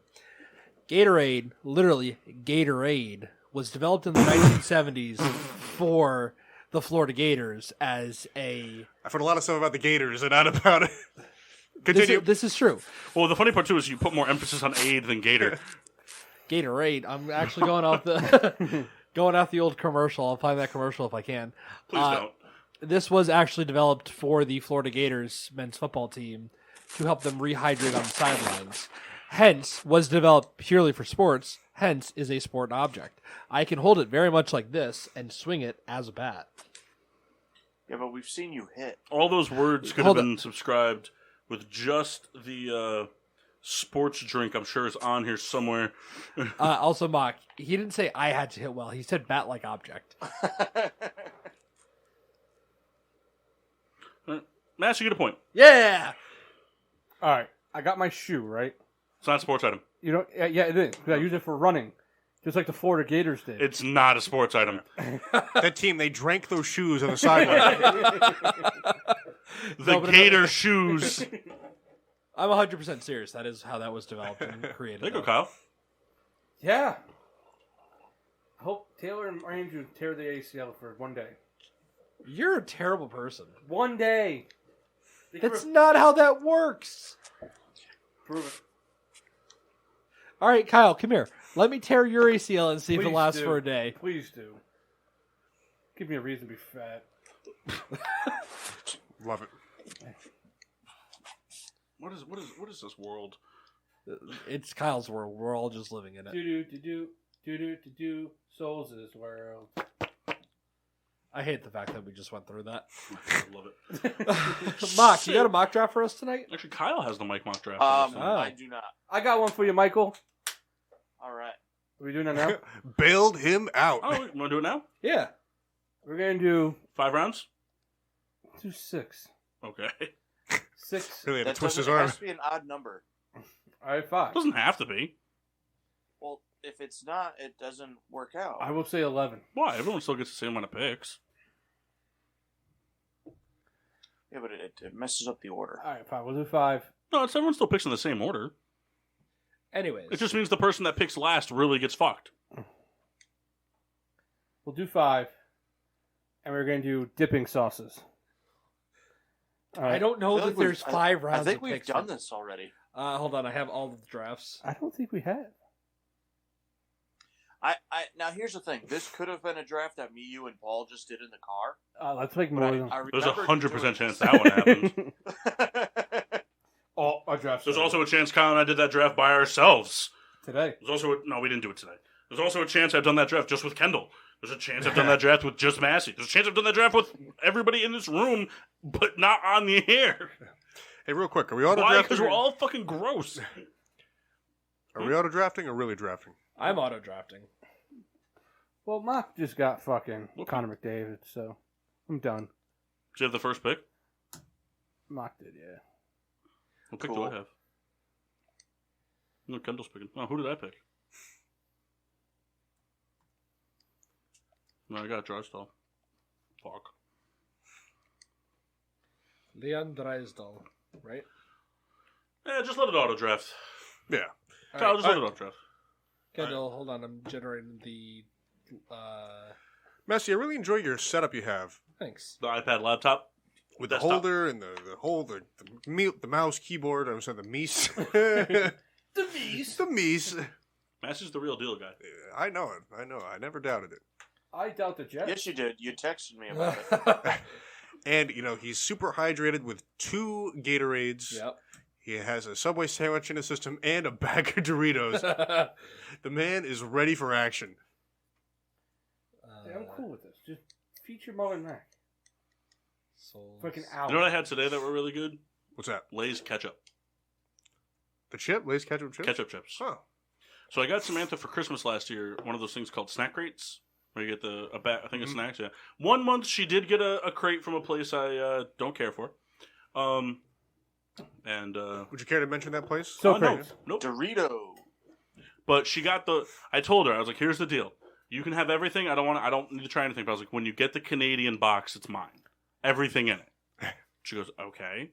Gatorade, literally Gatorade, was developed in the 1970s for the Florida Gators as a... I've heard a lot of stuff about the Gators and not about it. Continue. This is true. Well, the funny part, too, is you put more emphasis on aid than Gator. Gatorade. I'm actually going off the old commercial. I'll find that commercial if I can. Please don't. This was actually developed for the Florida Gators men's football team to help them rehydrate on the sidelines. Hence, was developed purely for sports. Hence, is a sport object. I can hold it very much like this and swing it as a bat. Yeah, but we've seen you hit. All those words could have been subscribed with just the sports drink. I'm sure is on here somewhere. Also, Mock, he didn't say I had to hit well. He said bat-like object. Mass, you get a point. Yeah! All right. I got my shoe, right? It's not a sports item. You know, yeah, it is. I use it for running, just like the Florida Gators did. It's not a sports item. That team, they drank those shoes on the sideline. Gator shoes. I'm 100% serious. That is how that was developed and created. There you go, Kyle. Yeah. I hope Taylor and Andrew tear the ACL for one day. You're a terrible person. One day. That's not how that works. Prove it. All right, Kyle, come here. Let me tear your ACL and see if it Please lasts do. for a day. Please do. Give me a reason to be fat. Love it. What is this world? It's Kyle's world. We're all just living in it. Do Souls' world. I hate the fact that we just went through that. I love it. Mock, you got a mock draft for us tonight? Actually, Kyle has the mock draft. I do not. I got one for you, Michael. All right. Are we doing that now? Bailed him out. Oh, you want to do it now? Yeah. We're going to do 5 rounds? do 6. Okay. 6. Really had to That twist his doesn't- it arm. has to be an odd number. All right, 5. Doesn't have to be. Well, if it's not, it doesn't work out. I will say 11. Why? Everyone still gets the same amount of picks. Yeah, but it messes up the order. All right, 5. We'll do 5. No, everyone still picks in the same order. Anyways. It just means the person that picks last really gets fucked. We'll do 5. And we're going to do dipping sauces. All right. I don't know that there's 5 rounds. I think of we've picks done for- this already. Hold on, I have all the drafts. I don't think we have. Now here's the thing. This could have been a draft that me, you, and Paul just did in the car. Let's make more than. There's 100% chance that one happened. A draft. There's also a chance Kyle and I did that draft by ourselves. Today. There's also no, we didn't do it today. There's also a chance I've done that draft just with Kendall. There's a chance I've done that draft with just Massey. There's a chance I've done that draft with everybody in this room, but not on the air. Hey, real quick, are we auto-drafting? Why? Because we're all fucking gross. Are we auto-drafting or really drafting? I'm auto-drafting. Well, Mock just got fucking Connor McDavid, so I'm done. Did you have the first pick? Mock did, yeah. What pick do I have? No, Kendall's picking. Oh, who did I pick? No, I got Drysdale. Fuck. Leon Drysdale, right? Yeah, just let it auto draft. Yeah. Kyle, just let it auto draft. Kendall, hold on, I'm generating the. Messi, I really enjoy your setup you have. Thanks. The iPad laptop with desktop. the holder and the mouse, keyboard. I was saying the meese. The meese. The meese. Massey's the real deal, guy. I know it. I never doubted it. I doubt the Jets. Yes, you did. You texted me about it. And, he's super hydrated with 2 Gatorades. Yep. He has a Subway sandwich in his system and a bag of Doritos. The man is ready for action. Yeah, I'm cool with this. Just feature Mo and Mac. For like an hour. You know what I had today that were really good? What's that? Lay's ketchup. The chip? Lay's ketchup chips? Ketchup chips. Oh. So I got Samantha for Christmas last year one of those things called snack crates. Where you get a bag, I think it's snacks, yeah. 1 month she did get a crate from a place I don't care for. Would you care to mention that place? No, nope. Dorito. But she got I told her, I was like, here's the deal. You can have everything. I don't need to try anything. But I was like, when you get the Canadian box, it's mine. Everything in it. She goes, okay.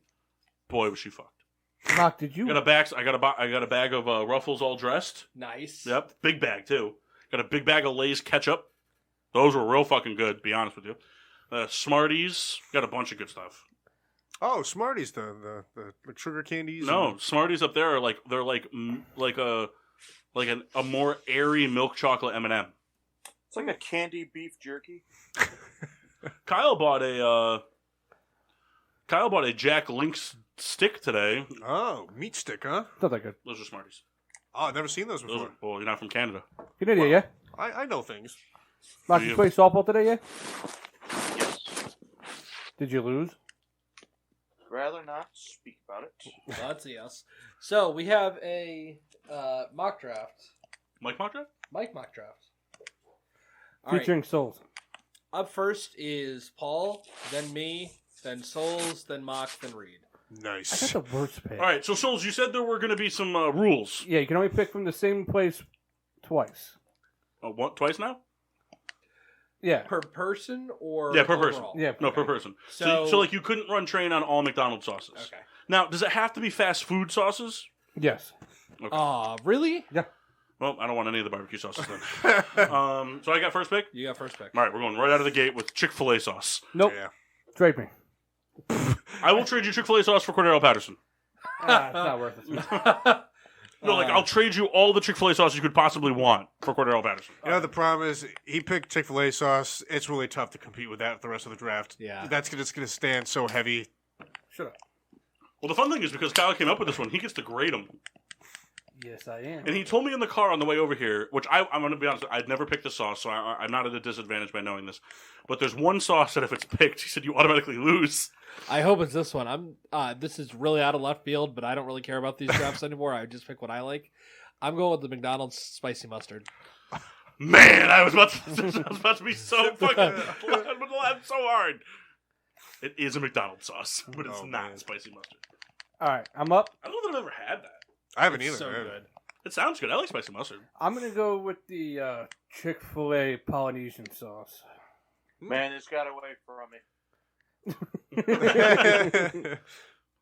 Boy, was she fucked. Mock, did you? I got a bag of Ruffles all dressed. Nice. Yep, big bag too. Got a big bag of Lay's ketchup. Those were real fucking good, to be honest with you. Smarties, got a bunch of good stuff. Oh, Smarties, the sugar candies. No, Smarties up there are they're like a more airy milk chocolate M&M. It's like a candy beef jerky. Kyle bought a Jack Link's stick today. Oh, meat stick, huh? Not that good. Those are Smarties. Oh, I've never seen those before. Well, you're not from Canada. Canada, yeah? I know things. Mock, you play softball today, yeah? Yes. Did you lose? Rather not speak about it. That's a yes. So we have a mock draft. Mike mock draft? Mike mock draft. Featuring Souls. Up first is Paul, then me, then Souls, then Mock, then Reed. Nice. I got the worst pick. All right, so Souls, you said there were going to be some rules. Yeah, you can only pick from the same place twice. Oh, what? Twice now? Yeah. Per person or Yeah, per person. overall? Yeah. No, per person. So- So like you couldn't run train on all McDonald's sauces. Okay. Now, does it have to be fast food sauces? Yes. Okay. Really? Yeah. Well, I don't want any of the barbecue sauces then. So I got first pick? You got first pick. All right, we're going right out of the gate with Chick-fil-A sauce. Nope. Yeah. Trade me. I will trade you Chick-fil-A sauce for Cordero Patterson. It's not worth it. No, I'll trade you all the Chick-fil-A sauce you could possibly want for Cordero Patterson. The problem is he picked Chick-fil-A sauce. It's really tough to compete with that with the rest of the draft. Yeah. That's just going to stand so heavy. Shut up. Well, the fun thing is because Kyle came up with this one, he gets to grade them. Yes, I am. And he told me in the car on the way over here, which I'm going to be honest, I'd never picked the sauce, so I'm not at a disadvantage by knowing this. But there's one sauce that if it's picked, he said you automatically lose. I hope it's this one. This is really out of left field, but I don't really care about these drafts anymore. I just pick what I like. I'm going with the McDonald's spicy mustard. Man, I was about to be so fucking I'm going to laugh so hard. It is a McDonald's sauce, but it's not spicy mustard. All right, I'm up. I don't know that I've ever had that. I haven't either. So good. It sounds good. I like spicy mustard. I'm going to go with the Chick-fil-A Polynesian sauce. Man, this got away from me.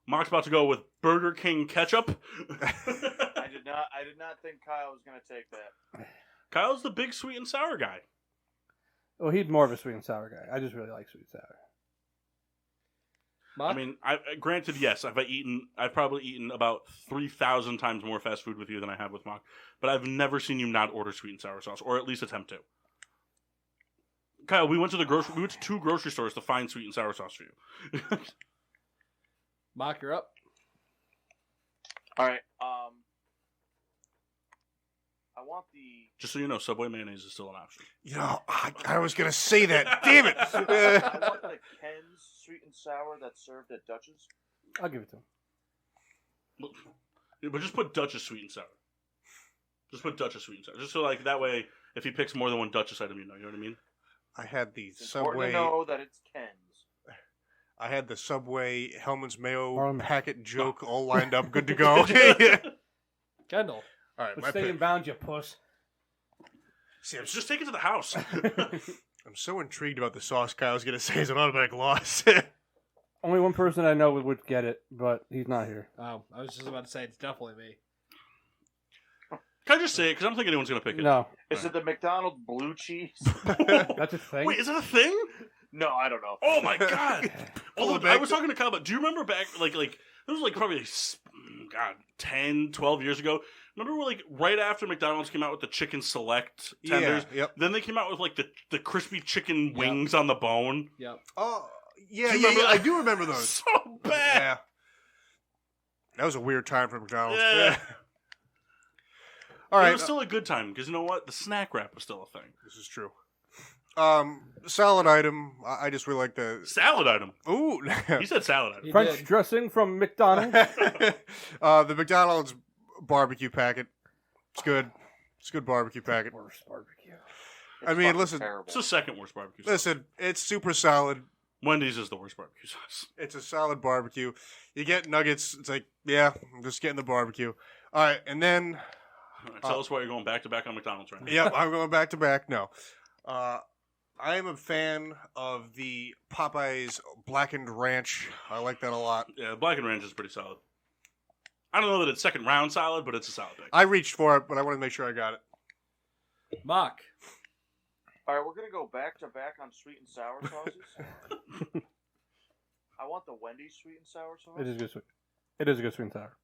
Mark's about to go with Burger King ketchup. I I did not think Kyle was going to take that. Kyle's the big sweet and sour guy. Well, he's more of a sweet and sour guy. I just really like sweet and sour. Mock? I mean, granted, yes, I've probably eaten about 3,000 times more fast food with you than I have with Mock, but I've never seen you not order sweet and sour sauce, or at least attempt to. Kyle, we went to 2 grocery stores to find sweet and sour sauce for you. Mock, you're up. All right. I want the. Just so you know, Subway mayonnaise is still an option. You know, I was going to say that. Damn it. I want the Ken's sweet and sour that's served at Dutch's. I'll give it to him. But just put Dutchess sweet and sour. Just put Dutchess sweet and sour. Just so like that way, if he picks more than one Dutchess item, you know what I mean? I had the It's Subway. important to know that it's Ken's. I had the Subway Hellman's Mayo Marlon. packet joke all lined up, good to go. Kendall. All right, But my stay pick. in bounds, you puss. See, Just take it to the house. I'm so intrigued about the sauce Kyle's going to say is an automatic loss. Only one person I know would get it, but he's not here. Oh, I was just about to say it's definitely me. Can I just say it? Because I don't think anyone's going to pick it. No. Is it the McDonald's blue cheese? That's a thing? Wait, is that a thing? No, I don't know. Oh my god! Although back I was talking to Kyle about, do you remember back like it was like probably 10, 12 years ago? Remember when, like right after McDonald's came out with the chicken select tenders? Yeah, yep. Then they came out with like the crispy chicken wings on the bone. Yep. Oh, yeah, Do you yeah, remember yeah. that? I do remember those. So bad. Yeah. That was a weird time for McDonald's. Yeah. All It right. was still a good time because you know what? The snack wrap was still a thing. This is true. Salad item. I just really like the Salad item. Ooh. He said salad item. He French did. dressing from McDonald's. The McDonald's barbecue packet. It's good. It's a good barbecue packet. Worst barbecue. I mean, listen. Terrible. It's the second worst barbecue sauce. Listen, it's super solid. Wendy's is the worst barbecue sauce. It's a solid barbecue. You get nuggets. It's like, yeah, I'm just getting the barbecue. All right, and then, All right, tell us why you're going back to back on McDonald's right now. yep, I'm going back to back. No, I am a fan of the Popeyes blackened ranch. I like that a lot. Yeah, Black and Ranch is pretty solid. I don't know that it's second round solid, but it's a solid pick. I reached for it, but I wanted to make sure I got it. Mock. All right, we're going to go back to back on sweet and sour sauces. I want the Wendy's sweet and sour sauce. It is good sweet. It is a good sweet and sour.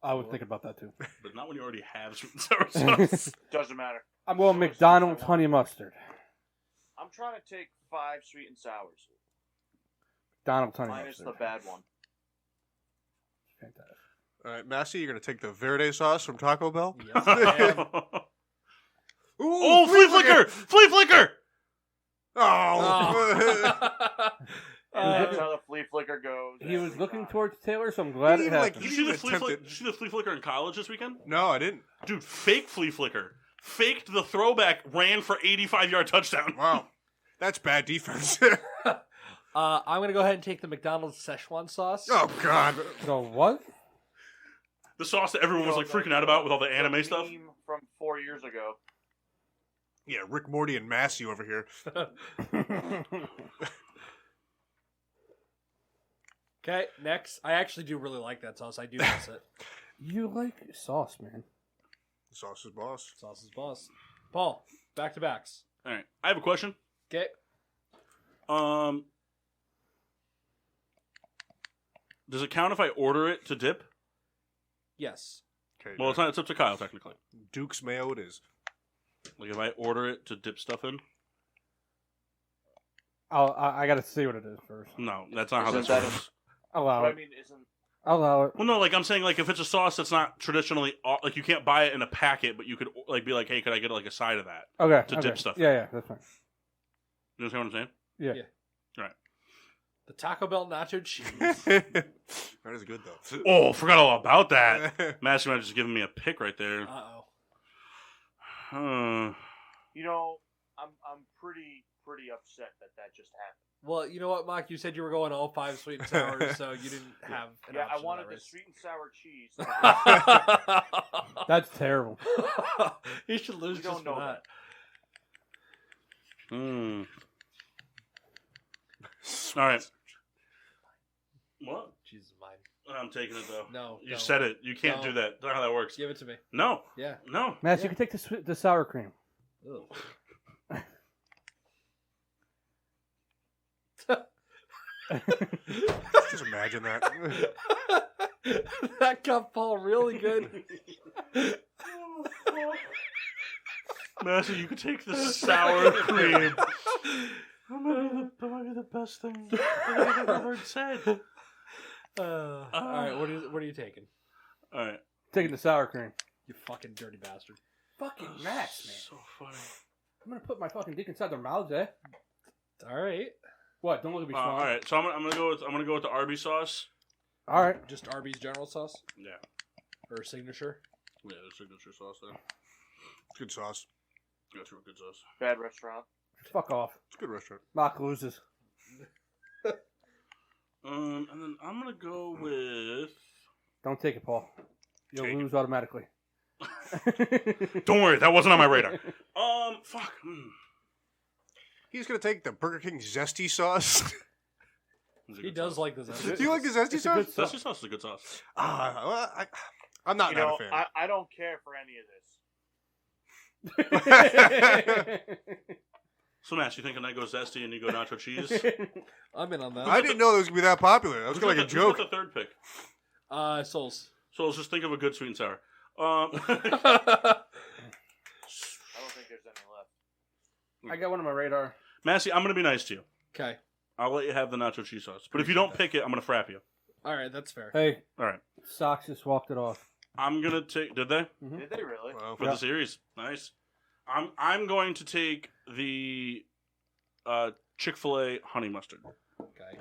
I was thinking about that too. But not when you already have sweet and sour sauce. Doesn't matter. I'm going McDonald's honey mustard. I'm trying to take 5 sweet and sours. McDonald's honey Minus mustard. the bad one. Fantastic. All right, Massey, you're going to take the Verde sauce from Taco Bell? Yes, I am. Ooh, Oh, flea flicker! Flea flicker! Oh. And that's how the flea flicker goes. He was every looking time. towards Taylor, so I'm glad it Even, like, happened. Did you see the Even flea flicker? attempted. Did you see the flea flicker in college this weekend? No, I didn't. Dude, fake flea flicker. Faked the throwback, ran for 85-yard touchdown. Wow. That's bad defense. I'm going to go ahead and take the McDonald's Szechuan sauce. Oh, God. So what? The sauce that everyone was like freaking out about with all the anime stuff. meme from 4 years ago. Yeah, Rick, Morty, and Massey over here. Okay, next. I actually do really like that sauce. I do miss it. You like sauce, man. Sauce is boss. Sauce is boss. Paul, back to backs. All right, I have a question. Okay. Does it count if I order it to dip? Yes. Okay. Well, it's not. It's up to Kyle technically. Duke's mayo it is. Like if I order it to dip stuff in. I got to see what it is first. No, that's not how Isn't this that works. Allow But it. I mean, isn't Allow it. Well, no, like I'm saying, like if it's a sauce that's not traditionally like you can't buy it in a packet, but you could like be like, hey, could I get like a side of that? Okay. To okay. dip stuff. Yeah, that's fine. You understand what I'm saying? Yeah. Yeah. Right. The Taco Bell nacho cheese. That is good, though. Oh, forgot all about that. Master might have just given me a pick right there. Uh-oh. you know? I'm pretty upset that just happened. Well, you know what, Mike? You said you were going all 5 sweet and sours, so you didn't have an Yeah, I option wanted in that the race. sweet and sour cheese. That's terrible. He should lose You just don't for know that. All right. What? Jesus, mine. I'm taking it though. No, you don't. said it. You can't do that. That's not how that works. Give it to me. No. Yeah. No. Matt, you can take the sour cream. Just imagine that. That got Paul really good. Master, you could take the sour cream. That might be the best thing I've ever said. All right, what are you taking? All right, taking the sour cream. You fucking dirty bastard. Fucking rats, man. So funny. I'm gonna put my fucking dick inside their mouths, eh? All right. What? Don't look at me. All right, so I'm gonna go with the Arby's sauce. All right. Just Arby's General Sauce? Yeah. Or signature? Yeah, the signature sauce there. Good sauce. That's real good sauce. Bad restaurant. Fuck off. It's a good restaurant. Mark loses. And then I'm gonna go with. Don't take it, Paul. You'll lose automatically. Don't worry, that wasn't on my radar. Fuck. He's gonna take the Burger King zesty sauce. He does like the zesty. Do you like the zesty sauce? Zesty sauce is a good sauce. Well, I'm not You that know, a fan. I don't care for any of this. So, Matt, you think I go zesty and you go nacho cheese? I'm in on that. I didn't know it was gonna be that popular. That was like a joke. Who's the third pick? Souls. Souls, just think of a good sweet and sour. I don't think there's any left. I got one on my radar. Massey, I'm going to be nice to you. Okay. I'll let you have the nacho cheese sauce. But if you don't pick it, I'm going to frap you. All right, that's fair. Hey. All right. Sox just walked it off. I'm going to take... Did they? Mm-hmm. Did they really? For the series. Nice. I'm going to take the Chick-fil-A honey mustard. Okay.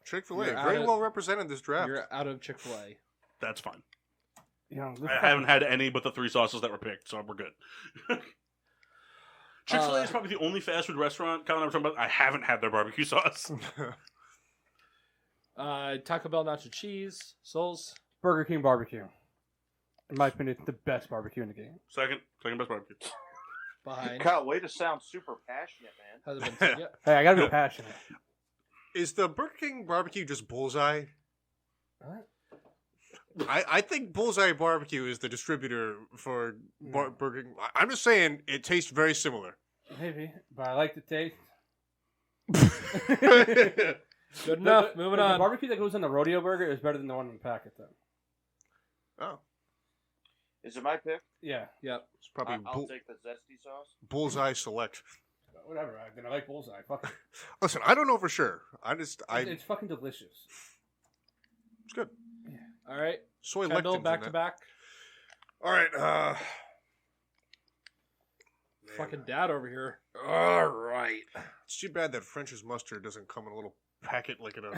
Chick-fil-A, You're very out of- well represented this draft. You're out of Chick-fil-A. That's fine. You know, I haven't had any but the 3 sauces that were picked, so we're good. Chick-fil-A is probably the only fast food restaurant, Colin and I were talking about, I haven't had their barbecue sauce. Taco Bell nacho cheese. Souls. Burger King barbecue. In my opinion, it's the best barbecue in the game. Second best barbecue. Behind. Kyle, way to sound super passionate, man. Hasn't been said yet. Hey, I gotta be passionate. Is the Burger King barbecue just Bullseye? What? I think Bullseye Barbecue is the distributor for Burger King. I'm just saying it tastes very similar. Maybe, but I like the taste. Good enough. Moving The on. barbecue that goes on the rodeo burger is better than the one in the packet, though. Oh. Is it my pick? Yeah. Yep. It's probably I'll take the zesty sauce. Bullseye Select. Whatever. Then I like bullseye. Fuck it. Listen, I don't know for sure. It's fucking delicious. It's good. All right. Soy Kendall, lectins back in to that. back. All right. Fucking dad over here. All right. It's too bad that French's mustard doesn't come in a little packet like in a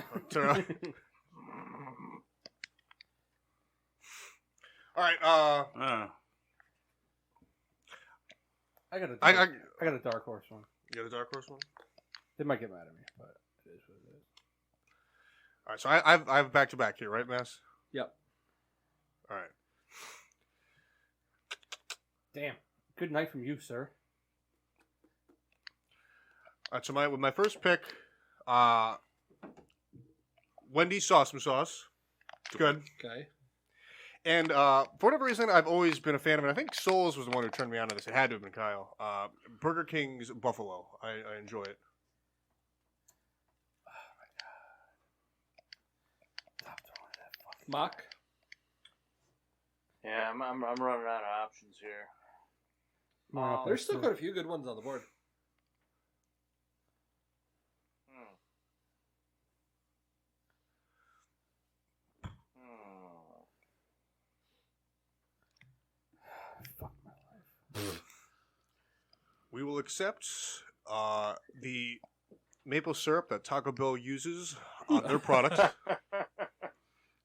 All right. I got a dark horse one. You got a dark horse one? They might get mad at me, but it is what it is. All right. So I have back to back here, right, Mass? Yep. All right. Damn. Good night from you, sir. All right. So with my first pick, Wendy's Sauce Sauce. It's good. Okay. And for whatever reason, I've always been a fan of it. I think Souls was the one who turned me on to this. It had to have been Kyle. Burger King's Buffalo. I enjoy it. Mock. Yeah, I'm running out of options here. There's still quite a few good ones on the board. We will accept the maple syrup that Taco Bell uses on their product.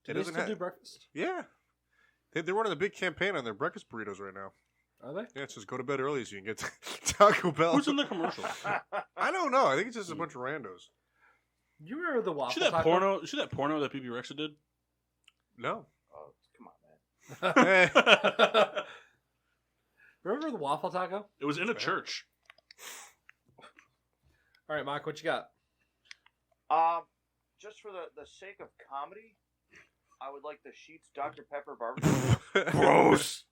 Do they still do breakfast? Yeah. They're running a big campaign on their breakfast burritos right now. Are they? Yeah, it says go to bed early so you can get Taco Bell. Who's in the commercial? I don't know. I think it's just a bunch of randos. You remember the waffle See that taco? porno that PB Rexa did? No. Oh, come on, man. Remember the waffle taco? It was in a church. All right, Mike, what you got? just for the sake of comedy, I would like the Sheetz Dr. Pepper barbecue. Gross.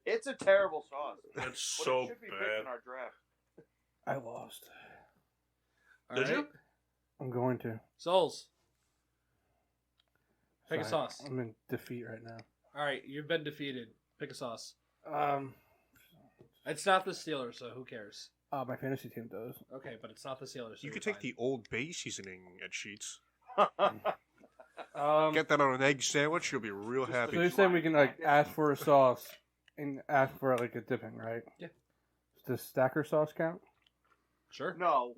It's a terrible sauce. That's but so it should be picked bad. in our draft. I lost. Did you? I'm going to. Souls. Pick a Sorry, sauce. I'm in defeat right now. All right, you've been defeated. Pick a sauce. It's It's not the Steelers, so who cares? my fantasy team does. Okay, but it's not the Steelers. So You you're could take fine. the Old Bay seasoning at Sheetz. Get Get that on an egg sandwich. You'll be real So happy. you're saying we can like ask for a sauce and ask for like a dipping, right? Yeah. Does stacker sauce count? Sure. No.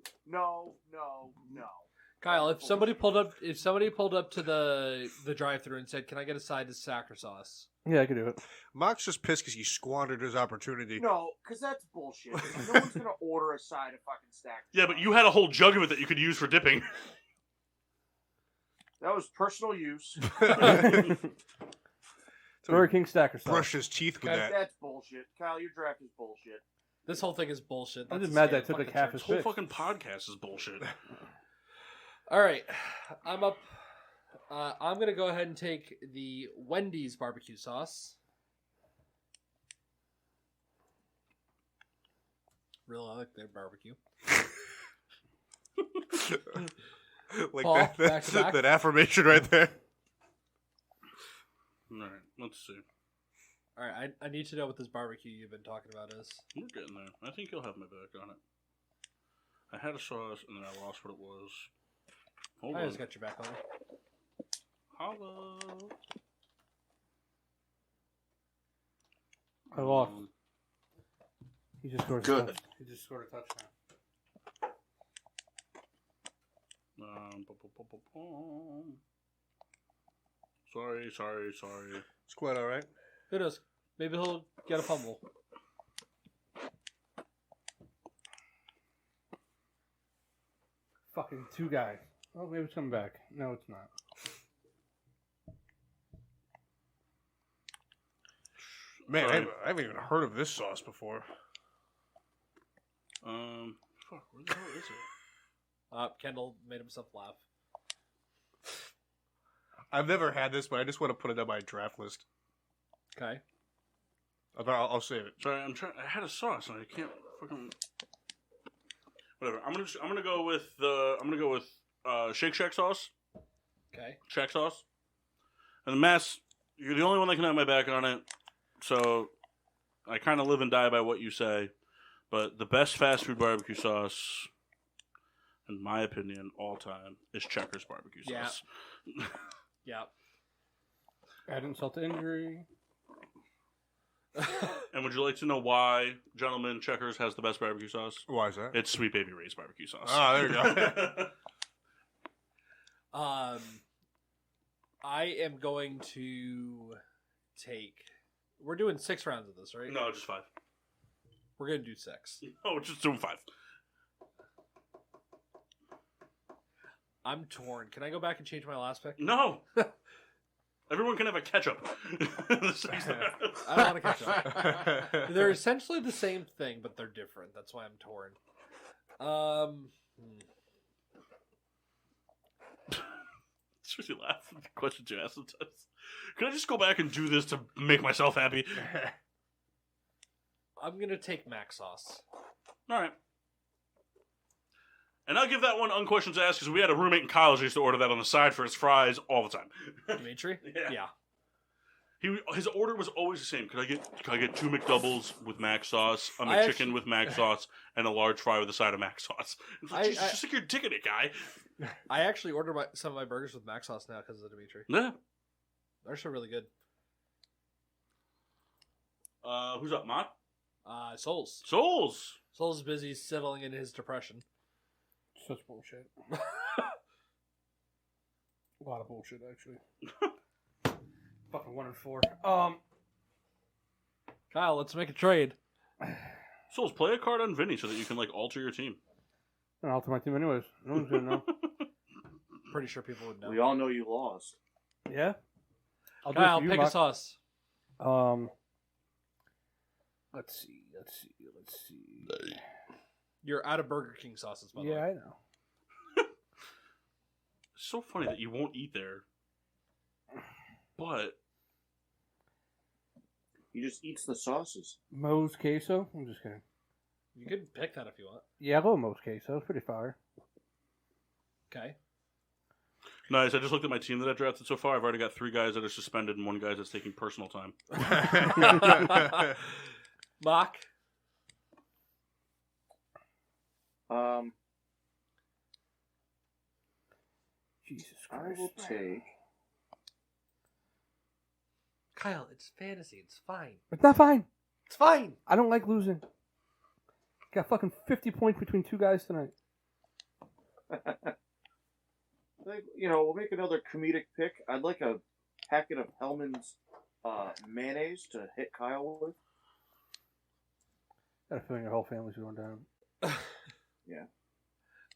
Kyle, if somebody pulled up to the drive-thru and said, "Can I get a side of Sacker sauce?" Yeah, I could do it. Mark's just pissed because he squandered his opportunity. No, because that's bullshit. No one's going to order a side of fucking stack. Yeah, but you had a whole jug of it that you could use for dipping. That was personal use. Burger King stacker sauce. Brush his teeth with that. That's bullshit. Kyle, your draft is bullshit. This whole thing is bullshit. I'm That's just the mad state that I of took like fucking half church. his Whole pick. fucking podcast is bullshit. All right, I'm up. I'm gonna go ahead and take the Wendy's barbecue sauce. Really, I like their barbecue. Like Paul, that, back to back. that affirmation right there. All right, let's see. All right, I need to know what this barbecue you've been talking about is. We're getting there. I think you'll have my back on it. I had a sauce and then I lost what it was. Hold I on. just got your back on it. Hello. I lost. He just scored. Good. He just scored a touchdown. Sorry. It's quite all right. Who knows? Maybe he'll get a fumble. Fucking two guys. Oh, maybe it's coming back. No, it's not. Man, Sorry. I haven't even heard of this sauce before. Fuck, where the hell is it? Kendall made himself laugh. I've never had this, but I just want to put it on my draft list. Okay. I'll save it. Sorry, I'm trying. I had a sauce and I can't fucking. Whatever. I'm gonna go with Shake Shack sauce. Okay. Shack sauce. And the Mass, you're the only one that can have my back on it. So I kind of live and die by what you say. But the best fast food barbecue sauce, in my opinion, all time, is Checkers barbecue sauce. Yeah. Add insult to injury. And would you like to know why, gentlemen, Checkers has the best barbecue sauce? Why is that? It's Sweet Baby Ray's barbecue sauce. Ah, there you go. I am going to take. We're doing 6 rounds of this, right? No, just 5. We're gonna do 6. Oh, just doing 5. I'm torn. Can I go back and change my last pick? No. Everyone can have a ketchup. I don't want to catch up. They're essentially the same thing, but they're different. That's why I'm torn. Seriously, laugh at the questions you ask sometimes. Can I just go back and do this to make myself happy? I'm gonna take Mac sauce. All right. And I'll give that one unquestions asked because we had a roommate in college who used to order that on the side for his fries all the time. Dimitri? Yeah. His order was always the same. Could I get 2 McDoubles with mac sauce, a McChicken with mac sauce, and a large fry with a side of mac sauce? It's like, Jesus, just like you're dicking it, guy. I actually order some of my burgers with mac sauce now because of Dimitri. Yeah. They're actually really good. Who's up, Mott? Souls. Souls is busy settling in his depression. Such bullshit. A lot of bullshit, actually. Fucking 1 and 4. Kyle, let's make a trade. Souls, play a card on Vinny so that you can alter your team. I'll alter my team anyways. No one's gonna know. Pretty sure people would know. We all know you lost. Yeah. Kyle, pick a sauce. Let's see. You're out of Burger King sauces, by the way. Yeah, I know. It's so funny that you won't eat there. But he just eats the sauces. Moe's queso? I'm just kidding. You could pick that if you want. Yeah, I love Moe's queso. It's pretty fire. Okay. Nice. I just looked at my team that I drafted so far. I've already got 3 guys that are suspended and 1 guy that's taking personal time. Mock? Jesus I Christ. will take. Kyle, it's fantasy. It's fine. It's not fine. It's fine. I don't like losing. Got fucking 50 points between 2 guys tonight. I think, we'll make another comedic pick. I'd like a packet of Hellman's mayonnaise to hit Kyle with. Got a feeling your whole family's going down. Yeah.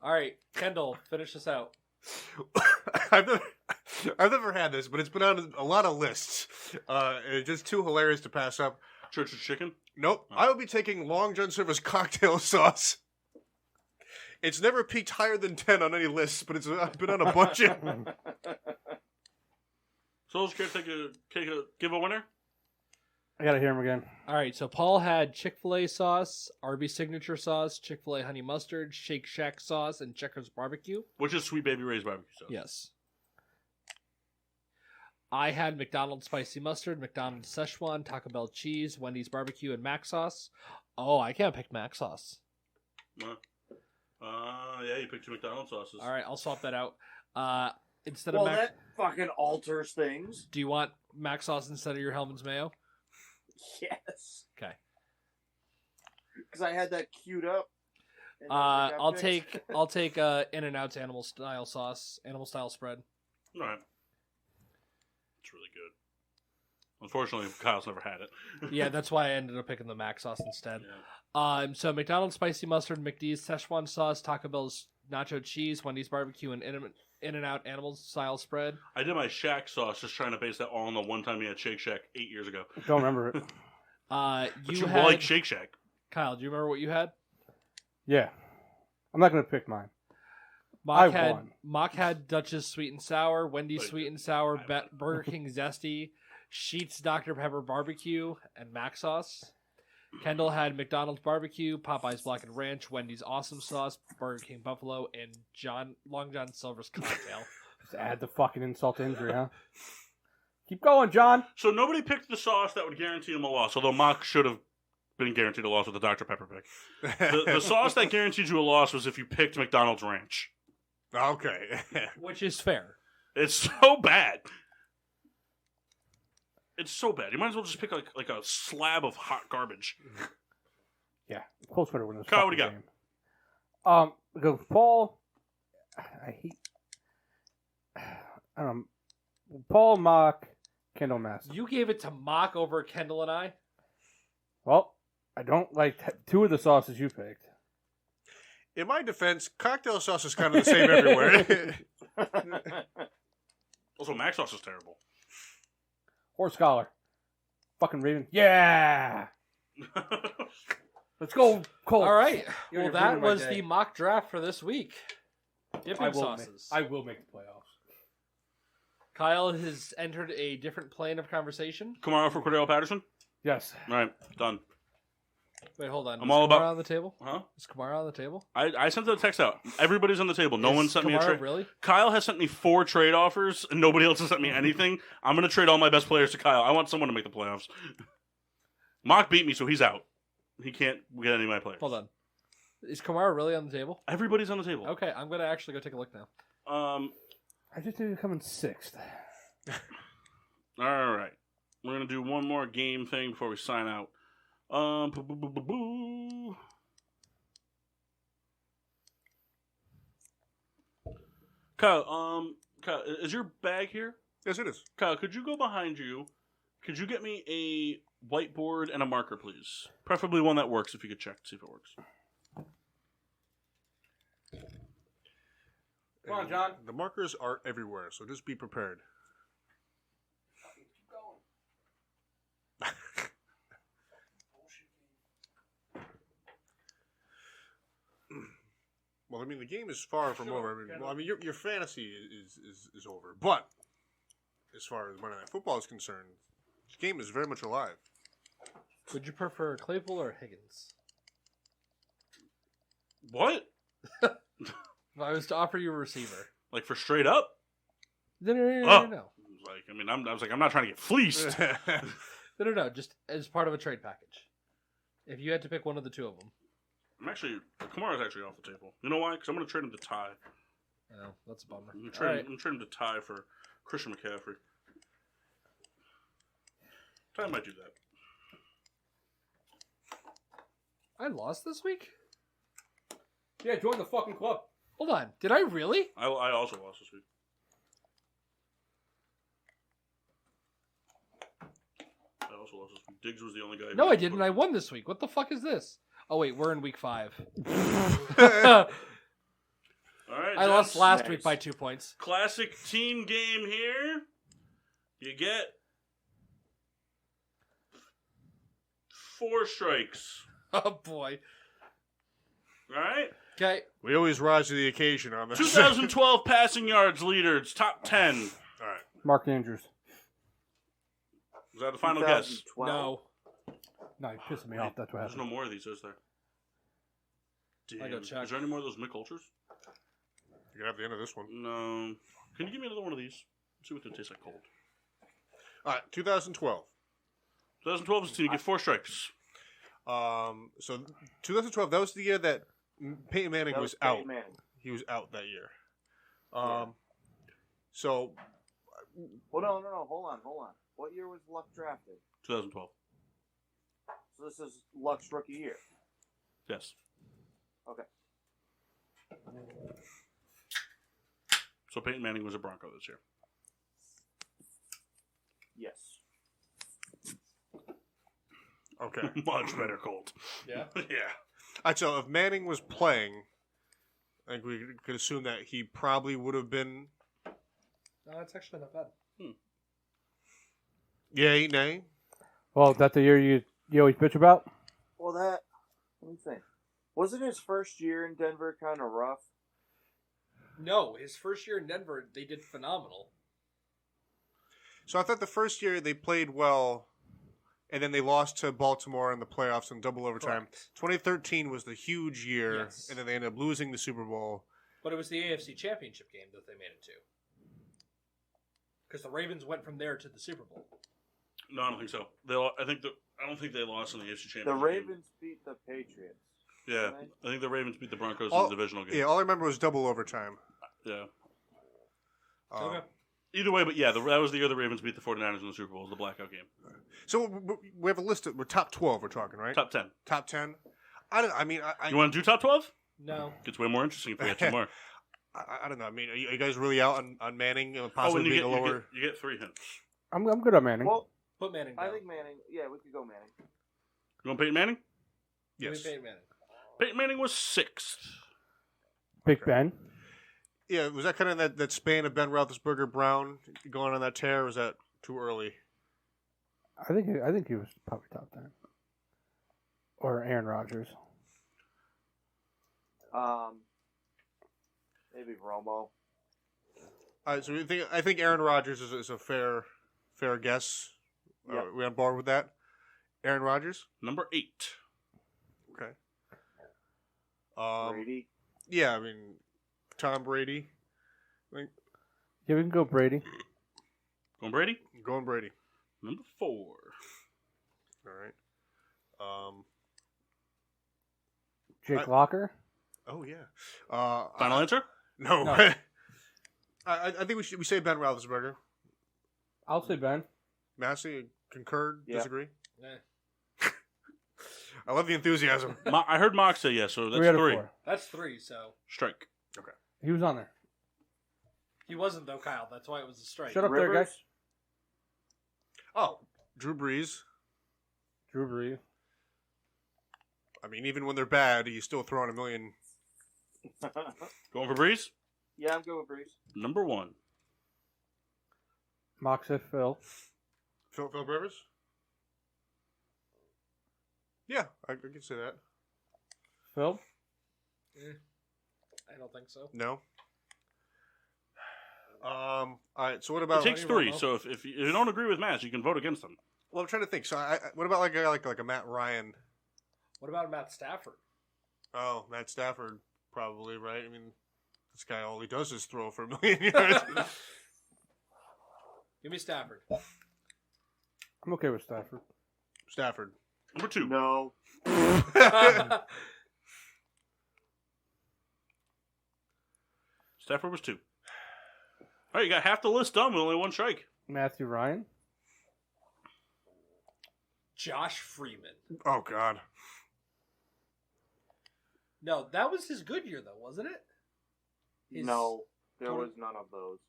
All right, Kendall, finish this out. I've never had this, but it's been on a lot of lists. It's just too hilarious to pass up. Church's Chicken? Nope. I will be taking Long John Silver's cocktail sauce. It's never peaked higher than 10 on any lists, but it's been on a bunch of... Souls, care to give a winner? I gotta hear him again. All right, so Paul had Chick-fil-A sauce, Arby's signature sauce, Chick-fil-A honey mustard, Shake Shack sauce, and Checkers barbecue. Which is Sweet Baby Ray's barbecue sauce. Yes. I had McDonald's spicy mustard, McDonald's Szechuan, Taco Bell cheese, Wendy's barbecue, and mac sauce. Oh, I can't pick mac sauce. Yeah, you picked 2 McDonald's sauces. All right, I'll swap that out. Instead Well, of mac, that fucking alters things. do you want mac sauce instead of your Hellman's mayo? Yes. Okay. Because I had that queued up. and then it got I'll fixed. take In-N-Out's animal style sauce, animal style spread. All right. It's really good. Unfortunately, Kyle's never had it. Yeah, that's why I ended up picking the mac sauce instead. Yeah. So McDonald's spicy mustard, McD's Szechuan sauce, Taco Bell's nacho cheese, Wendy's barbecue, and In-N-Out animal style spread. I did my Shack sauce just trying to base that all on the one time he had Shake Shack 8 years ago. Don't remember it. You had like Shake Shack. Kyle, do you remember what you had? Yeah. I'm not gonna pick mine. I won. Mock had Dutch's sweet and sour, Wendy's sweet and sour, Burger King zesty, Sheetz Dr. Pepper barbecue, and mac sauce. Kendall had McDonald's barbecue, Popeye's black and ranch, Wendy's awesome sauce, Burger King buffalo, and Long John Silver's cocktail. Just add the fucking insult to injury, huh? Keep going, John. So nobody picked the sauce that would guarantee him a loss, although Mock should have been guaranteed a loss with the Dr. Pepper pick. The sauce that guaranteed you a loss was if you picked McDonald's ranch. Okay. Which is fair. It's so bad. It's so bad. You might as well just pick like a slab of hot garbage. Yeah, close better win this. Kyle, what do you got? Because Paul, I hate. I don't know. Paul, Mock, Kendall, Mass. You gave it to Mock over Kendall and I? Well, I don't like 2 of the sauces you picked. In my defense, cocktail sauce is kind of the same everywhere. Also, mac sauce is terrible. Horse collar. Fucking Raven. Yeah! Let's go, Cole. All right. You're Well, ruining that my was day. the mock draft for this week. Dipping sauces. I will make the playoffs. Kyle has entered a different plane of conversation. Kamara for Cordell Patterson? Yes. All right, done. Wait, hold on. I'm Is all Kamara about- on the table? Huh? Is Kamara on the table? I sent the text out. Everybody's on the table. No Is one sent me a Kamara trade. really? Kyle has sent me 4 trade offers, and nobody else has sent me anything. I'm going to trade all my best players to Kyle. I want someone to make the playoffs. Mock beat me, so he's out. He can't get any of my players. Hold on. Is Kamara really on the table? Everybody's on the table. Okay, I'm going to actually go take a look now. I just need to come in 6th. All right. We're going to do one more game thing before we sign out. Kyle, is your bag here? Yes, it is. Kyle, could you go behind you? Could you get me a whiteboard and a marker, please? Preferably one that works, if you could check to see if it works. Come on, John. The markers are everywhere, so just be prepared. Well, I mean, the game is far from over. I mean, your fantasy is over. But as far as Monday Night Football is concerned, the game is very much alive. Would you prefer Claypool or Higgins? What? If I was to offer you a receiver. Like for straight up? No. Like, I mean, I was like, I'm not trying to get fleeced. No. Just as part of a trade package. If you had to pick one of the two of them. Kamara's actually off the table. You know why? Because I'm going to trade him to Ty. Oh, that's a bummer. I'm trading him to Ty for Christian McCaffrey. Ty might do that. I lost this week? Yeah, join the fucking club. Hold on. Did I really? I also lost this week. Diggs was the only guy. No, I didn't. I won this week. What the fuck is this? Oh, wait. We're in week 5. All right, I lost last week by 2 points. Classic team game here. You get 4 strikes. Oh, boy. All right. Okay. We always rise to the occasion on this. 2012 passing yards leaders, top 10. All right. Mark Andrews. Is that the final guess? No. No, you're pissing me off. That's what There's happened. no more of these, is there? Damn. I go check. Is there any more of those Mick Ultras? You can have the end of this one. No. Can you give me another one of these? Let's see what they taste like cold. All right, 2012. 2012 is you get 4 strikes. So 2012, that was the year that Peyton Manning was out. Peyton Manning. He was out that year. So. Well, no. Hold on. What year was Luck drafted? 2012. So this is Luck's rookie year. Yes. Okay. So Peyton Manning was a Bronco this year. Yes. Okay. Much better cold. Yeah? Yeah. All right, so if Manning was playing, I think we could assume that he probably would have been. No, that's actually not bad. Yay, nay? Well, is that the year you always bitch about? Well, let me think. Wasn't his first year in Denver kind of rough? No, his first year in Denver, they did phenomenal. So I thought the first year they played well, and then they lost to Baltimore in the playoffs in double overtime. Correct. 2013 was the huge year, Yes. and then they ended up losing the Super Bowl. But it was the AFC Championship game that they made it to. Because the Ravens went from there to the Super Bowl. No, I don't think so. I don't think they lost in the AFC Championship. The Ravens beat the Patriots. Yeah, I think the Ravens beat the Broncos All- in the divisional game. Yeah, all I remember was double overtime. Yeah. Okay. Either way, but yeah, that was the year the Ravens beat the 49ers in the Super Bowl, the blackout game. So we have a list of, we're top 12 we're talking, right? Top 10. Top 10? I mean, You want to do top 12? No. Gets way more interesting if we get 2 more. I don't know. I mean, are you guys really out on Manning possibly being a lower? You get 3 hints. I'm good on Manning. Well, Put Manning down. I think Manning. Yeah, we could go Manning. You want Peyton Manning? Give me Yes. Peyton Manning. Peyton Manning was 6th. Big Ben. Yeah, was that kind of that span of Ben Roethlisberger, Brown going on that tear? Or was that too early? I think he was probably top 10. Or Aaron Rodgers. Maybe Romo. All right, so I think Aaron Rodgers is a fair guess. Yep. Are we on board with that? Aaron Rodgers? Number 8. Okay. Brady. Yeah, I mean, Tom Brady. Yeah, we can go Brady. Going Brady? Going Brady. Number 4. All right. Jake Locker. Oh yeah. Final answer? No. No. I think we say Ben Roethlisberger. I'll say Ben. Massey, concurred, Yeah. disagree. Eh. I love the enthusiasm. I heard Mock say yes, so that's 3 out of 3. 4. That's 3, so. Strike. He was on there. He wasn't, though, Kyle. That's why it was a strike. Shut up there, Rivers. guys. Oh, Drew Brees. Drew Brees. I mean, even when they're bad, he's still throwing a million. Going for Breeze? Yeah, I'm good with Breeze. Number 1. Mock said Phil. Phil Rivers? Yeah, I can say that. Phil? I don't think so. No. All right. So what about? It takes 3. So if you don't agree with Matt, you can vote against them. Well, I'm trying to think. So what about like a Matt Ryan? What about Matt Stafford? Oh, Matt Stafford, probably right. I mean, this guy all he does is throw for 1,000,000 yards. Give me Stafford. I'm okay with Stafford. Stafford. Number 2. No. Stafford was 2. All right, you got half the list done with only 1 strike. Matthew Ryan. Josh Freeman. Oh God. No, that was his good year though, wasn't it? No, there was none of those.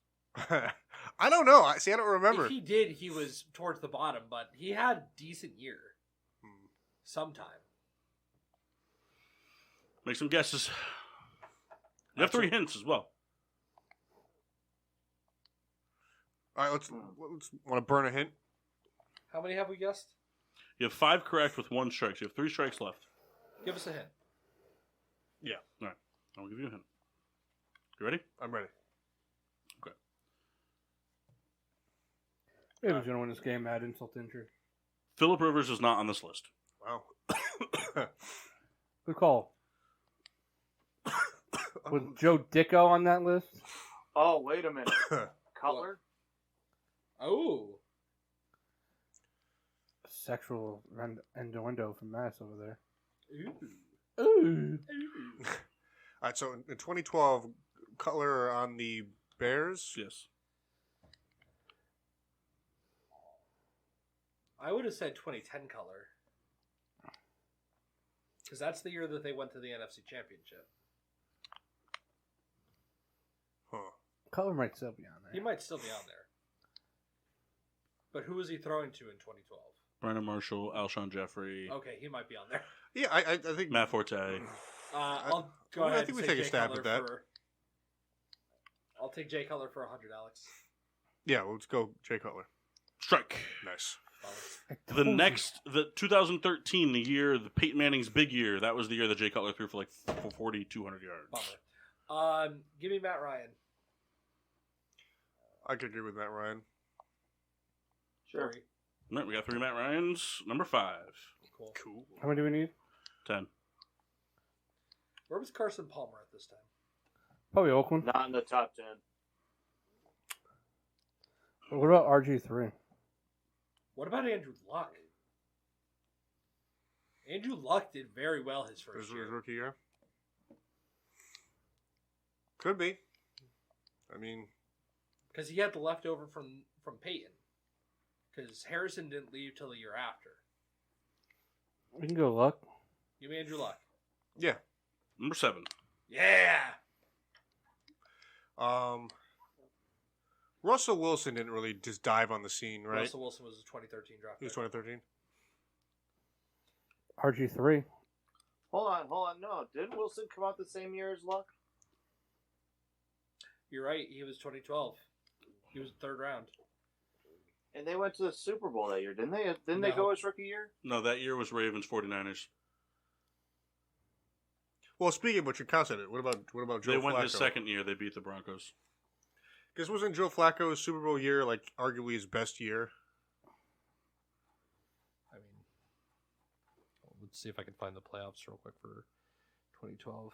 I don't know. I don't remember. If he did, he was towards the bottom, but he had a decent year. Sometime. Make some guesses. You have 3 hints as well. All right, let's want to burn a hint. How many have we guessed? You have 5 correct with 1 strike. So you have 3 strikes left. Give us a hint. Yeah. All right. I'll give you a hint. You ready? I'm ready. Okay. Maybe he's going to win this game at insult to injury. Phillip Rivers is not on this list. Wow. Good call. Was Joe Dicko on that list? Oh, wait a minute. Cutler? Oh. Sexual innuendo from Mass over there. Ooh. All right, so in 2012, Cutler on the Bears. Yes. I would have said 2010 Color. Because that's the year that they went to the NFC Championship. Huh. Cutler might still be on there. He might still be on there. But who was he throwing to in 2012? Brandon Marshall, Alshon Jeffrey. Okay, he might be on there. Yeah, I think Matt Forte. I'll go I ahead think and we say take a Jay stab Cutler at that. I'll take Jay Cutler for 100, Alex. Yeah, let's go Jay Cutler. Strike. Nice. The 2013, the year, the Peyton Manning's big year, that was the year that Jay Cutler threw for like 40, 200 yards. Bummer. Give me Matt Ryan. I could agree with Matt Ryan. Sure. All right, we got 3 Matt Ryans. Number 5. Cool. How many do we need? 10. Where was Carson Palmer at this time? Probably Oakland. Not in the top 10. What about RG3? What about Andrew Luck? Andrew Luck did very well his first year. His rookie year? Could be. I mean... Because he had the leftover from Peyton. Because Harrison didn't leave till the year after. We can go Luck. Give me Andrew Luck. Yeah. Number 7. Yeah! Russell Wilson didn't really just dive on the scene, right? Russell Wilson was a 2013 draft. He was 2013? RG3. Hold on. No, didn't Wilson come out the same year as Luck? You're right. He was 2012. He was 3rd round. And they went to the Super Bowl that year, didn't they? Didn't they No. go his rookie year? No, that year was Ravens 49ers. Well, speaking of which, you counted it. What about Joe Flacco? They went his second year. They beat the Broncos. Because wasn't Joe Flacco's Super Bowl year like arguably his best year? I mean, let's see if I can find the playoffs real quick for 2012.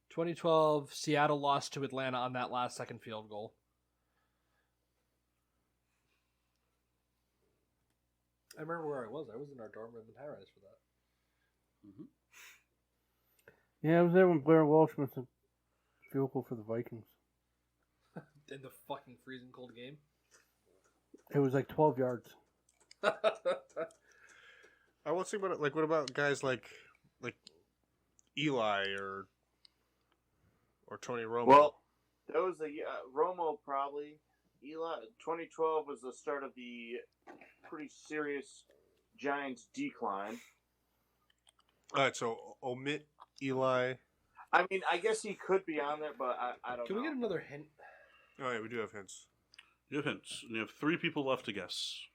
2012, Seattle lost to Atlanta on that last second field goal. I remember where I was. I was in our dorm room in high rise for that. Mm-hmm. Yeah, I was there when Blair Walsh missed a field goal for the Vikings. In the fucking freezing cold game. It was like 12 yards. I won't say about it. Like, what about guys like Eli or Tony Romo? Well, that was the Romo probably. Eli 2012 was the start of the pretty serious Giants decline. All right, so omit Eli. I mean, I guess he could be on there, but I don't know. Can we get another hint? Oh, yeah, we do have hints. You have hints. And you have 3 people left to guess.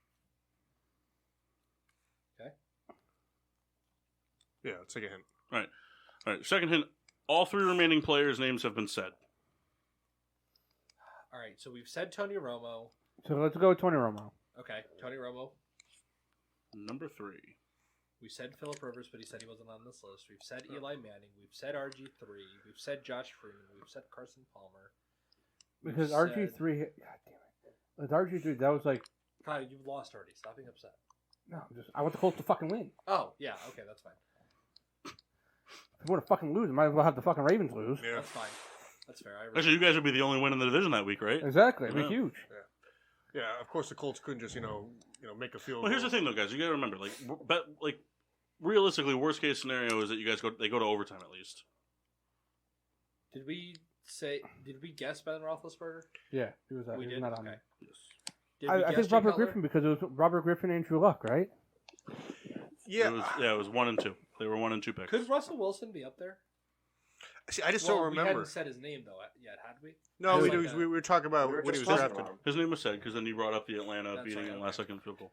Okay. Yeah, let's take a hint. All right. All right, second hint. All 3 remaining players' names have been said. All right, so we've said Tony Romo. So let's go with Tony Romo. Okay, Tony Romo. Number 3. We said Phillip Rivers, but he said he wasn't on this list. We've said Eli Manning. We've said RG3. We've said Josh Freeman. We've said Carson Palmer. Because We've RG3, God damn it. With RG3, that was like, Kyle, you've lost already. Stop being upset. no, I want the Colts to fucking win. Oh, yeah, okay, that's fine. If we want to fucking lose, might as well have the fucking Ravens lose. Yeah. That's fine. That's fair. Actually, you guys would be the only win in the division that week, right? Exactly. It'd be Yeah. huge. Yeah, of course the Colts couldn't just, make a field Well, here's goal. the thing, though, guys. You got to remember, realistically, worst case scenario is that you guys go to overtime at least. Did we guess Ben Roethlisberger? Yeah, he was, We he was did? not on Okay. there. Did we I guess think Jay Robert Cutler? Griffin, because it was Robert Griffin and Andrew Luck, right? Yeah. It was 1 and 2. They were 1 and 2 picks. Could Russell Wilson be up there? See, I just Well, don't we remember. hadn't said his name, though, yet, had we? No, It we, was like we were talking about We were when he was just talking drafted. about him. His name was said because then you brought up the Atlanta That's beating right, in okay. last second field goal.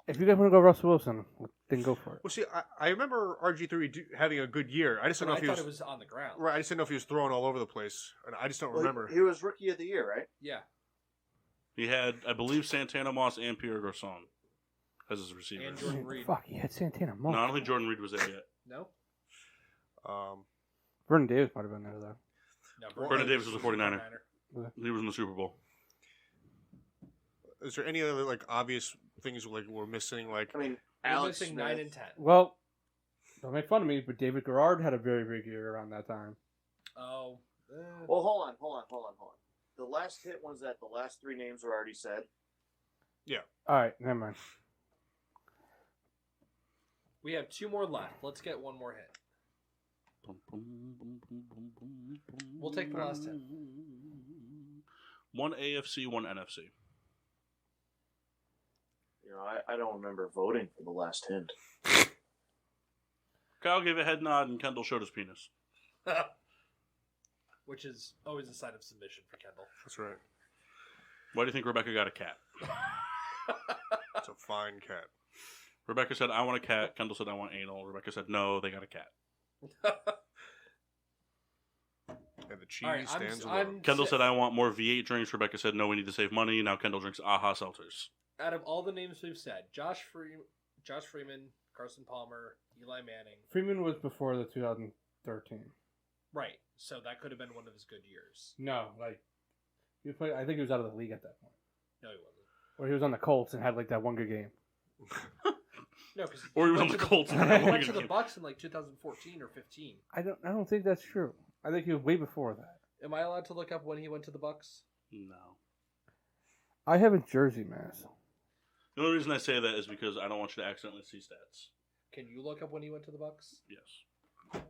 If you guys want to go Russell Wilson, then go for it. Well, see, I remember RG3 having a good year. I just don't But know I if he thought was, it was on the ground. right. I just didn't know if he was throwing all over the place, and I just don't Well, remember. He was Rookie of the Year, right? Yeah. He had, I believe, Santana Moss and Pierre Garçon as his receivers. And Jordan Reed. Fuck, he had Santana No, Moss. I don't think Jordan Reed was there yet. No? Vernon Davis might have been there, though. No, Vernon Davis was a 49er. 49er. He was in the Super Bowl. Is there any other obvious things we're missing? I mean, We're Alex missing Smith. 9 and 10. Well, don't make fun of me, but David Garrard had a very big year around that time. Oh. Well, hold on. The last hit was that the last 3 names were already said. All right, never mind. We have 2 more left. Let's get 1 more hit. We'll take the last 10. 1 AFC, 1 NFC. I don't remember voting for the last hint. Kyle gave a head nod and Kendall showed his penis. Which is always a sign of submission for Kendall. That's right. Why do you think Rebecca got a cat? It's a fine cat. Rebecca said, I want a cat. Kendall said, I want anal. Rebecca said, no, they got a cat. And the cheese All right, stands I'm alone. Kendall said, I want more V8 drinks. Rebecca said, no, we need to save money. Now Kendall drinks AHA seltzers. Out of all the names we've said, Josh Freeman, Carson Palmer, Eli Manning. Freeman was before the 2013. Right. So that could have been one of his good years. No, he played. I think he was out of the league at that point. No, he wasn't. Or he was on the Colts and had that one good game. No, because Or he was on the Colts and had he one went good to the game. Bucks in 2014 or 15. I don't think that's true. I think he was way before that. Am I allowed to look up when he went to the Bucks? No. I have a jersey mask. The only reason I say that is because I don't want you to accidentally see stats. Can you look up when he went to the Bucks? Yes.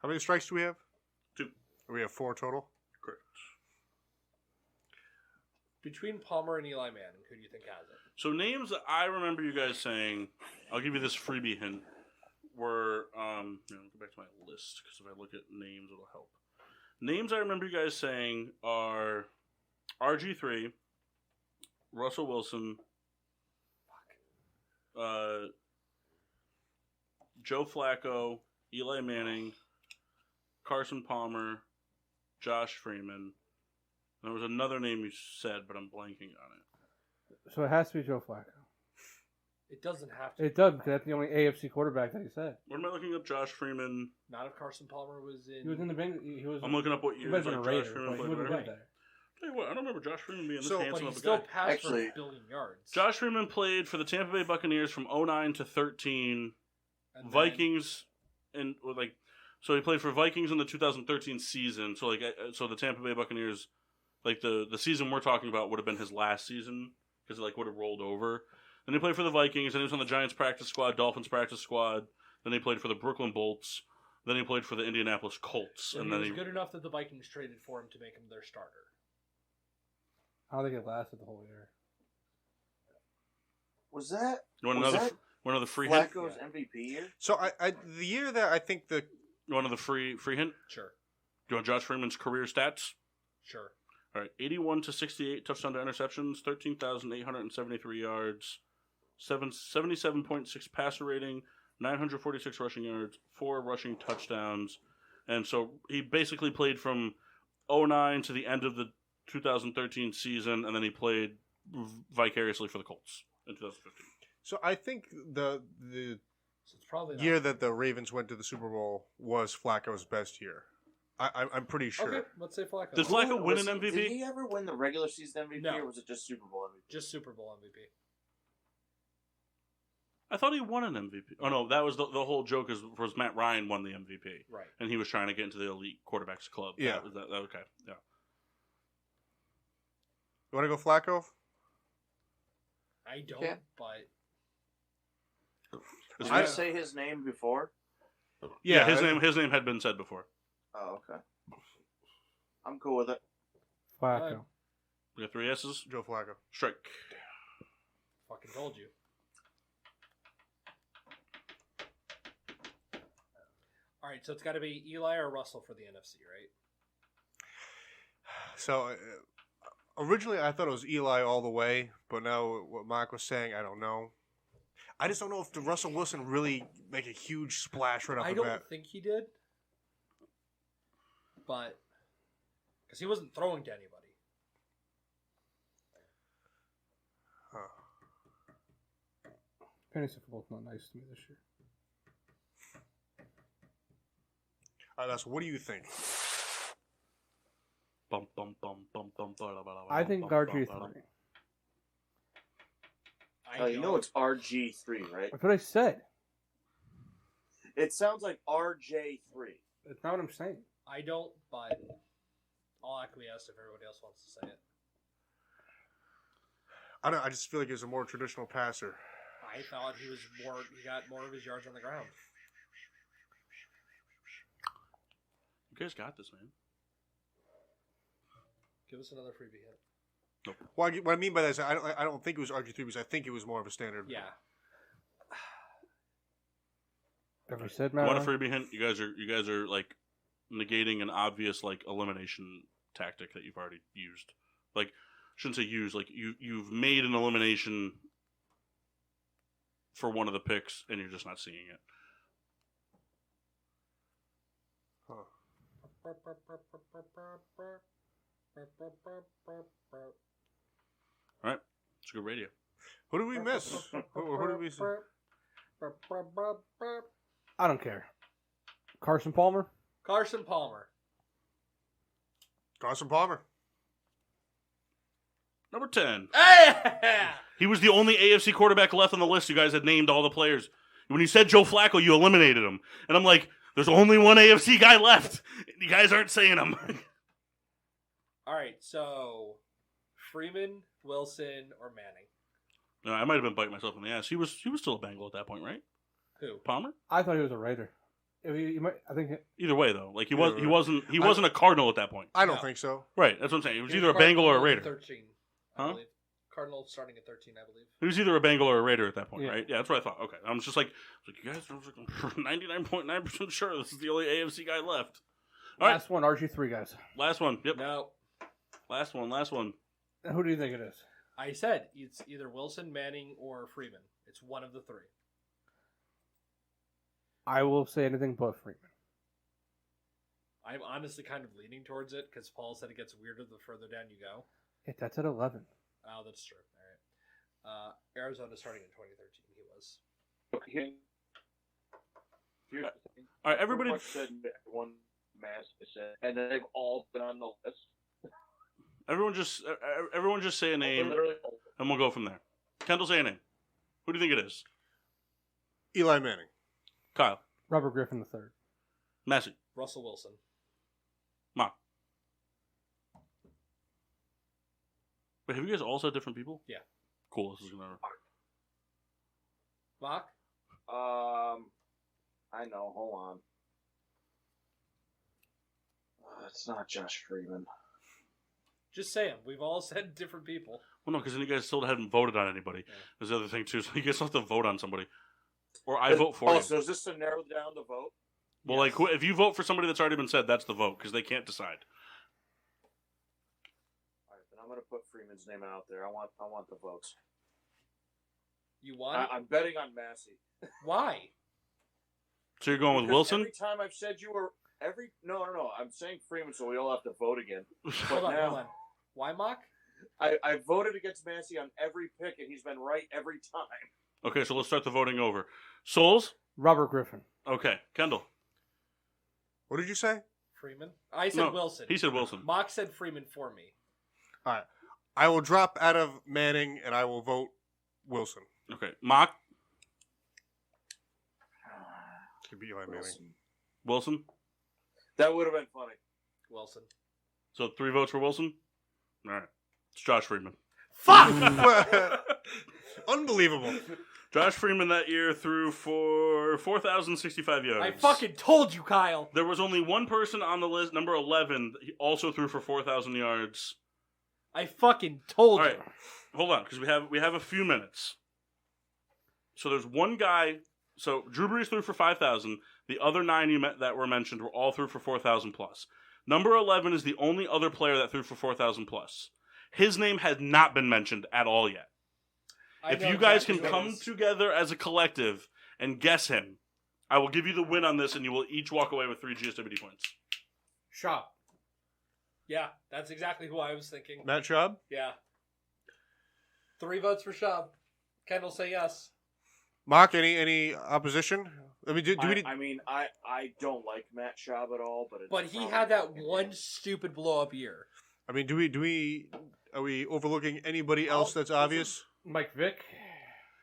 How many strikes do we have? 2. We have 4 total. Correct. Between Palmer and Eli Manning, who do you think has it? So names that I remember you guys saying, I'll give you this freebie hint, were, go back to my list, because if I look at names, it'll help. Names I remember you guys saying are RG3, Russell Wilson, Joe Flacco, Eli Manning, Carson Palmer, Josh Freeman. There was another name you said, but I'm blanking on it. So it has to be Joe Flacco. It doesn't have to. It does, because that's the only AFC quarterback that he said. What am I looking up? Josh Freeman. Not if Carson Palmer was in. He was in the Bengals. He was. I'm looking up what He years wasn't like a Raider, Josh Freeman but he played wouldn't for. have been there. Tell you what, I don't remember Josh Freeman being this But handsome he of a still guy. passed Actually- for a billion yards. Josh Freeman played for the Tampa Bay Buccaneers from 09 to 13. And then- Vikings so he played for Vikings in the 2013 season. So so the Tampa Bay Buccaneers, the season we're talking about would have been his last season because it would have rolled over. Then he played for the Vikings. Then he was on the Giants practice squad, Dolphins practice squad. Then he played for the Brooklyn Bolts. Then he played for the Indianapolis Colts. And and he then was good enough that the Vikings traded for him to make him their starter. I don't think it lasted the whole year. Was that You want was another that another free hint? Flacco's MVP year? So the year that I think the You want another free hint? Sure. Do you want Josh Freeman's career stats? Sure. All right, 81 to 68 touchdown to interceptions, 13,873 yards, 77.6 passer rating, 946 rushing yards, 4 rushing touchdowns. And so he basically played from 2009 to the end of the 2013 season, and then he played vicariously for the Colts in 2015. So I think the So it's probably year that the Ravens went to the Super Bowl was Flacco's best year. I'm pretty sure. Okay, let's say Flacco. Does Flacco win an MVP? Did he ever win the regular season MVP, No. or was it just Super Bowl MVP? Just Super Bowl MVP. I thought he won an MVP. Oh, no, that was the whole joke was Matt Ryan won the MVP. Right. And he was trying to get into the elite quarterbacks club. Yeah. Okay, yeah. You want to go Flacco? I don't, Yeah. but Did I say his name before? Yeah, his name had been said before. Oh, okay. I'm cool with it. Flacco. We got 3 S's. Joe Flacco. Strike. fucking told you. All right, so it's got to be Eli or Russell for the NFC, right? So originally I thought it was Eli all the way, but now what Mark was saying, I don't know. I just don't know if the Russell Wilson really make a huge splash right off I the bat. don't think he did, but because he wasn't throwing to anybody. Fantasy football's not nice to me this year. All right, that's what do you think? I think RG3. Oh, you know it's RG3, right? That's what I said. It sounds like RJ3. That's not what I'm saying. I don't, but I'll acquiesce if everybody else wants to say it. I don't. I just feel like he's a more traditional passer. I thought he got more of his yards on the ground. You guys got this, man. Give us another freebie hit. Nope. Well, what I mean by that is I don't think it was RG3 because I think it was more of a standard. Yeah. Have we said I Matt? want a freebie hint. You guys are like negating an obvious like elimination tactic that you've already used. Like, shouldn't say use. Like you've made an elimination for one of the picks, and you're just not seeing it. Huh. All right, it's good radio. Who did we miss? who did we see? I don't care. Carson Palmer? Carson Palmer. Carson Palmer. Number 10. Hey! He was the only AFC quarterback left on the list. You guys had named all the players. When you said Joe Flacco, you eliminated him. And I'm like, there's only one AFC guy left. You guys aren't saying him. All right, so Freeman, Wilson, or Manning? No, I might have been biting myself in the ass. He was still a Bengal at that point, right? Who? Palmer? I thought he was a Raider. I think Either way, though, like he wasn't a Cardinal at that point. I don't think so. Right, that's what I'm saying. He was either a Bengal or a Raider. 13, I believe. Cardinal starting at 13, I believe. He was either a Bengal or a Raider at that point, Yeah. right? Yeah, that's what I thought. Okay, I'm just like you guys are 99.9% sure this is the only AFC guy left. All last one, RG3, guys. Last one. Yep. No. Last one. Who do you think it is? I said it's either Wilson, Manning, or Freeman. It's one of the three. I will say anything but Freeman. I'm honestly kind of leaning towards it because Paul said it gets weirder the further down you go. Yeah, that's at 11. Oh, that's true. All right. Arizona starting in 2013, he was. Here's the thing. All right, everybody. Said one mass, and then they've all been on the list. Everyone just say a name, and we'll go from there. Kendall, say a name. Who do you think it is? Eli Manning. Kyle. Robert Griffin III. Massey. Russell Wilson. Mock. Wait, have you guys all said different people? Yeah. Cool. This is gonna. Mock? I know. Hold on. It's not Josh Freeman. Just say them. We've all said different people. Well, no, because then you guys still hadn't voted on anybody. Yeah. There's the other thing too. So you guys still have to vote on somebody, or I vote for you. So is this to narrow down the vote? Well, yes. Like if you vote for somebody that's already been said, that's the vote because they can't decide. All right, then I'm going to put Freeman's name out there. I want the votes. You want? I'm betting on Massey. Why? So you're going with Because Wilson? Every time I've said you were no. I'm saying Freeman, so we all have to vote again. Hold on. Why mock? I voted against Massey on every pick, and he's been right every time. Okay, so let's start the voting over. Souls? Robert Griffin. Okay. Kendall? What did you say? Freeman? I said Wilson. He said Wilson. Mock said Freeman for me. All right. I will drop out of Manning, and I will vote Wilson. Okay. Mock? Could be Eli Manning. Wilson? That would have been funny. Wilson. So 3 votes for Wilson? All right. It's Josh Freeman. Fuck! Unbelievable. Josh Freeman that year threw for 4,065 yards. I fucking told you, Kyle. There was only one person on the list, number 11. He also threw for 4,000 yards. I fucking told All you. right, hold on, because we have a few minutes. So there's one guy. So Drew Brees threw for 5,000. The other 9 that were mentioned were all threw for 4,000 plus. Number 11 is the only other player that threw for 4,000 plus. His name has not been mentioned at all yet. If you guys can come together as a collective and guess him, I will give you the win on this, and you will each walk away with 3 GSWD points. Shop. Yeah, that's exactly who I was thinking. Matt Schaub? Yeah. 3 votes for Schaub. Kendall, say yes. Mark, any opposition? I mean, do we need... I mean, I don't like Matt Schaub at all, but he had that one stupid blow up year. I mean, are we overlooking anybody else that's obvious? Mike Vick.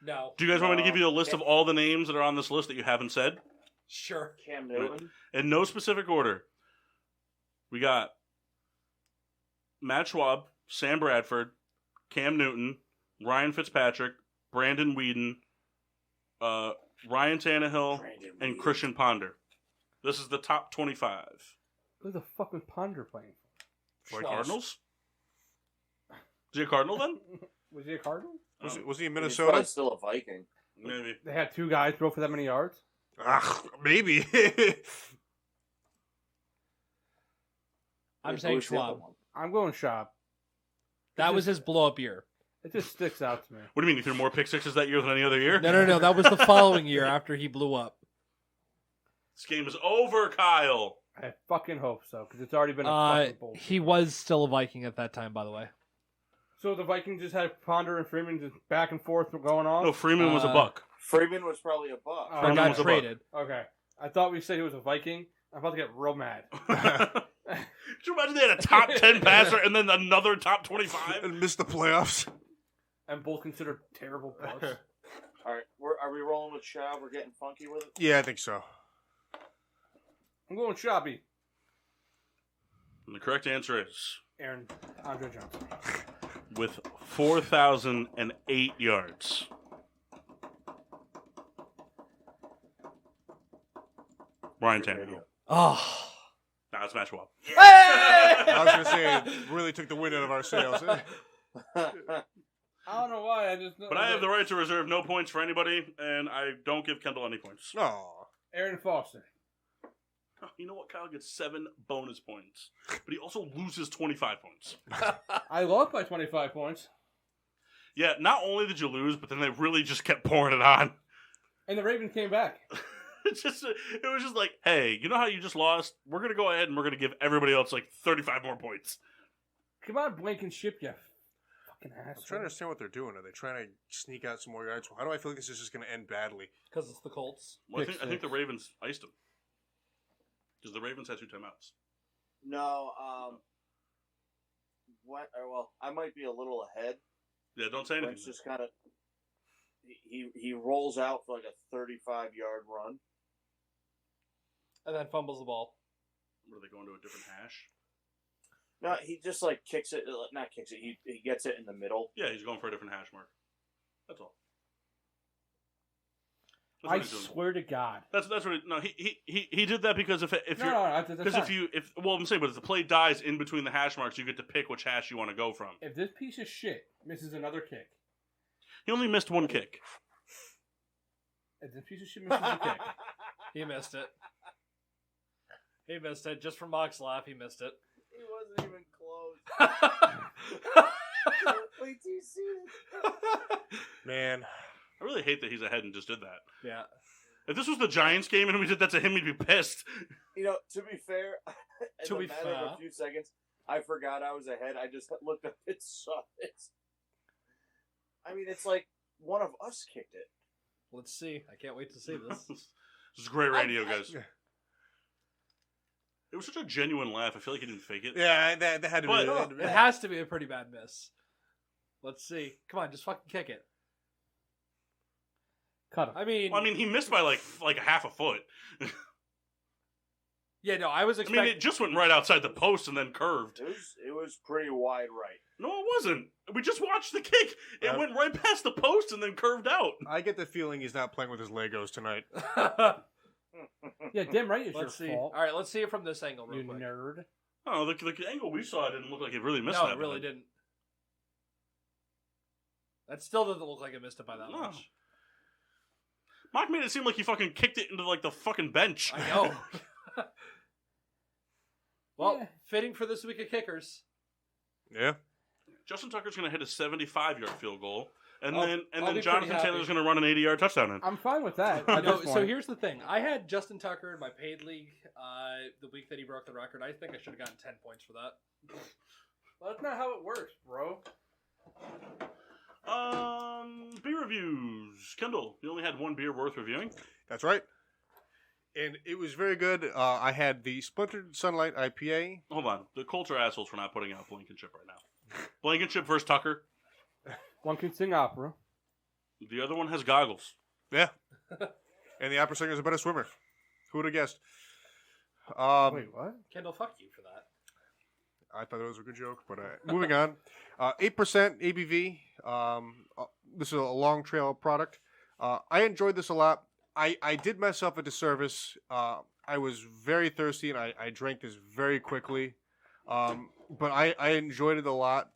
No. Do you guys want me to give you a list of all the names that are on this list that you haven't said? Sure. Cam Newton. In no specific order. We got Matt Schwab, Sam Bradford, Cam Newton, Ryan Fitzpatrick, Brandon Whedon, Ryan Tannehill, and Christian Ponder. This is the top 25. Who the fuck was Ponder playing for? Cardinals? Is he a Cardinal then? Was he a Cardinal? Was he in He's Minnesota? probably still a Viking. Maybe. They had 2 guys throw for that many yards? Maybe. I'm saying Schwab. I'm going Shop. That was his blow up year. It just sticks out to me. What do you mean? He threw more pick sixes that year than any other year? No. That was the following year after he blew up. This game is over, Kyle. I fucking hope so, because it's already been a fucking bullshit. He was still a Viking at that time, by the way. So the Vikings just had Ponder and Freeman just back and forth going on? No, Freeman was a Buck. Freeman was probably a Buck. Or got traded. Okay. I thought we said he was a Viking. I'm about to get real mad. Could you imagine they had a top 10 passer and then another top 25? And missed the playoffs. And both considered terrible Bucks. All right, are we rolling with Schaub? We're getting funky with it? Yeah, I think so. I'm going Shabby. And the correct answer is Andre Johnson. with 4,008 yards. Ryan Tannehill. Oh. Nah, it's Matt Schwab. I was going to say, it really took the wind out of our sails. I don't know why. But I have the right to reserve no points for anybody, and I don't give Kendall any points. No. Aaron Foster. Oh, you know what? Kyle gets 7 bonus points, but he also loses 25 points. I lost by 25 points. Yeah, not only did you lose, but then they really just kept pouring it on. And the Ravens came back. It was just like, hey, you know how you just lost? We're going to go ahead and we're going to give everybody else like 35 more points. Come on, blink and ship, you fucking ass. I'm trying to understand what they're doing. Are they trying to sneak out some more yards? How do I feel like this is just going to end badly? Because it's the Colts. Well, I think the Ravens iced them. Because the Ravens had 2 timeouts. No, well, I might be a little ahead. Yeah, don't say anything. It's just kind of he rolls out for like a 35-yard run, and then fumbles the ball. Were they going to a different hash? No, he just like kicks it. Not kicks it. He gets it in the middle. Yeah, he's going for a different hash mark. That's all. I swear to God. That's what. He did that because if I'm saying, but if the play dies in between the hash marks, you get to pick which hash you want to go from. If this piece of shit misses another kick, he only missed 1 kick. If this piece of shit misses a kick, he missed it. He missed it just from Mock's laugh. He missed it. He wasn't even close. Wait till you see it. Man. I really hate that he's ahead and just did that. Yeah. If this was the Giants game and we did that to him, he'd be pissed. You know, to be fair, in To a be matter of fair. a few seconds, I forgot I was ahead. I just looked up. It's I mean, it's like one of us kicked it. Let's see. I can't wait to see this. This is great radio, guys. It was such a genuine laugh. I feel like he didn't fake it. Yeah, that had to But- be. It has to be a pretty bad miss. Let's see. Come on, just fucking kick it. Cut him. I mean, Well, I mean, he missed by like a half a foot. yeah, no, I was I expecting. mean, it just went right outside the post and then curved. It was pretty wide right. No, it wasn't. We just watched the kick. It went right past the post and then curved out. I get the feeling he's not playing with his Legos tonight. Yeah, damn right it's Let's your see. fault. All right, let's see it from this angle real You quick. nerd. Oh, the angle we saw didn't look like it really missed No, that. it really bad. didn't. That still doesn't look like it missed it by that No. much. Mock made it seem like he fucking kicked it into like the fucking bench. I know. Well, Yeah. fitting for this week of kickers. Yeah. Justin Tucker's going to hit a 75-yard field goal, and I'll- then I'll be pretty Jonathan happy. Taylor's going to run an 80-yard touchdown in. I'm fine with that. I At know, this so point. here's the thing. I had Justin Tucker in my paid league the week that he broke the record. I think I should have gotten 10 points for that. Well, that's not how it works, bro. Beer reviews. Kendall, you only had one beer worth reviewing. That's right. And it was very good. I had the Splintered Sunlight IPA. Hold on. The Colts are assholes for not putting out Blankenship right now. Blankenship versus Tucker. One can sing opera. The other one has goggles. Yeah. And the opera singer is a better swimmer. Who would have guessed? Wait, what? Kendall, fuck you for that. I thought it was a good joke, but moving on. 8% ABV. This is a Long Trail product. I enjoyed this a lot. I did myself a disservice. I was very thirsty, and I drank this very quickly. But I enjoyed it a lot.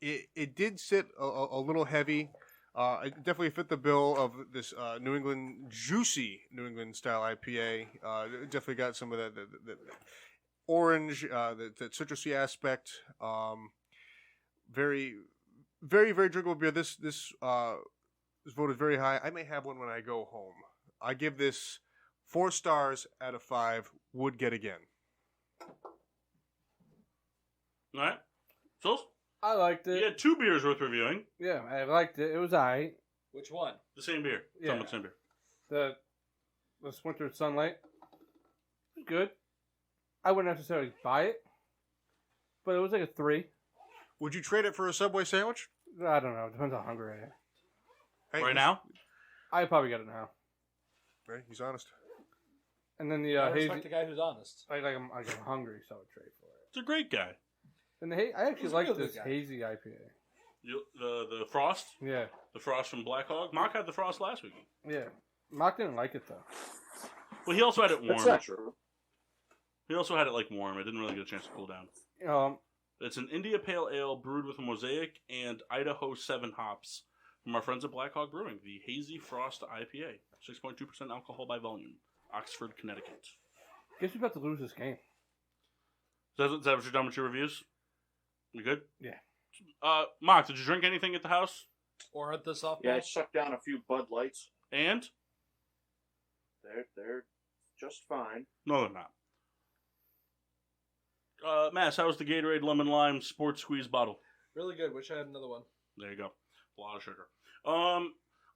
It did sit a little heavy. It definitely fit the bill of this New England, juicy New England style IPA. It definitely got some of the orange, the citrusy aspect. Very, very, very drinkable beer. This voted very high. I may have one when I go home. I give this 4 stars out of 5. Would get again. All right. So, I liked it. you had 2 beers worth reviewing. Yeah, I liked it. It was alright. Which one? The same beer. Yeah. Talking about the same beer. The Splintered Sunlight. Good. I wouldn't necessarily buy it, but it was like a 3. Would you trade it for a Subway sandwich? I don't know. It depends how hungry I am. Hey, Right now? I'd probably get it now. Hey, he's honest. And then the I hazy. respect the guy who's honest. I'm hungry, so I would trade for it. It's a great guy. And I actually He's a like real good this guy. hazy IPA. The Frost? Yeah, The Frost from Blackhawk? Mock had the Frost last week. yeah. Mark didn't like it though. Well, he also had it warm. That's not true. He also had it like warm. It didn't really get a chance to cool down. It's an India Pale Ale brewed with a Mosaic and Idaho 7 hops from our friends at Blackhawk Brewing. The Hazy Frost IPA. 6.2% alcohol by volume. Oxford, Connecticut. Guess we're about to lose this game. Is that what you're done with your reviews? You good? Yeah. Mock, did you drink anything at the house? Or at the softball? Yeah, I sucked down a few Bud Lights. And? They're just fine. No, they're not. Mass, how was the Gatorade Lemon Lime Sports Squeeze bottle? Really good. Wish I had another one. There you go. A lot of sugar.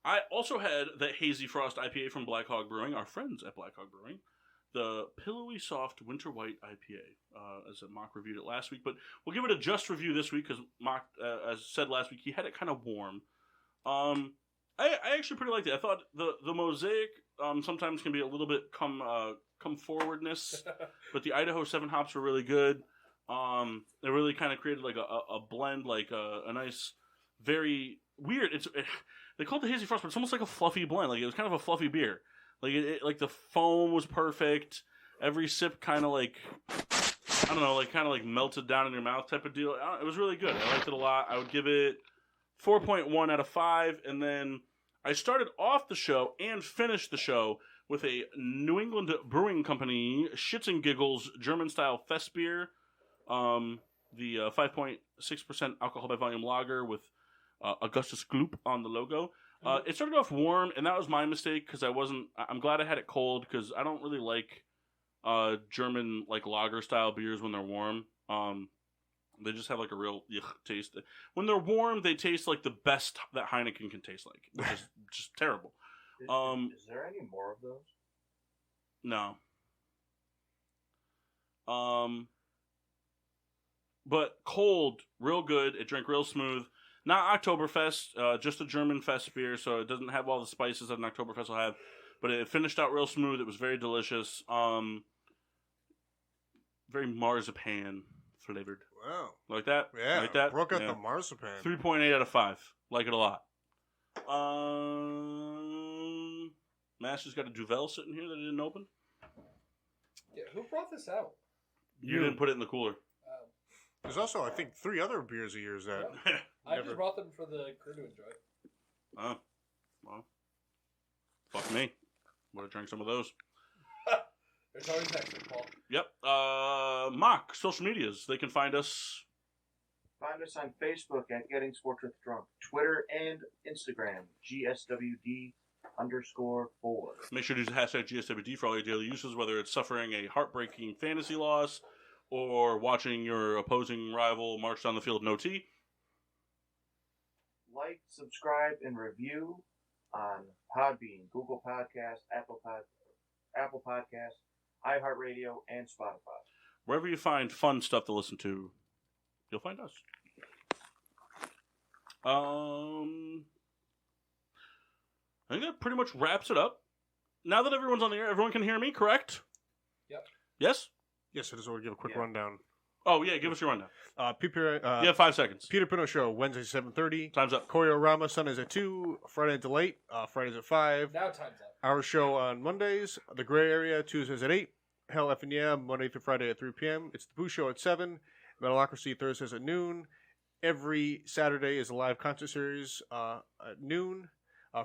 I also had the Hazy Frost IPA from Blackhawk Brewing, our friends at Blackhawk Brewing. The Pillowy Soft Winter White IPA, as Mock reviewed it last week. But we'll give it a just review this week because Mock, as said last week, he had it kind of warm. I actually pretty liked it. I thought the Mosaic sometimes can be a little bit come forwardness, but the Idaho 7 hops were really good. They really kind of created like a blend, like a nice, very weird. They call it the Hazy Frost, but it's almost like a fluffy blend. Like it was kind of a fluffy beer. Like like the foam was perfect. Every sip kind of like, I don't know, like kind of like melted down in your mouth type of deal. It was really good. I liked it a lot. I would give it 4.1 out of 5. And then I started off the show and finished the show with a New England Brewing Company Shits and Giggles German style fest beer. The 5.6% alcohol by volume lager with Augustus Gloop on the logo. It started off warm, and that was my mistake because I'm glad I had it cold because I don't really like German like lager style beers when they're warm. They just have like a real taste. When they're warm, they taste like the best that Heineken can taste like, which is just terrible. Is there any more of those? No. But cold, real good. It drank real smooth. Not Oktoberfest, just a German fest beer, so it doesn't have all the spices that an Oktoberfest will have. But it finished out real smooth. It was very delicious. Very marzipan flavored. Wow. Like that? Yeah. Like that? Broke out the marzipan. 3.8 out of 5. Like it a lot. Master's got a Duvel sitting here that he didn't open. Yeah, who brought this out? You didn't put it in the cooler. There's also, I think, 3 other beers of yours that... I just brought them for the crew to enjoy. Oh. Well. Fuck me. Would have drank some of those. There's always next week, Paul. Yep. Mock, social medias. They can find us. Find us on Facebook at Getting Sports with Drunk. Twitter and Instagram, GSWD_4. Make sure to use the hashtag GSWD for all your daily uses, whether it's suffering a heartbreaking fantasy loss or watching your opposing rival march down the field no tea. Like, subscribe, and review on Podbean, Google Podcasts, Apple Podcasts, iHeartRadio, and Spotify. Wherever you find fun stuff to listen to, you'll find us. I think that pretty much wraps it up. Now that everyone's on the air, everyone can hear me, correct? Yep. Yes? Yes, I just want to give a quick rundown. Oh, yeah, give us your rundown. PPRN, you have 5 seconds. Peter Pino Show, Wednesday 7:30. Time's up. Choreorama, Sundays at 2. Friday at Late, Fridays at 5. Now time's up. Our show on Mondays. The Gray Area, Tuesdays at 8. Hell Effing Yeah, Monday through Friday at 3 p.m. It's the Boo Show at 7. Metalocracy, Thursdays at noon. Every Saturday is a live concert series at noon.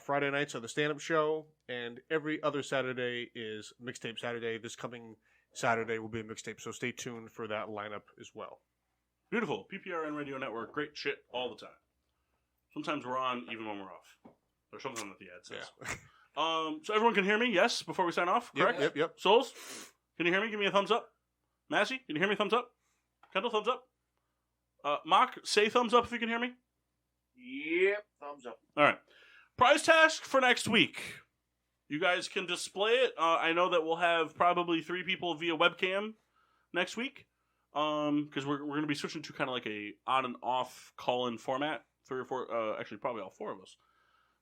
Friday nights are the stand-up show. And every other Saturday is Mixtape Saturday. This coming Saturday will be a mixtape, so stay tuned for that lineup as well. Beautiful. PPRN Radio Network. Great shit all the time. Sometimes we're on even when we're off. There's something that the ad says. Yeah. So everyone can hear me, yes, before we sign off, correct? Yep. Souls, can you hear me? Give me a thumbs up. Massey, can you hear me? Thumbs up. Kendall, thumbs up. Mock, say thumbs up if you can hear me. Yep, thumbs up. All right. Prize task for next week. You guys can display it. I know that we'll have probably 3 people via webcam next week. Because we're going to be switching to kind of like a on and off call-in format. 3 or 4, actually probably all 4 of us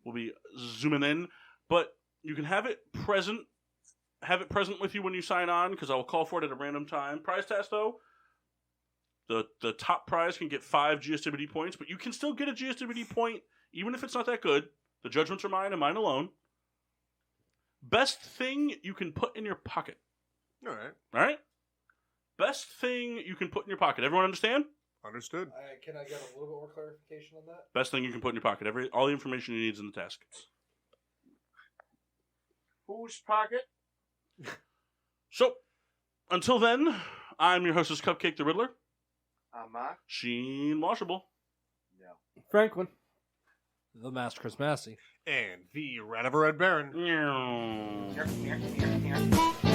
will be zooming in. But you can have it present with you when you sign on, because I will call for it at a random time. Prize task, though, the top prize can get 5 GSWD points, but you can still get a GSWD point even if it's not that good. The judgments are mine and mine alone. Best thing you can put in your pocket. All right. All right? Best thing you can put in your pocket. Everyone understand? Understood. Can I get a little bit more clarification on that? Best thing you can put in your pocket. All the information you need is in the task. Whose pocket? So, until then, I'm your hostess, Cupcake the Riddler. I'm Mark. Sheen Washable. Yeah. Franklin. The Master Chris Massey. And the Rat of a Red Baron. Meow. Here.